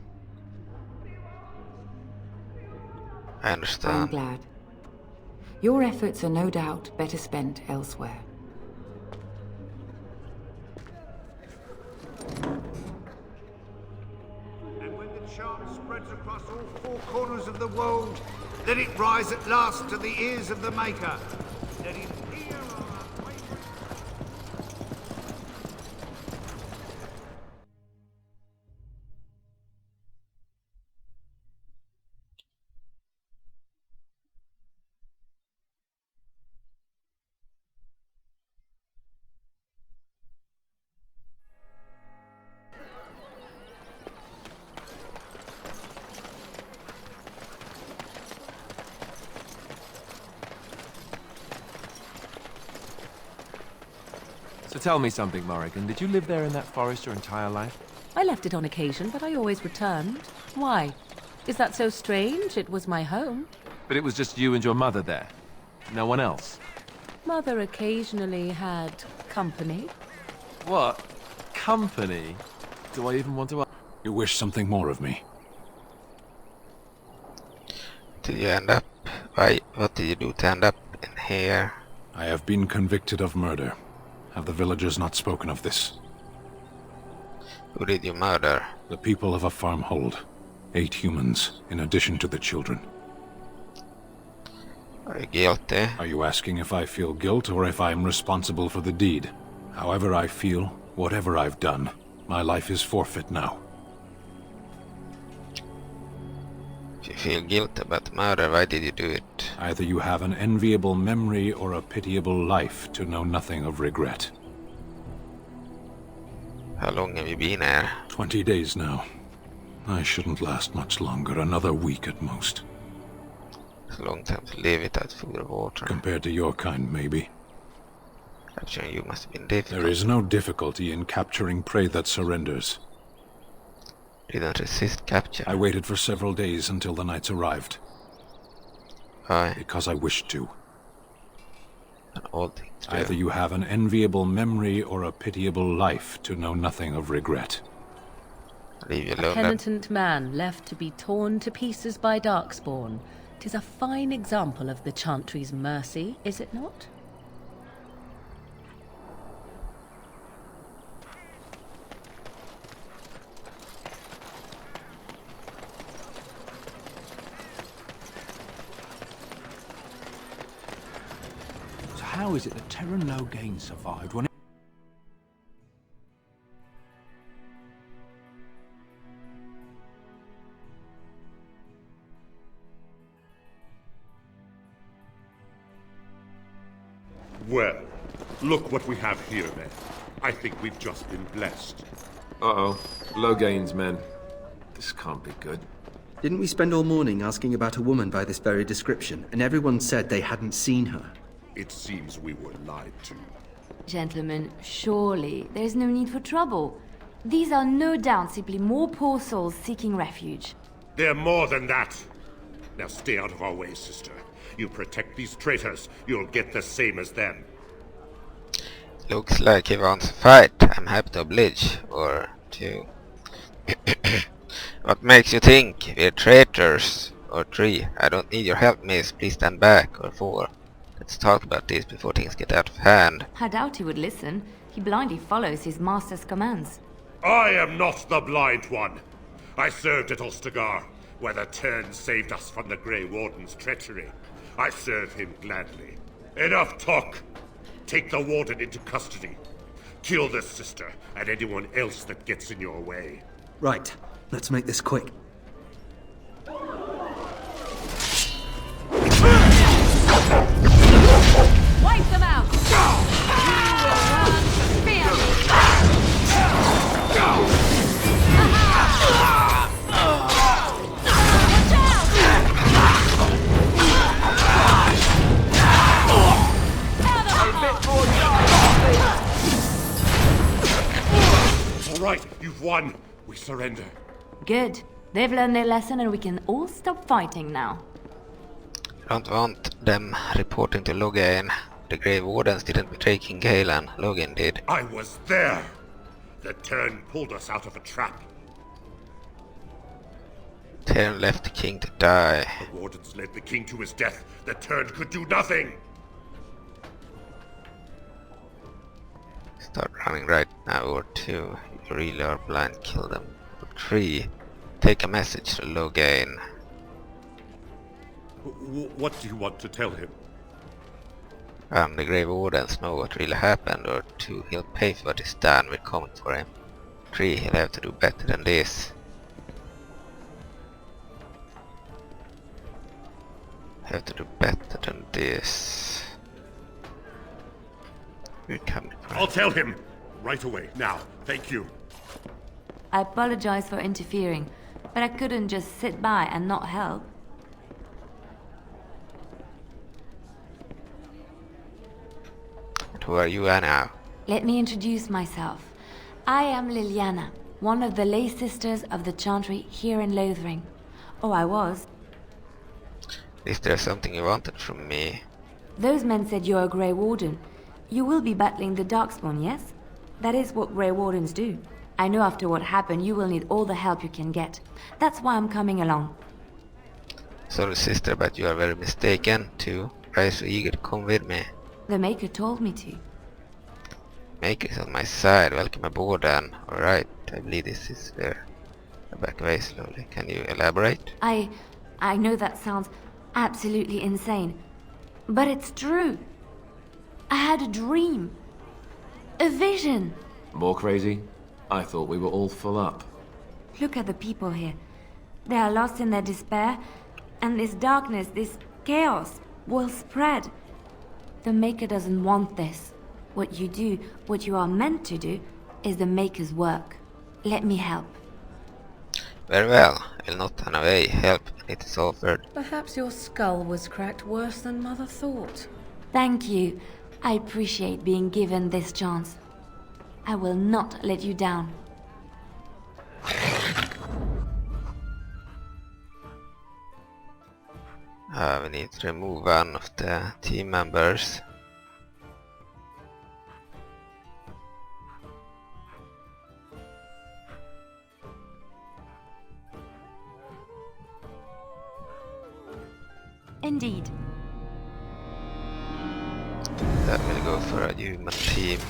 I understand. I'm glad. Your efforts are no doubt better spent elsewhere. And when the chant spreads across all four corners of the world, let it rise at last to the ears of the Maker. Let him hear our unwavering... So tell me something, Morrigan. Did you live there in that forest your entire life? I left it on occasion, but I always returned. Why? Is that so strange? It was my home. But it was just you and your mother there? No one else? Mother occasionally had company. What? Company? Do I even want to... You wish something more of me? Did you end up... what did you do to end up in here? I have been convicted of murder. Have the villagers not spoken of this? Who did you murder? The people of a farmhold. 8 humans, in addition to the children. Are you guilty? Are you asking if I feel guilt or if I am responsible for the deed? However I feel, whatever I've done, my life is forfeit now. If you feel guilt about murder, why did you do it? Either you have an enviable memory or a pitiable life to know nothing of regret. How long have you been here? 20 days now. I shouldn't last much longer, another week at most. It's a long time to live without food or water. Compared to your kind, maybe. Capturing you must have been difficult. There is no difficulty in capturing prey that surrenders. You didn't resist capture. I waited for several days until the knights arrived. Why? Because I wished to. An old thing to do. Either you have an enviable memory or a pitiable life to know nothing of regret. Leave you A alone. penitent man left to be torn to pieces by Darkspawn. 'Tis a fine example of the Chantry's mercy, is it not? How is it that Terran Loghain survived when it... Well, look what we have here then. I think we've just been blessed. Uh-oh. Loghain's men. This can't be good. Didn't we spend all morning asking about a woman by this very description, and everyone said they hadn't seen her? It seems we were lied to. Gentlemen, surely there's no need for trouble. These are no doubt simply more poor souls seeking refuge. They're more than that. Now stay out of our way, sister. You protect these traitors, you'll get the same as them. Looks like he wants a fight. I'm happy to oblige. Or two. What makes you think we're traitors? Or 3. I don't need your help, miss. Please stand back. Or 4. Let's talk about this before things get out of hand. I doubt he would listen. He blindly follows his master's commands. I am not the blind one. I served at Ostagar, where the Turn saved us from the Grey Warden's treachery. I serve him gladly. Enough talk! Take the Warden into custody. Kill the sister and anyone else that gets in your way. Right. Let's make this quick. Wipe them out! You will learn to fear me! All right, you've won. We surrender. Good. They've learned their lesson and we can all stop fighting now. I don't want them reporting to Loghain. The Grey Wardens didn't betray King Cailan. Loghain did. I was there. The Turn pulled us out of a trap. Turn left the king to die. The Wardens led the king to his death. The Turn could do nothing. Start running right now. Or 2. You really are blind. Kill them. Or 3. Take a message to Loghain. What do you want to tell him? The Grey Wardens know what really happened. Or 2. He'll pay for what is done. We're coming for him. 3. He'll have to do better than this. Have to do better than this. We're coming for him. I'll tell him! Right away, now. Thank you. I apologize for interfering, but I couldn't just sit by and not help. Who are you now? Let me introduce myself. I am Leliana, one of the lay sisters of the Chantry here in Lothering. Oh, I was. Is there something you wanted from me? Those men said you're a Grey Warden. You will be battling the Darkspawn, yes? That is what Grey Wardens do. I know after what happened you will need all the help you can get. That's why I'm coming along. Sorry sister, but you are very mistaken too. Why so eager to come with me? The Maker told me to. Maker is on my side. Welcome aboard then. Alright, I believe this is where I back away slowly. Can you elaborate? I know that sounds absolutely insane, but it's true. I had a dream. A vision. More crazy? I thought we were all full up. Look at the people here. They are lost in their despair, and this darkness, this chaos, will spread. The Maker doesn't want this. What you do, what you are meant to do, is the Maker's work. Let me help. Very well. I will not turn away. Help. It is offered. Perhaps your skull was cracked worse than Mother thought. Thank you. I appreciate being given this chance. I will not let you down. We need to remove one of the team members. Indeed. That will go for a human team.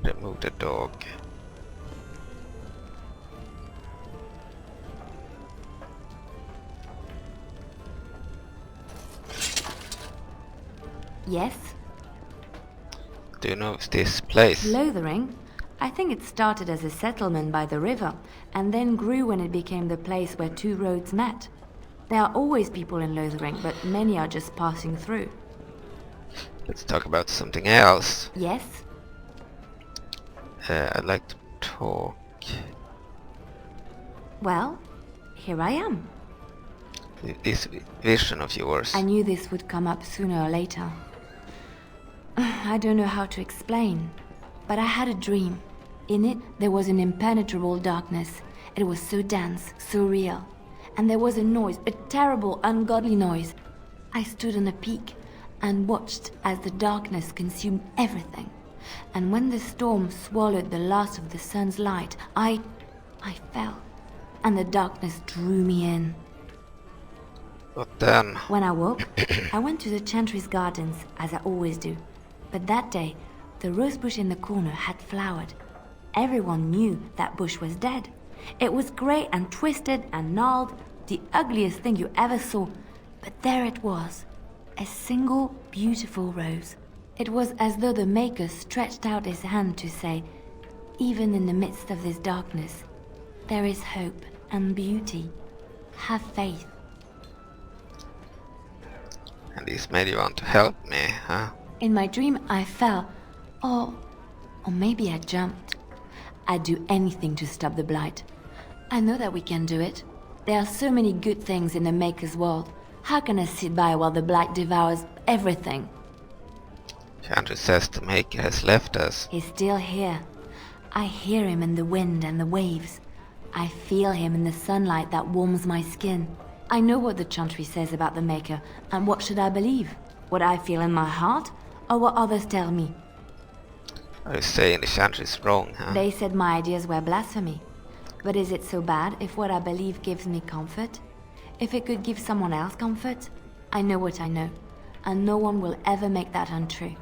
Remove the dog. Yes? Do you know this place? Lothering? I think it started as a settlement by the river, and then grew when it became the place where two roads met. There are always people in Lothering, but many are just passing through. Let's talk about something else. Yes? I'd like to talk. Well, here I am. This vision of yours. I knew this would come up sooner or later. I don't know how to explain, but I had a dream. In it, there was an impenetrable darkness. It was so dense, so real. And there was a noise, a terrible, ungodly noise. I stood on a peak and watched as the darkness consumed everything. And when the storm swallowed the last of the sun's light, I fell, and the darkness drew me in. But then... When I woke, I went to the Chantry's gardens, as I always do. But that day, the rosebush in the corner had flowered. Everyone knew that bush was dead. It was grey and twisted and gnarled, the ugliest thing you ever saw. But there it was, a single beautiful rose. It was as though the Maker stretched out his hand to say, even in the midst of this darkness, there is hope and beauty. Have faith. And this made you want to help me, huh? In my dream, I fell. Or maybe I jumped. I'd do anything to stop the Blight. I know that we can do it. There are so many good things in the Maker's world. How can I sit by while the Blight devours everything? Chantry says the Maker has left us. He's still here. I hear him in the wind and the waves. I feel him in the sunlight that warms my skin. I know what the Chantry says about the Maker, and what should I believe? What I feel in my heart, or what others tell me? Are you saying the Chantry's wrong, huh? They said my ideas were blasphemy. But is it so bad if what I believe gives me comfort? If it could give someone else comfort? I know what I know, and no one will ever make that untrue.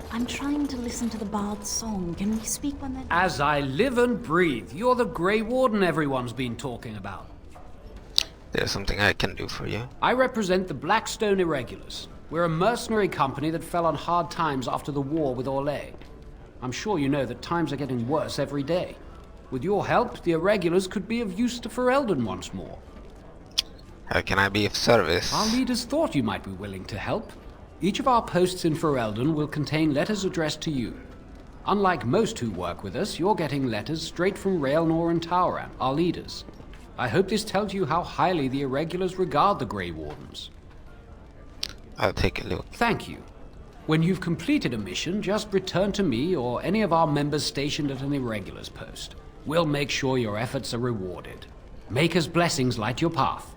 I'm trying to listen to the bard's song. Can we speak when they're... As I live and breathe, you're the Grey Warden everyone's been talking about. There's something I can do for you. I represent the Blackstone Irregulars. We're a mercenary company that fell on hard times after the war with Orlais. I'm sure you know that times are getting worse every day. With your help, the Irregulars could be of use to Ferelden once more. How can I be of service? Our leaders thought you might be willing to help. Each of our posts in Ferelden will contain letters addressed to you. Unlike most who work with us, you're getting letters straight from Raelnor and Tauran, our leaders. I hope this tells you how highly the Irregulars regard the Grey Wardens. I'll take a look. Thank you. When you've completed a mission, just return to me or any of our members stationed at an Irregulars post. We'll make sure your efforts are rewarded. Maker's blessings light your path.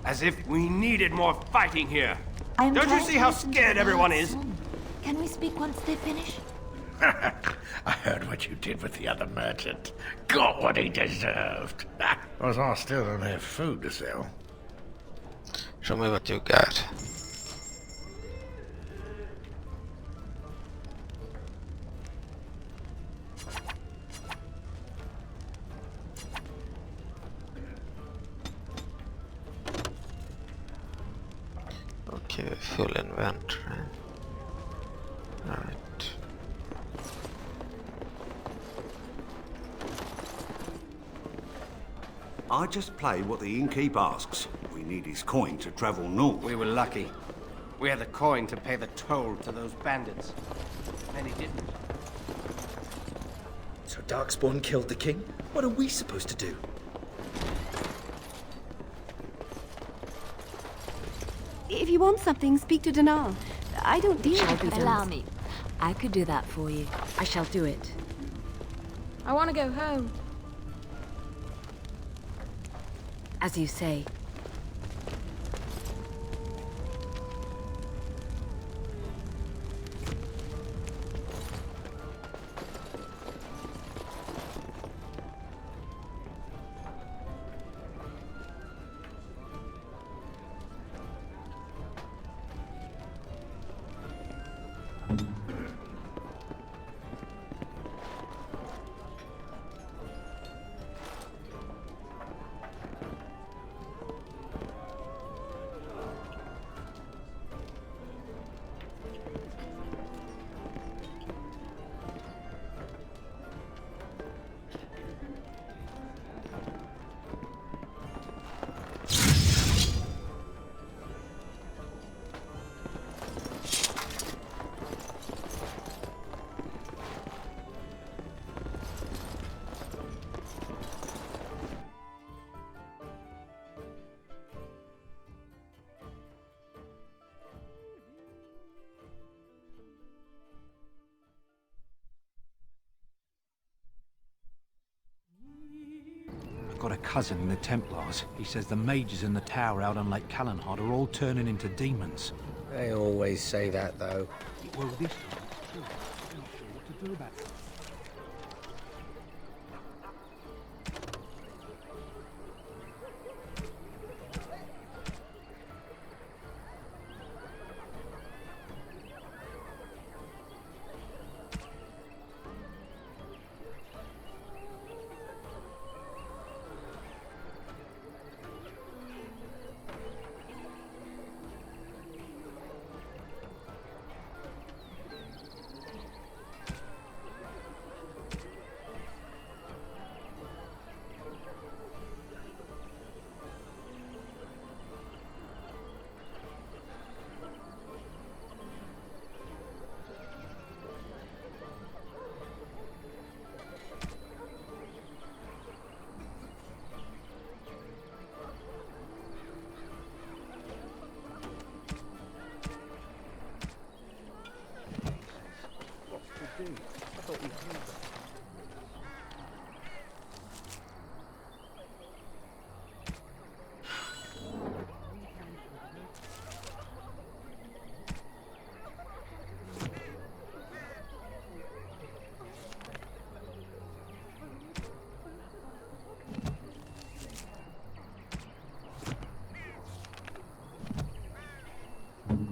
As if we needed more fighting here. I'm Don't you trying see to how listen to scared the everyone bard's is? song. Can we speak once they finish? I heard what you did with the other merchant. Got what he deserved. Was I still don't have food to sell? Show me what you got. Okay, full inventory. Alright. I just play what the innkeep asks. We need his coin to travel north. We were lucky. We had the coin to pay the toll to those bandits. Many didn't. So Darkspawn killed the king? What are we supposed to do? If you want something, speak to Denal. I don't deal Shall with be peasants. Allow me. I could do that for you. I shall do it. I want to go home. As you say. cousin, the Templars. He says the mages in the tower out on Lake Calenhard are all turning into demons. They always say that, though. Well, this time, I'm not sure what to do about it.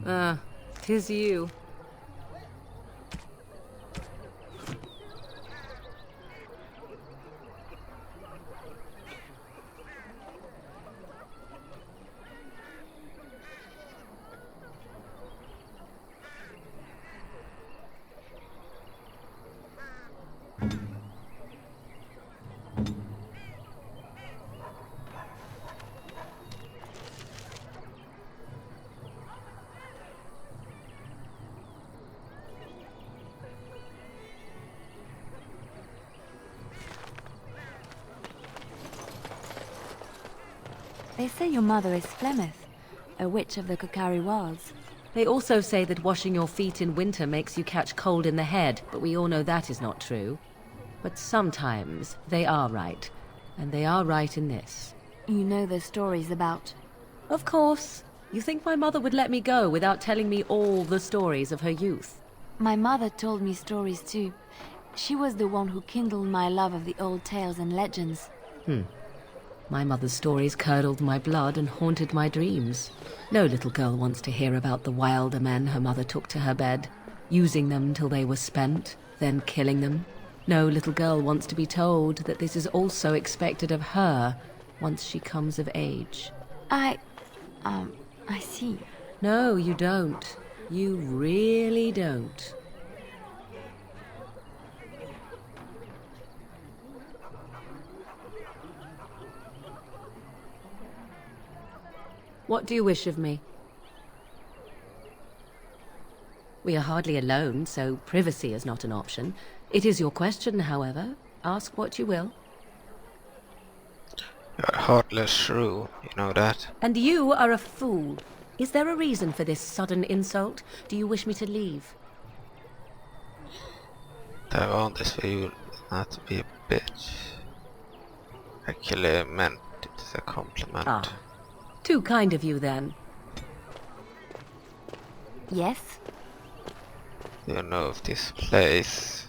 Ah, 'tis you. They say your mother is Flemeth, a witch of the Kokari Wilds. They also say that washing your feet in winter makes you catch cold in the head, but we all know that is not true. But sometimes they are right, and they are right in this. You know the stories about... Of course. You think my mother would let me go without telling me all the stories of her youth? My mother told me stories too. She was the one who kindled my love of the old tales and legends. My mother's stories curdled my blood and haunted my dreams. No little girl wants to hear about the wilder men her mother took to her bed, using them till they were spent, then killing them. No little girl wants to be told that this is also expected of her once she comes of age. I see. No, you don't. You really don't. What do you wish of me? We are hardly alone, so privacy is not an option. It is your question, however. Ask what you will. You're a heartless shrew, you know that. And you are a fool. Is there a reason for this sudden insult? Do you wish me to leave? I want this for you not to be a bitch. Actually meant it as a compliment. Ah. Too kind of you, then. Yes? You know of this place?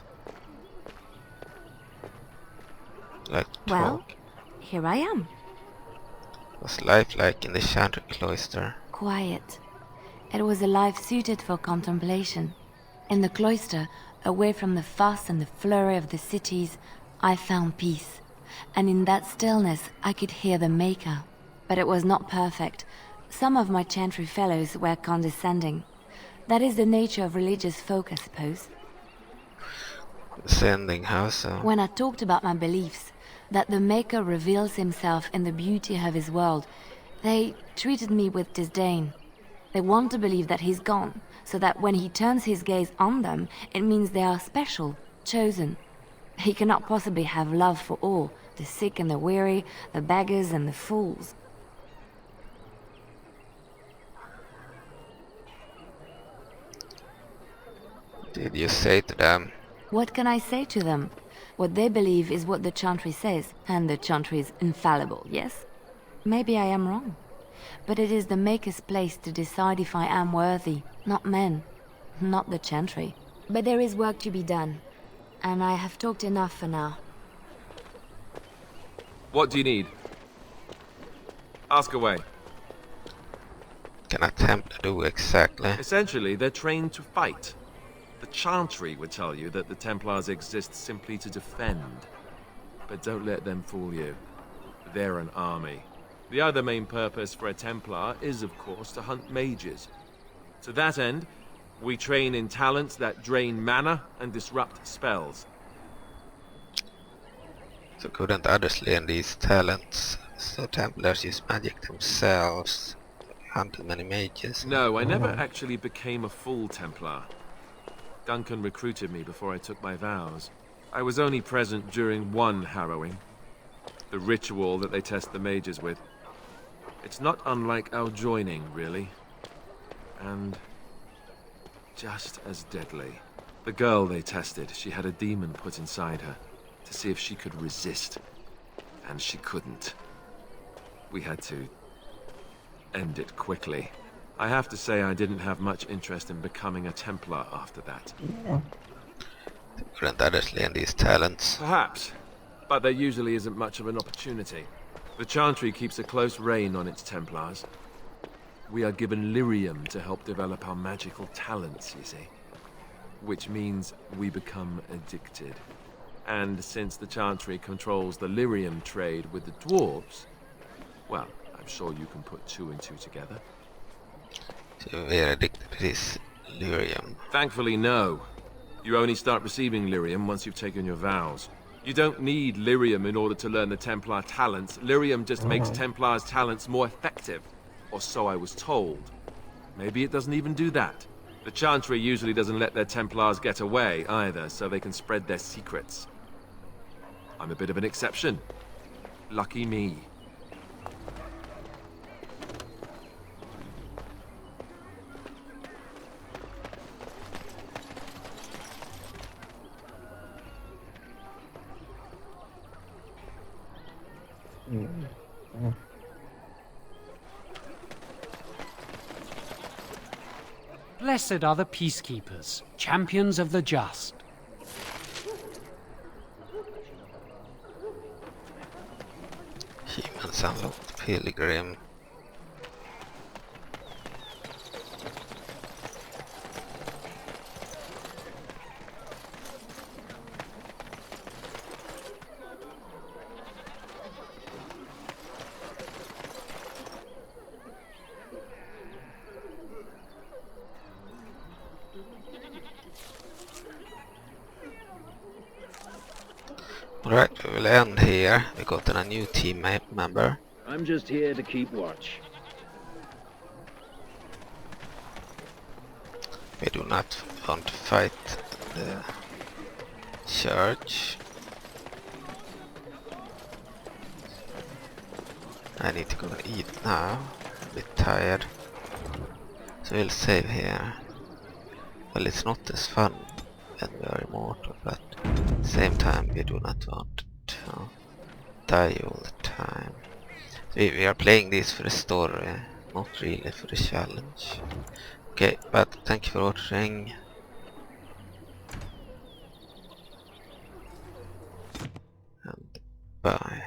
Like to Well, talk. here I am. What's life like in the Chantry Cloister? Quiet. It was a life suited for contemplation. In the cloister, away from the fuss and the flurry of the cities, I found peace. And in that stillness, I could hear the Maker. But it was not perfect. Some of my Chantry fellows were condescending. That is the nature of religious folk, I suppose. Sending how so? When I talked about my beliefs, that the Maker reveals himself in the beauty of his world, they treated me with disdain. They want to believe that he's gone, so that when he turns his gaze on them, it means they are special, chosen. He cannot possibly have love for all, the sick and the weary, the beggars and the fools. Did you say to them? What can I say to them? What they believe is what the Chantry says, and the Chantry is infallible, yes? Maybe I am wrong. But it is the Maker's place to decide if I am worthy, not men, not the Chantry. But there is work to be done, and I have talked enough for now. What do you need? Ask away. Can a Templar do exactly? Essentially, they're trained to fight. The Chantry would tell you that the Templars exist simply to defend. But don't let them fool you. They're an army. The other main purpose for a Templar is, of course, to hunt mages. To that end, we train in talents that drain mana and disrupt spells. So couldn't others learn these talents? So Templars use magic themselves, hunted many mages. No, I never actually became a full Templar. Duncan recruited me before I took my vows. I was only present during one harrowing. The ritual that they test the mages with. It's not unlike our joining, really. And just as deadly. The girl they tested, she had a demon put inside her to see if she could resist. And she couldn't. We had to end it quickly. I have to say I didn't have much interest in becoming a Templar after that. Couldn't others learn these talents? Perhaps, but there usually isn't much of an opportunity. The Chantry keeps a close rein on its Templars. We are given lyrium to help develop our magical talents, you see. Which means we become addicted. And since the Chantry controls the lyrium trade with the dwarves, well, I'm sure you can put 2 and 2 together. So we're addicted to this lyrium. Thankfully, no. You only start receiving lyrium once you've taken your vows. You don't need lyrium in order to learn the Templar talents. Lyrium just makes Templars' talents more effective. Or so I was told. Maybe it doesn't even do that. The Chantry usually doesn't let their Templars get away either, so they can spread their secrets. I'm a bit of an exception. Lucky me. Blessed are the peacekeepers, champions of the just. Humans unlocked Pilgrim. Alright, we will end here. We got a new team member. I'm just here to keep watch. We do not want to fight the church. I need to go and eat now. I'm a bit tired. So we'll save here. Well, it's not as fun when we are immortal, but at the same time we do not want to die all the time. So we are playing this for the story, not really for the challenge. Okay, but thank you for watching. And bye.